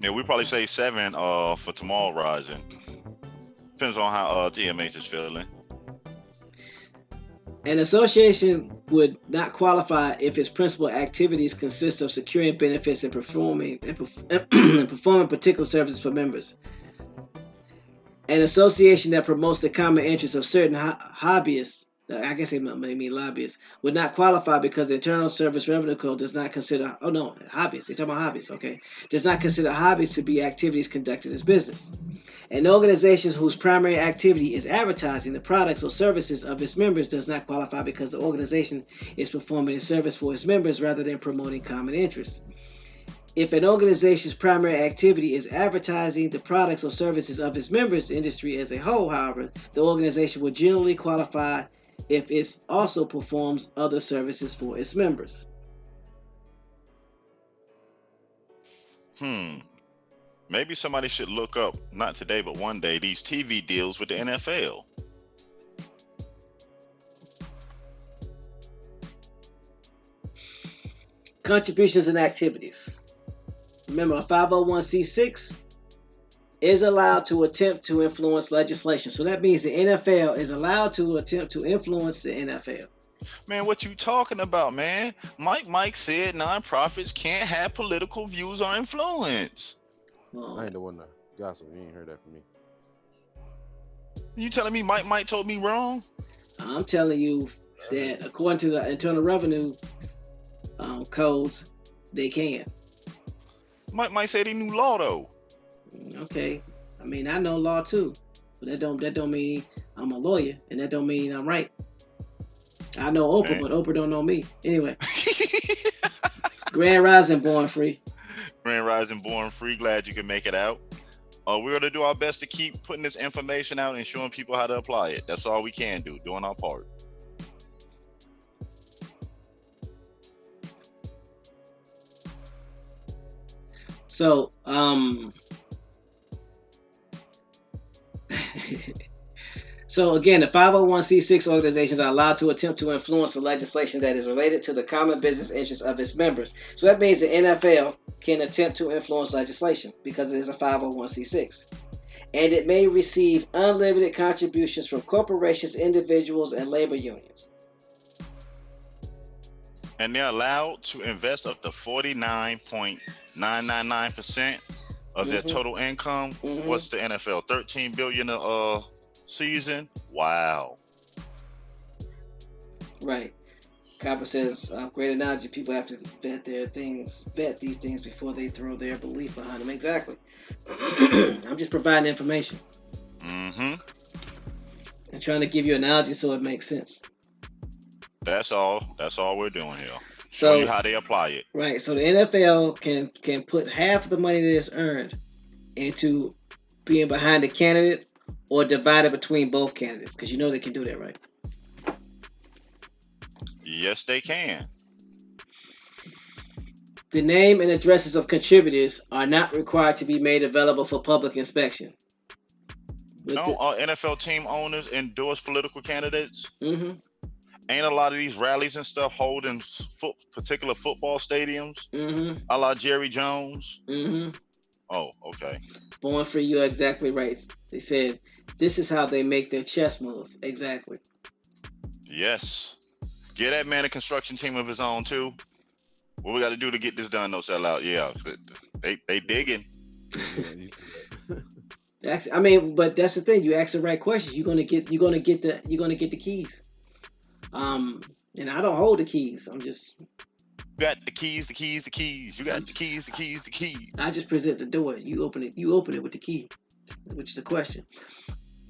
Yeah, we probably say 7 for tomorrow rising. Depends on how TMH is feeling. An association would not qualify if its principal activities consist of securing benefits and performing particular services for members. An association that promotes the common interests of certain hobbyists I guess they may mean lobbyists, would not qualify because the Internal Service Revenue Code does not consider, oh no, hobbyists, they're talking about hobbyists, okay, does not consider hobbies to be activities conducted as business. An organization whose primary activity is advertising the products or services of its members does not qualify because the organization is performing a service for its members rather than promoting common interests. If an organization's primary activity is advertising the products or services of its members' industry as a whole, however, the organization will generally qualify if it also performs other services for its members. Maybe somebody should look up, not today, but one day, these TV deals with the NFL. Contributions and activities. Remember, a 501c6 is allowed to attempt to influence legislation. So that means the NFL is allowed to attempt to influence the NFL. Man, what you talking about, man? Mike said nonprofits can't have political views or influence. I ain't the one that gossip. You ain't heard that from me. You telling me Mike told me wrong? I'm telling you that according to the Internal Revenue codes, they can. Mike said he knew law though. Okay, I mean I know law too, but that don't mean I'm a lawyer, and that don't mean I'm right. I know Oprah, man. But Oprah don't know me. Anyway, Grand Rising, Born Free. Grand Rising, Born Free. Glad you can make it out. We're gonna do our best to keep putting this information out and showing people how to apply it. That's all we can do, doing our part. So, so again, the 501c6 organizations are allowed to attempt to influence the legislation that is related to the common business interests of its members. So that means the NFL can attempt to influence legislation because it is a 501c6. And it may receive unlimited contributions from corporations, individuals, and labor unions. And they're allowed to invest up to 49.999% of their total income. What's the NFL? $13 billion a season? Wow. Right. Copper says, great analogy. People have to vet these things before they throw their belief behind them. Exactly. I'm just providing information. I'm trying to give you an analogy so it makes sense. That's all we're doing here. So show you how they apply it. Right. So the NFL can put half of the money that is earned into being behind the candidate or divide it between both candidates, because you know they can do that, right? Yes, they can. The name and addresses of contributors are not required to be made available for public inspection. NFL team owners endorse political candidates. Ain't a lot of these rallies and stuff holding particular football stadiums, a la Jerry Jones. Oh, okay. Born Free, you're exactly right. They said this is how they make their chess moves. Exactly. Yes. Get that man a construction team of his own too. What we got to do to get this done? No sell out. Yeah, they digging. I mean, but that's the thing. You ask the right questions, you're gonna get the keys. And I don't hold the keys. I'm just. You got the keys. You got the keys. I just present the door. You open it with the key, which is the question.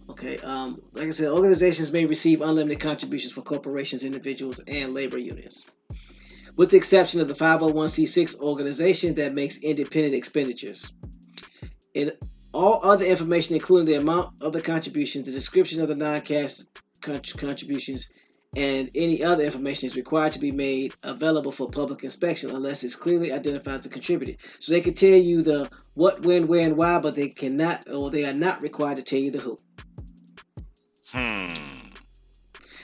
Okay. Like I said, organizations may receive unlimited contributions from corporations, individuals, and labor unions, with the exception of the 501c6 organization that makes independent expenditures. In all other information, including the amount of the contributions, the description of the non-cash contributions, and any other information is required to be made available for public inspection unless it's clearly identified as a contributor. So they can tell you the what, when, where, and why, but they cannot, or they are not required to tell you the who.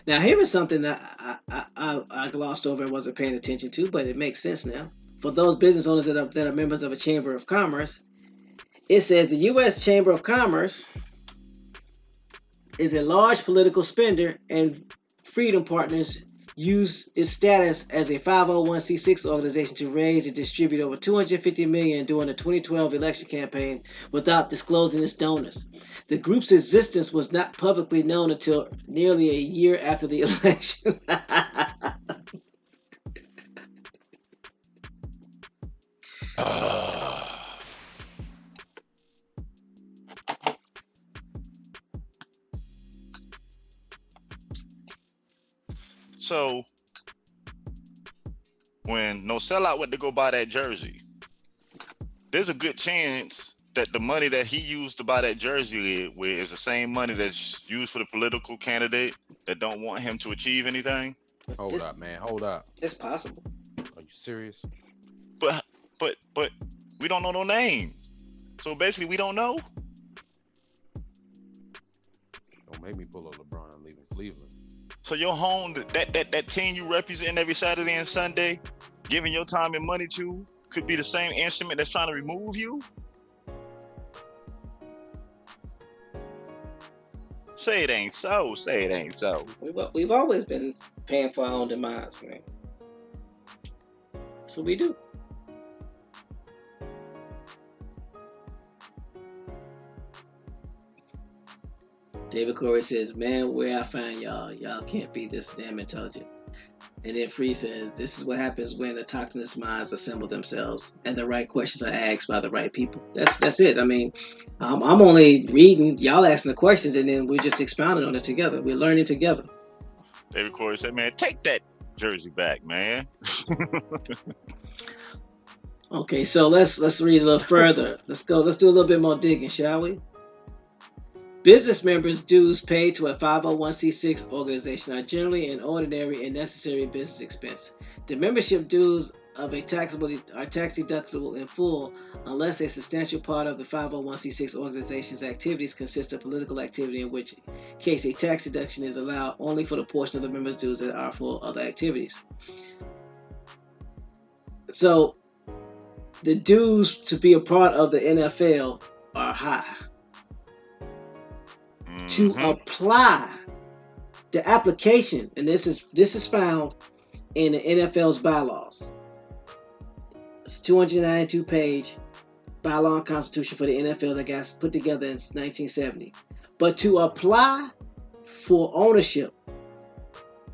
Now, here is something that I glossed over and wasn't paying attention to, but it makes sense now. For those business owners that are members of a Chamber of Commerce, it says the U.S. Chamber of Commerce is a large political spender, and Freedom Partners used its status as a 501c6 organization to raise and distribute over $250 million during the 2012 election campaign without disclosing its donors. The group's existence was not publicly known until nearly a year after the election. So when No Sellout went to go buy that jersey, there's a good chance that the money that he used to buy that jersey with is the same money that's used for the political candidate that don't want him to achieve anything. Hold up, man. Hold up. It's possible. Are you serious? But we don't know no name. So basically we don't know. Don't make me pull up LeBron and leave in Cleveland. So your home, that team you represent every Saturday and Sunday, giving your time and money to, could be the same instrument that's trying to remove you? Say it ain't so. Say it ain't so. We've always been paying for our own demise, man. That's what we do. David Corey says, man, where I find y'all can't be this damn intelligent. And then Free says, this is what happens when autochthonous minds assemble themselves and the right questions are asked by the right people. That's it. I mean, I'm only reading, y'all asking the questions, and then we're just expounding on it together. We're learning together. David Corey said, man, take that jersey back, man. Okay, so let's read a little further. Let's do a little bit more digging, shall we? Business members' dues paid to a 501c6 organization are generally an ordinary and necessary business expense. The membership dues of a are tax deductible in full unless a substantial part of the 501c6 organization's activities consist of political activity, in which case a tax deduction is allowed only for the portion of the members' dues that are for other activities. So the dues to be a part of the NFL are high. To apply the application, and this is found in the NFL's bylaws. It's a 292-page bylaw and constitution for the NFL that got put together in 1970. But to apply for ownership,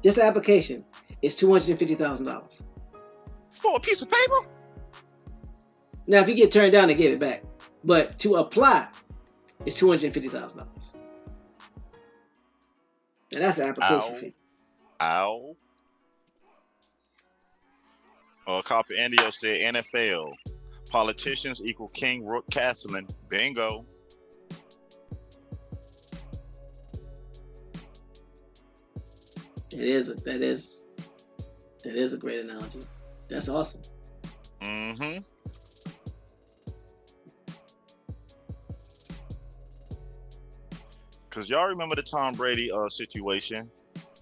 this application is $250,000 for a piece of paper. Now, if you get turned down, they give it back. But to apply, it's $250,000. And that's an application fee. Ow. Copy Andio said NFL. Politicians equal King Rook Castleman. Bingo. That is a great analogy. That's awesome. Mm-hmm. Because y'all remember the Tom Brady situation.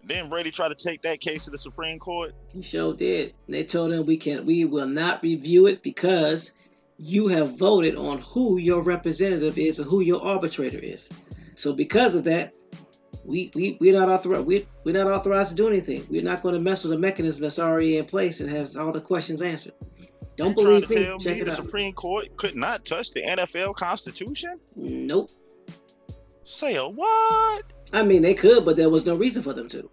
Then Brady tried to take that case to the Supreme Court. He sure did. And they told him we will not review it because you have voted on who your representative is and who your arbitrator is. So because of that, we're not authorized to do anything. We're not going to mess with a mechanism that's already in place and has all the questions answered. Don't believe me? Check it out. The Supreme Court could not touch the NFL Constitution? Nope. Say a what? I mean, they could, but there was no reason for them to.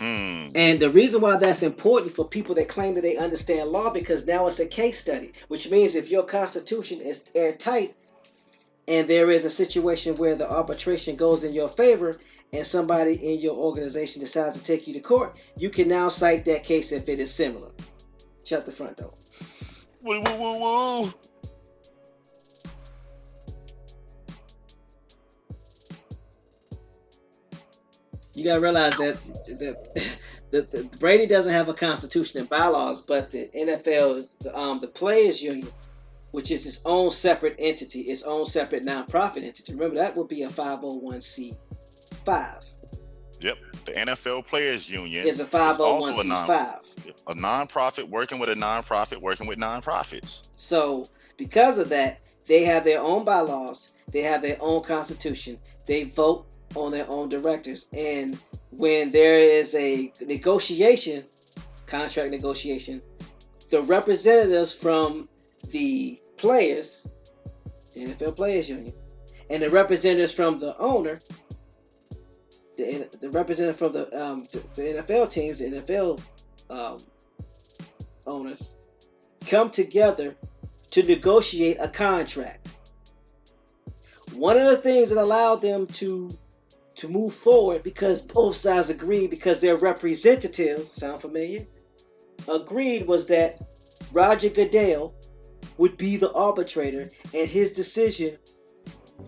And the reason why that's important for people that claim that they understand law, because now it's a case study, which means if your Constitution is airtight and there is a situation where the arbitration goes in your favor and somebody in your organization decides to take you to court, you can now cite that case if it is similar. Shut the front door. Woo, woo, woo, woo. You gotta realize that Brady doesn't have a constitution and bylaws, but the NFL is the Players Union, which is its own separate entity, its own separate nonprofit entity. Remember, that would be a 501c5. Yep, the NFL Players Union is a 501c5. A nonprofit working with a nonprofit working with nonprofits. So, because of that, they have their own bylaws, they have their own constitution. They vote on their own directors. And when there is a negotiation, contract negotiation, the representatives from the players, the NFL Players Union, and the representatives from the owner, the representative from the NFL teams, the NFL owners, come together to negotiate a contract. One of the things that allowed them to move forward, because both sides agreed, because their representatives, sound familiar, agreed, was that Roger Goodell would be the arbitrator and his decision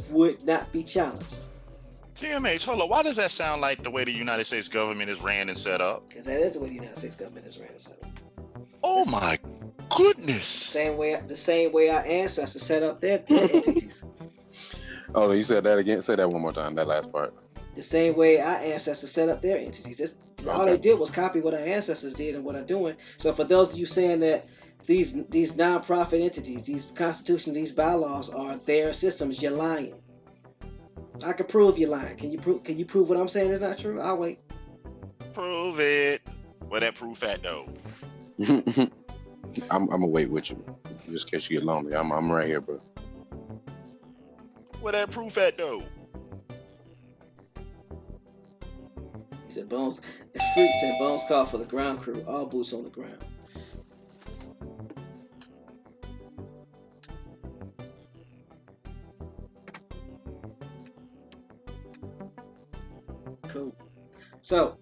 would not be challenged. TMH, hold on. Why does that sound like the way the United States government is ran and set up? Because that is the way the United States government is ran and set up. Oh my goodness. The same way our ancestors set up their entities. Oh, you said that again? Say that one more time, that last part. The same way our ancestors set up their entities. All they did was copy what our ancestors did and what are doing. So for those of you saying that these non-profit entities, these constitutions, these bylaws are their systems, you're lying. I can prove you're lying. Can you prove what I'm saying is not true? I'll wait. Prove it. Where that proof at though? I'm gonna wait with you, just in case you get lonely. I'm right here, bro. Where that proof at though? He said Bones. The freak said Bones called for the ground crew. All boots on the ground. Cool. So,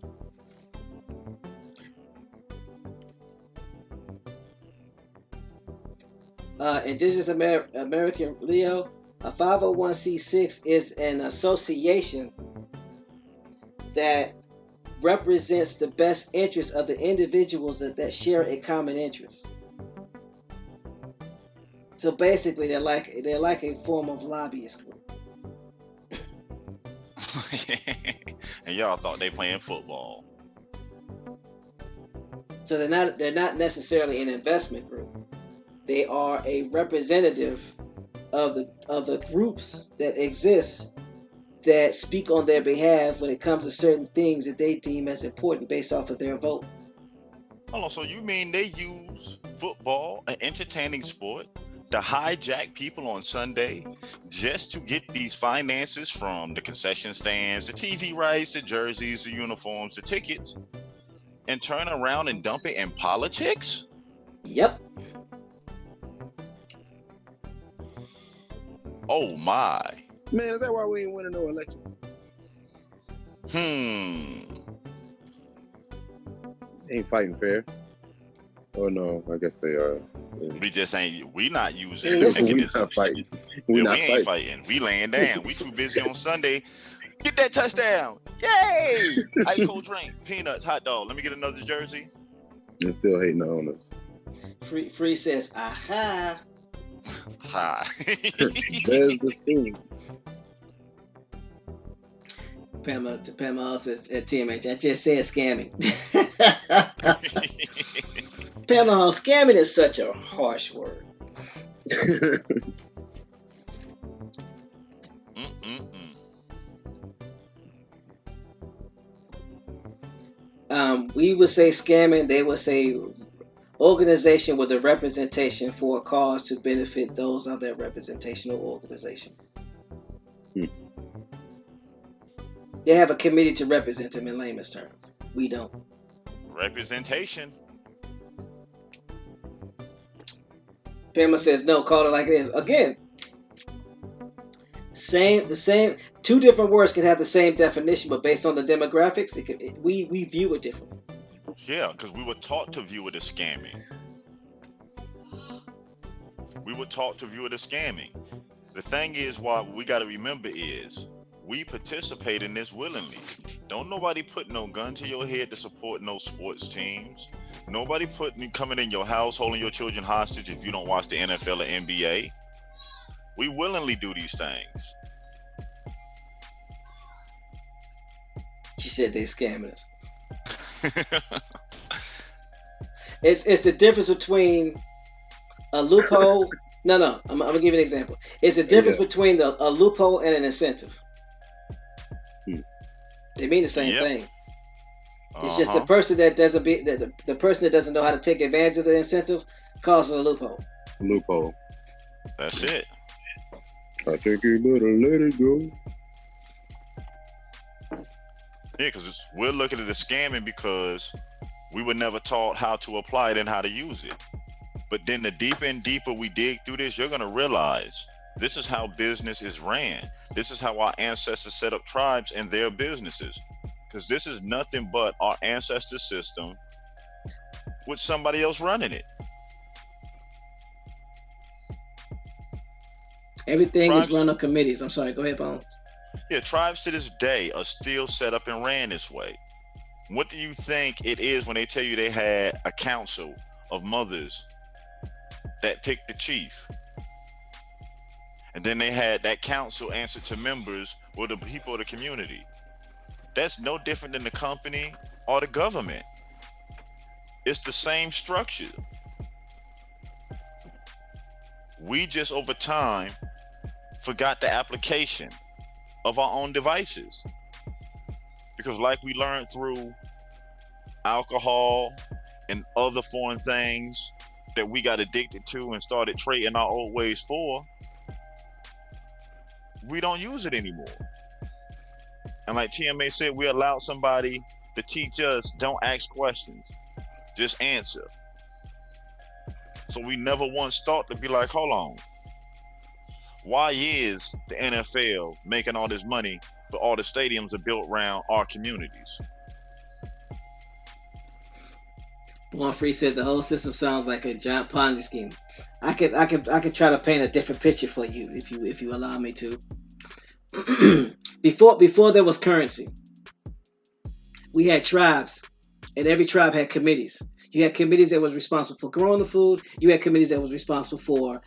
Indigenous American Leo, a 501c6 is an association that represents the best interests of the individuals that share a common interest. So basically, they're like a form of lobbyist group. And y'all thought they playing football. So they're not necessarily an investment group. They are a representative of the groups that exist that speak on their behalf when it comes to certain things that they deem as important based off of their vote. Hold on, so you mean they use football, an entertaining sport, to hijack people on Sunday just to get these finances from the concession stands, the TV rights, the jerseys, the uniforms, the tickets, and turn around and dump it in politics? Yep. Oh my. Man, is that why we ain't winning no elections? Ain't fighting fair. Oh no, I guess they are. We just ain't. We not using Hey, the listen, We mechanism. not fighting. We ain't fighting. We laying down. We too busy on Sunday. Get that touchdown! Yay! Ice cold drink, peanuts, hot dog. Let me get another jersey. And still hating on us. Free says, aha. Hi. There's the spoon. Pamela says at TMH, I just said scamming. Pamela, scamming is such a harsh word. We would say scamming, they would say organization with a representation for a cause to benefit those of that representational organization. They have a committee to represent them in layman's terms. We don't. Representation. Pamela says, no, call it like it is. Again, the same, two different words can have the same definition, but based on the demographics, we view it differently. Yeah, because we were taught to view it as scamming. The thing is, what we got to remember is, we participate in this willingly. Don't nobody put no gun to your head to support no sports teams. Nobody coming in your house holding your children hostage if you don't watch the NFL or NBA. We willingly do these things. She said they're scamming us. It's the difference between a loophole. No, I'm gonna give you an example. It's the difference between a loophole and an incentive. They mean the same Yep. thing. It's just the Uh-huh. person that doesn't be the person that doesn't know how to take advantage of the incentive causes a loophole. Loophole. That's it. I think you better let it go. Yeah, because we're looking at the scamming because we were never taught how to apply it and how to use it. But then the deeper and deeper we dig through this, you're going to realize this is how business is ran. This is how our ancestors set up tribes and their businesses. Because this is nothing but our ancestor system with somebody else running it. Everything is Tribes- run on committees. I'm sorry. Go ahead, Bones. Yeah, tribes to this day are still set up and ran this way. What do you think it is when they tell you they had a council of mothers that picked the chief? And then they had that council answer to members or the people of the community. That's no different than the company or the government. It's the same structure. We just over time forgot the application of our own devices. Because like we learned through alcohol and other foreign things that we got addicted to and started trading our old ways for, we don't use it anymore. And like TMA said, we allowed somebody to teach us, don't ask questions, just answer. So we never once thought to be like, hold on, why is the NFL making all this money, but all the stadiums are built around our communities? Born Free said the whole system sounds like a giant Ponzi scheme. I could try to paint a different picture for you if you allow me to. Before there was currency, we had tribes, and every tribe had committees. You had committees that was responsible for growing the food. You had committees that was responsible for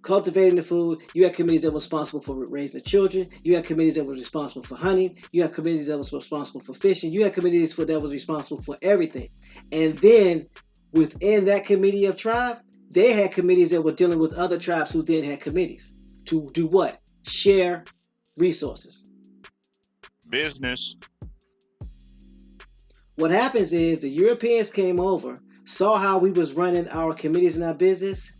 cultivating the food. You had committees that was responsible for raising the children. You had committees that was responsible for hunting. You had committees that was responsible for fishing. You had committees that was responsible for everything. And then within that committee of tribe, they had committees that were dealing with other tribes who then had committees to do what? Share resources. Business. What happens is the Europeans came over, saw how we was running our committees and our business,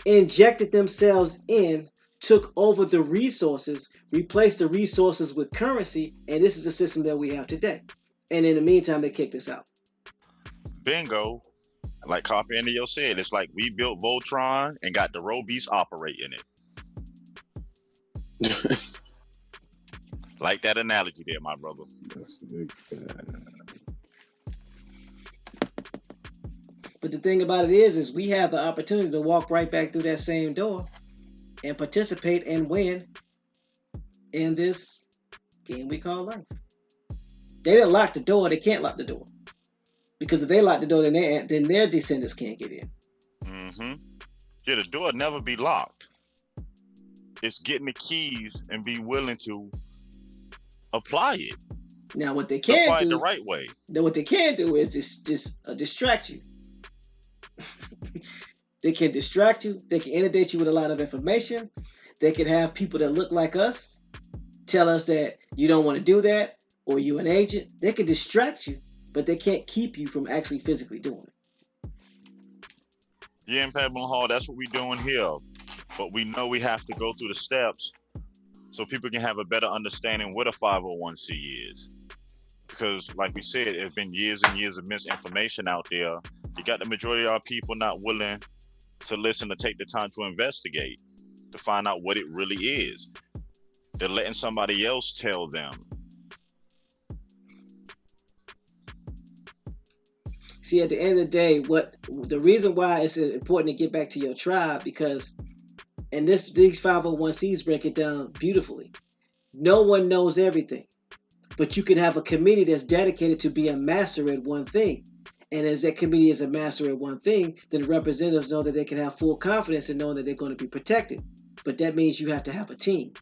injected themselves in, took over the resources, replaced the resources with currency, and this is the system that we have today. And in the meantime, they kicked us out. Bingo. Like Copy Indio said, it's like we built Voltron and got the Robies operating it. Like that analogy there, my brother. That's big. But the thing about it is we have the opportunity to walk right back through that same door and participate and win in this game we call life. They didn't lock the door. They can't lock the door. Because if they lock the door, then their descendants can't get in. Mm-hmm. Yeah, the door never be locked. It's getting the keys and be willing to apply it. Now, what they can apply do, it the right way. Then what they can do is just distract you. They can distract you. They can inundate you with a lot of information. They can have people that look like us tell us that you don't want to do that or you're an agent. They can distract you, but they can't keep you from actually physically doing it. Yeah, in Pebble Hall, that's what we're doing here. But we know we have to go through the steps so people can have a better understanding what a 501c is. Because like we said, it's been years and years of misinformation out there. You got the majority of our people not willing to listen, to take the time to investigate, to find out what it really is. They're letting somebody else tell them. See, at the end of the day, the reason why it's important to get back to your tribe, because, and these 501c's break it down beautifully. No one knows everything, but you can have a committee that's dedicated to be a master at one thing. And as that committee is a master at one thing, then the representatives know that they can have full confidence in knowing that they're going to be protected. But that means you have to have a team.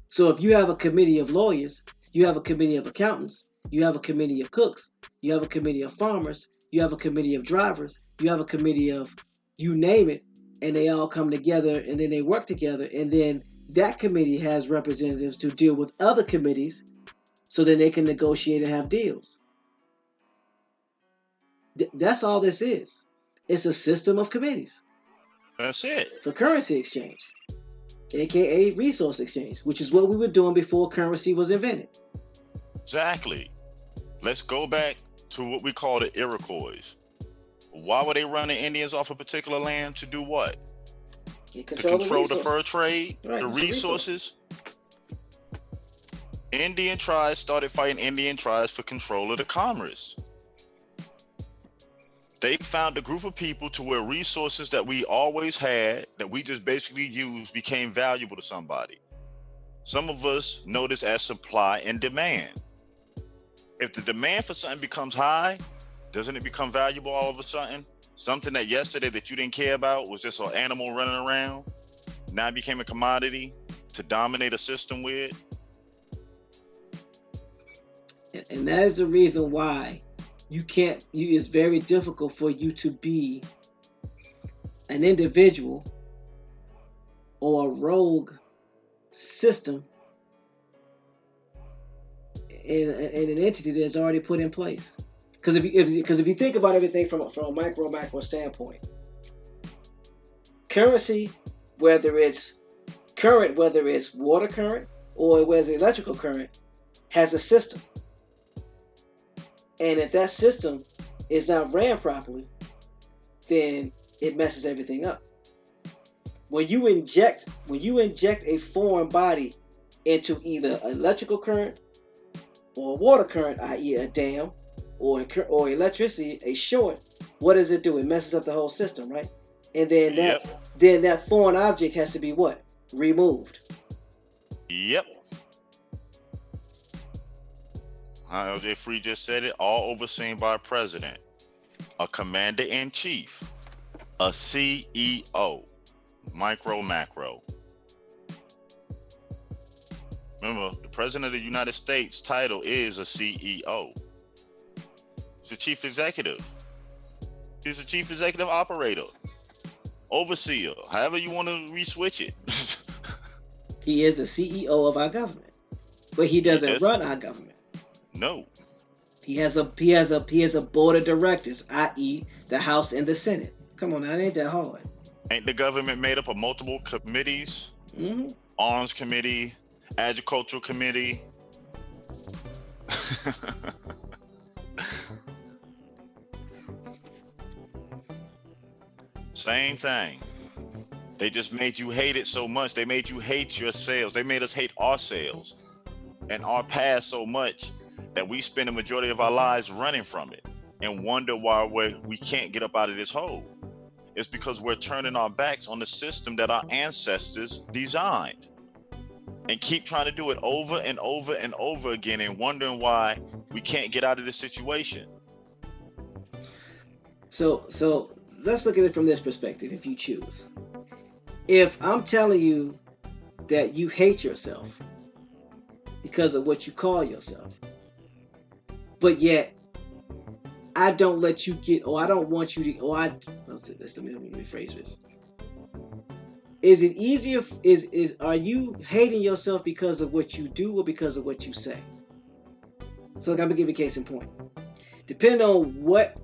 So if you have a committee of lawyers, you have a committee of accountants, you have a committee of cooks, you have a committee of farmers, you have a committee of drivers, you have a committee of you name it, and they all come together and then they work together, and then that committee has representatives to deal with other committees so that they can negotiate and have deals. That's all this is. It's a system of committees That's it. for currency exchange, aka resource exchange, which is what we were doing before currency was invented. Exactly. Let's go back to what we call the Iroquois. Why were they running Indians off a particular land? To do what? You To control the resources. fur trade, Right, the it's a resource. resources. Indian tribes started fighting Indian tribes for control of the commerce. They found a group of people to where resources that we always had, that we just basically used, became valuable to somebody. Some of us know this as supply and demand. If the demand for something becomes high, doesn't it become valuable all of a sudden? Something that yesterday that you didn't care about was just an animal running around, now it became a commodity to dominate a system with. And that is the reason why it's very difficult for you to be an individual or a rogue system in an entity that's already put in place. Because if you think about everything from a macro standpoint, currency, whether it's current, whether it's water current or whether it's electrical current, has a system. And if that system is not ran properly, then it messes everything up. When you inject a foreign body into either electrical current or water current, i.e. a dam, or electricity, a short, what does it do? It messes up the whole system, right? And then that foreign object has to be what? Removed. Yep. How LJ Free just said it, all overseen by a president, a commander-in-chief, a CEO, micro, macro. Remember, the president of the United States title is a CEO. He's a chief executive. He's a chief executive operator, overseer, however you want to re-switch it. He is the CEO of our government, but he doesn't run our government. No. He has a board of directors, i.e. the House and the Senate. Come on now, it ain't that hard. Ain't the government made up of multiple committees? Mm-hmm. Arms committee, agricultural committee. Same thing. They just made you hate it so much. They made you hate yourselves. They made us hate ourselves and our past so much that we spend the majority of our lives running from it and wonder why we can't get up out of this hole. It's because we're turning our backs on the system that our ancestors designed and keep trying to do it over and over and over again and wondering why we can't get out of this situation. So let's look at it from this perspective, if you choose. If I'm telling you that you hate yourself because of what you call yourself, but yet I don't let you get, or I don't want you to, let me rephrase this. Is it easier, are you hating yourself because of what you do or because of what you say? So I'm going to give you a case in point. Depending on what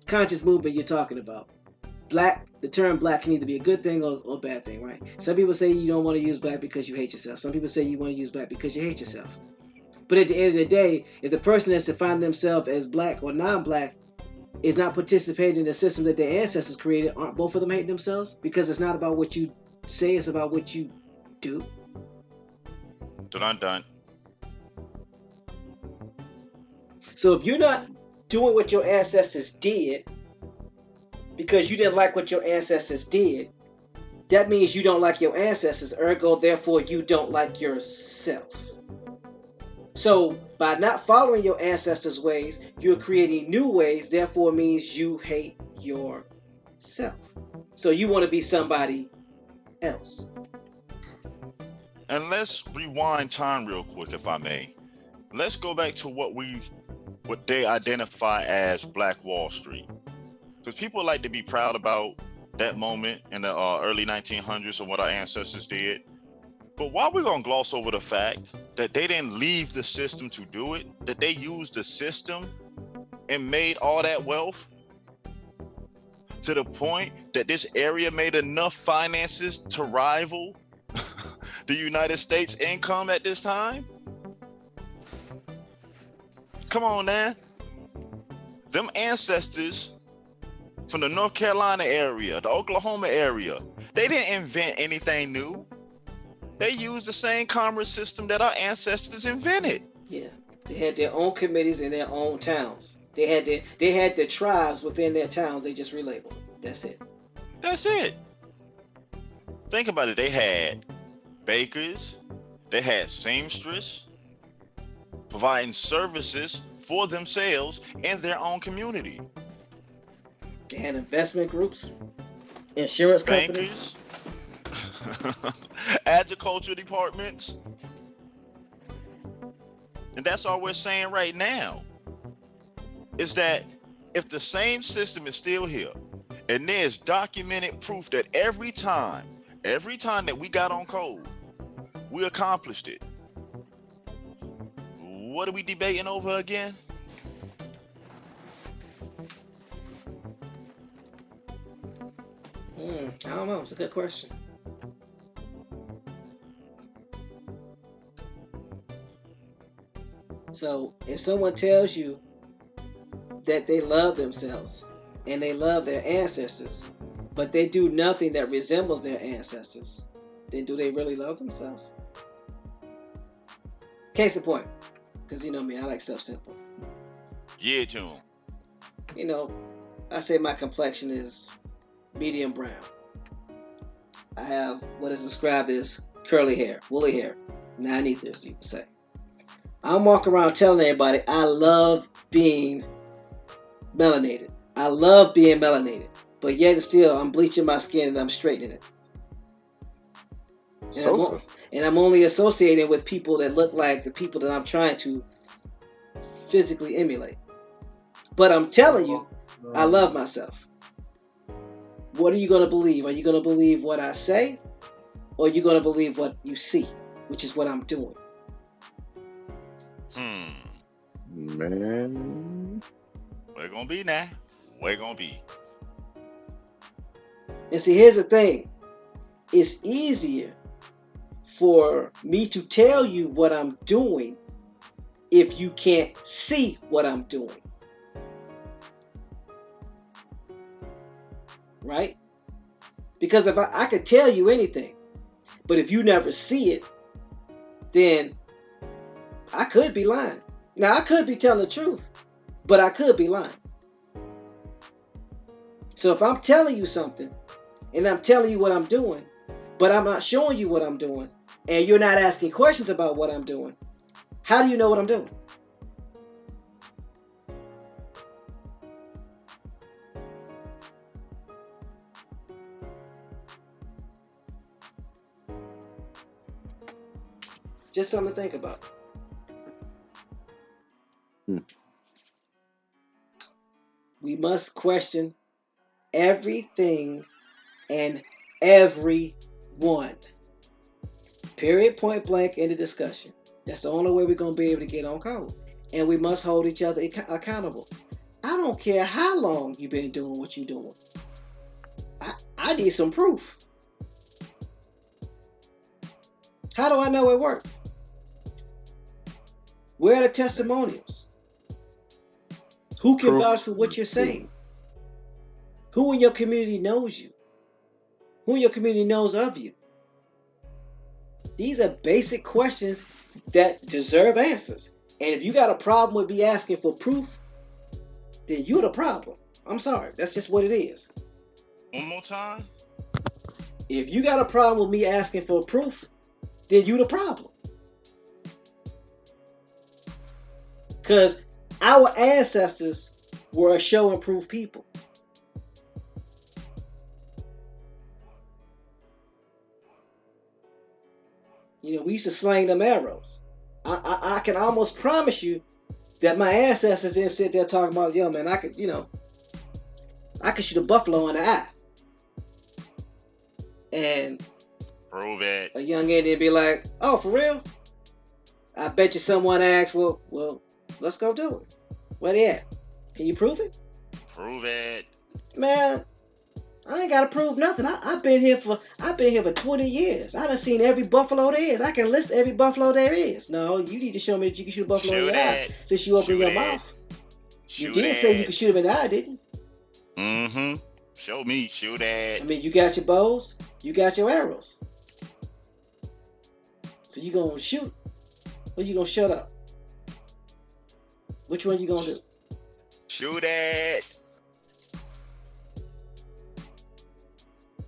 conscious movement you're talking about, the term black can either be a good thing or a bad thing, right? Some people say you don't want to use black because you hate yourself. Some people say you want to use black because you hate yourself. But at the end of the day, if the person that's defined themselves as black or non-black is not participating in the system that their ancestors created, aren't both of them hating themselves? Because it's not about what you say, it's about what you do. Done. So if you're not doing what your ancestors did because you didn't like what your ancestors did, that means you don't like your ancestors, ergo, therefore, you don't like yourself. So by not following your ancestors' ways, you're creating new ways, therefore means you hate yourself. So you want to be somebody else. And let's rewind time real quick, if I may. Let's go back to what they identify as Black Wall Street. Because people like to be proud about that moment in the early 1900s of what our ancestors did. But why we gonna gloss over the fact that they didn't leave the system to do it, that they used the system and made all that wealth to the point that this area made enough finances to rival the United States income at this time? Come on, man. Them ancestors from the North Carolina area, the Oklahoma area, they didn't invent anything new. They used the same commerce system that our ancestors invented. Yeah, they had their own committees in their own towns. They had their tribes within their towns. They just relabeled. That's it. That's it. Think about it. They had bakers. They had seamstress providing services for themselves in their own community. They had investment groups, insurance companies, Bankers, agriculture departments. And that's all we're saying right now, is that if the same system is still here, and there's documented proof that every time that we got on code, we accomplished it. What are we debating over again? I don't know. It's a good question. So if someone tells you that they love themselves and they love their ancestors, but they do nothing that resembles their ancestors, then do they really love themselves? Case in point, because you know me, I like stuff simple. Yeah, to 'em. You know, I say my complexion is medium brown. I have what is described as curly hair, woolly hair, 9 ethers, you can say. I'm walking around telling everybody I love being melanated. I love being melanated, but yet and still I'm bleaching my skin and I'm straightening it. And I'm only associating with people that look like the people that I'm trying to physically emulate. But I'm telling you, I love myself. What are you going to believe? Are you going to believe what I say? Or are you going to believe what you see, which is what I'm doing? Man. We're going to be now. We're going to be. And see, here's the thing. It's easier for me to tell you what I'm doing if you can't see what I'm doing. Right? Because if I could tell you anything, but if you never see it, then I could be lying. Now, I could be telling the truth, but I could be lying. So if I'm telling you something, and I'm telling you what I'm doing, but I'm not showing you what I'm doing, and you're not asking questions about what I'm doing, how do you know what I'm doing? Just something to think about. We must question everything and everyone. Period, point blank, in the discussion. That's the only way we're going to be able to get on code. And we must hold each other accountable. I don't care how long you've been doing what you're doing. I need some proof. How do I know it works? Where are the testimonials? Who can vouch for what you're saying? Who in your community knows you? Who in your community knows of you? These are basic questions that deserve answers. And if you got a problem with me asking for proof, then you're the problem. I'm sorry. That's just what it is. One more time. If you got a problem with me asking for proof, then you're the problem. Because our ancestors were a show and prove people. You know, we used to sling them arrows. I can almost promise you that my ancestors didn't sit there talking about, yo, man, I could shoot a buffalo in the eye. And Prove it. a young Indian be like, "Oh, for real? I bet you someone asks, well, let's go do it. Where they at? Can you prove it?" Prove it. Man, I ain't gotta prove nothing. I've been here for 20 years. I done seen every buffalo there is. I can list every buffalo there is. No, you need to show me that you can shoot a buffalo in Shoot the eye it. since you opened Shoot your it. mouth. You Shoot did say you it. could shoot him in the eye, didn't you? Mm-hmm. Show me. Shoot I it. mean, you got your bows, you got your arrows. So you gonna shoot or you gonna shut up? Which one you gonna do? Shoot it.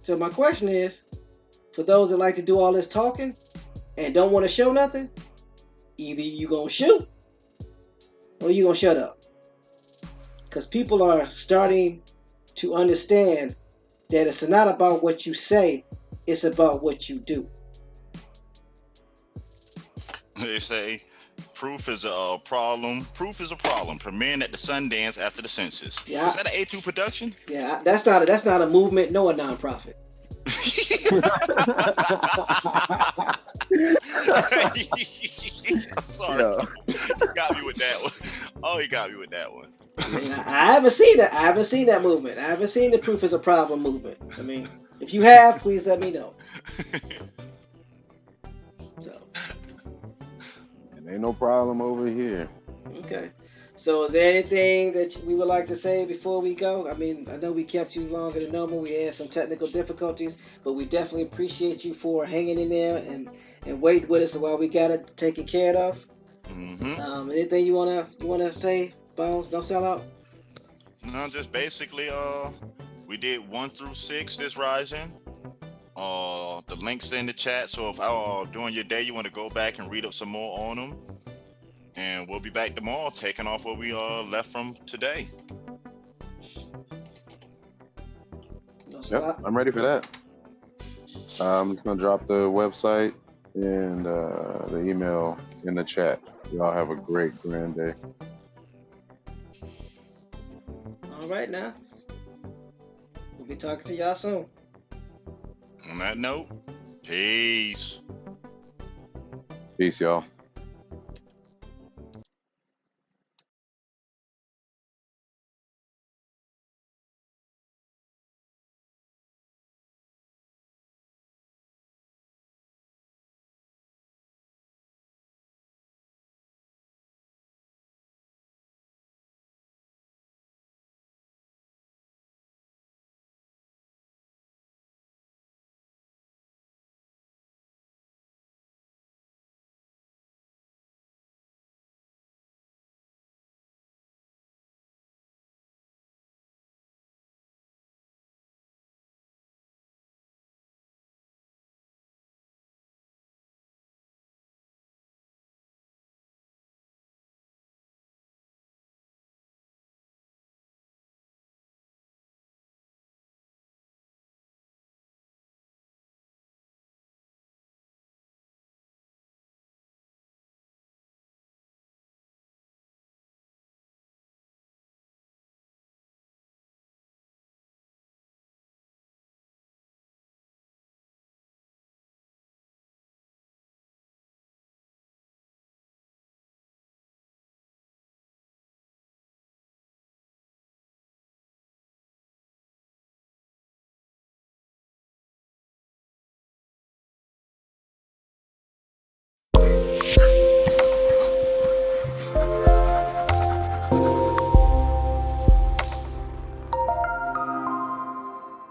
So my question is, for those that like to do all this talking and don't want to show nothing, either you gonna shoot or you gonna shut up. Because people are starting to understand that it's not about what you say, it's about what you do. They say proof is a problem. Proof is a problem. Premiering at the Sundance after the census. Yeah. Is that an A2 production? Yeah, that's not a movement nor a nonprofit. I'm sorry. Yeah. You got me with that one. Oh, you got me with that one. I mean, I haven't seen that. I haven't seen that movement. I haven't seen the proof is a problem movement. I mean, if you have, please let me know. So, And ain't no problem over here. okay. So, is there anything that we would like to say before we go? I mean, I know we kept you longer than normal. We had some technical difficulties, but we definitely appreciate you for hanging in there and waiting with us while we got it taken care of. Mm-hmm. Anything you wanna say, Bones? Don't sell out. No, just basically, we did 1 through 6 this rising. The links in the chat. So if during your day you want to go back and read up some more on them, and we'll be back tomorrow, taking off where we left from today. Don't sell Yep, out. I'm ready for that. I'm just gonna drop the website and the email in the chat. Y'all have a great grand day. All right now. We'll be talking to y'all soon. On that note, peace. Peace, y'all.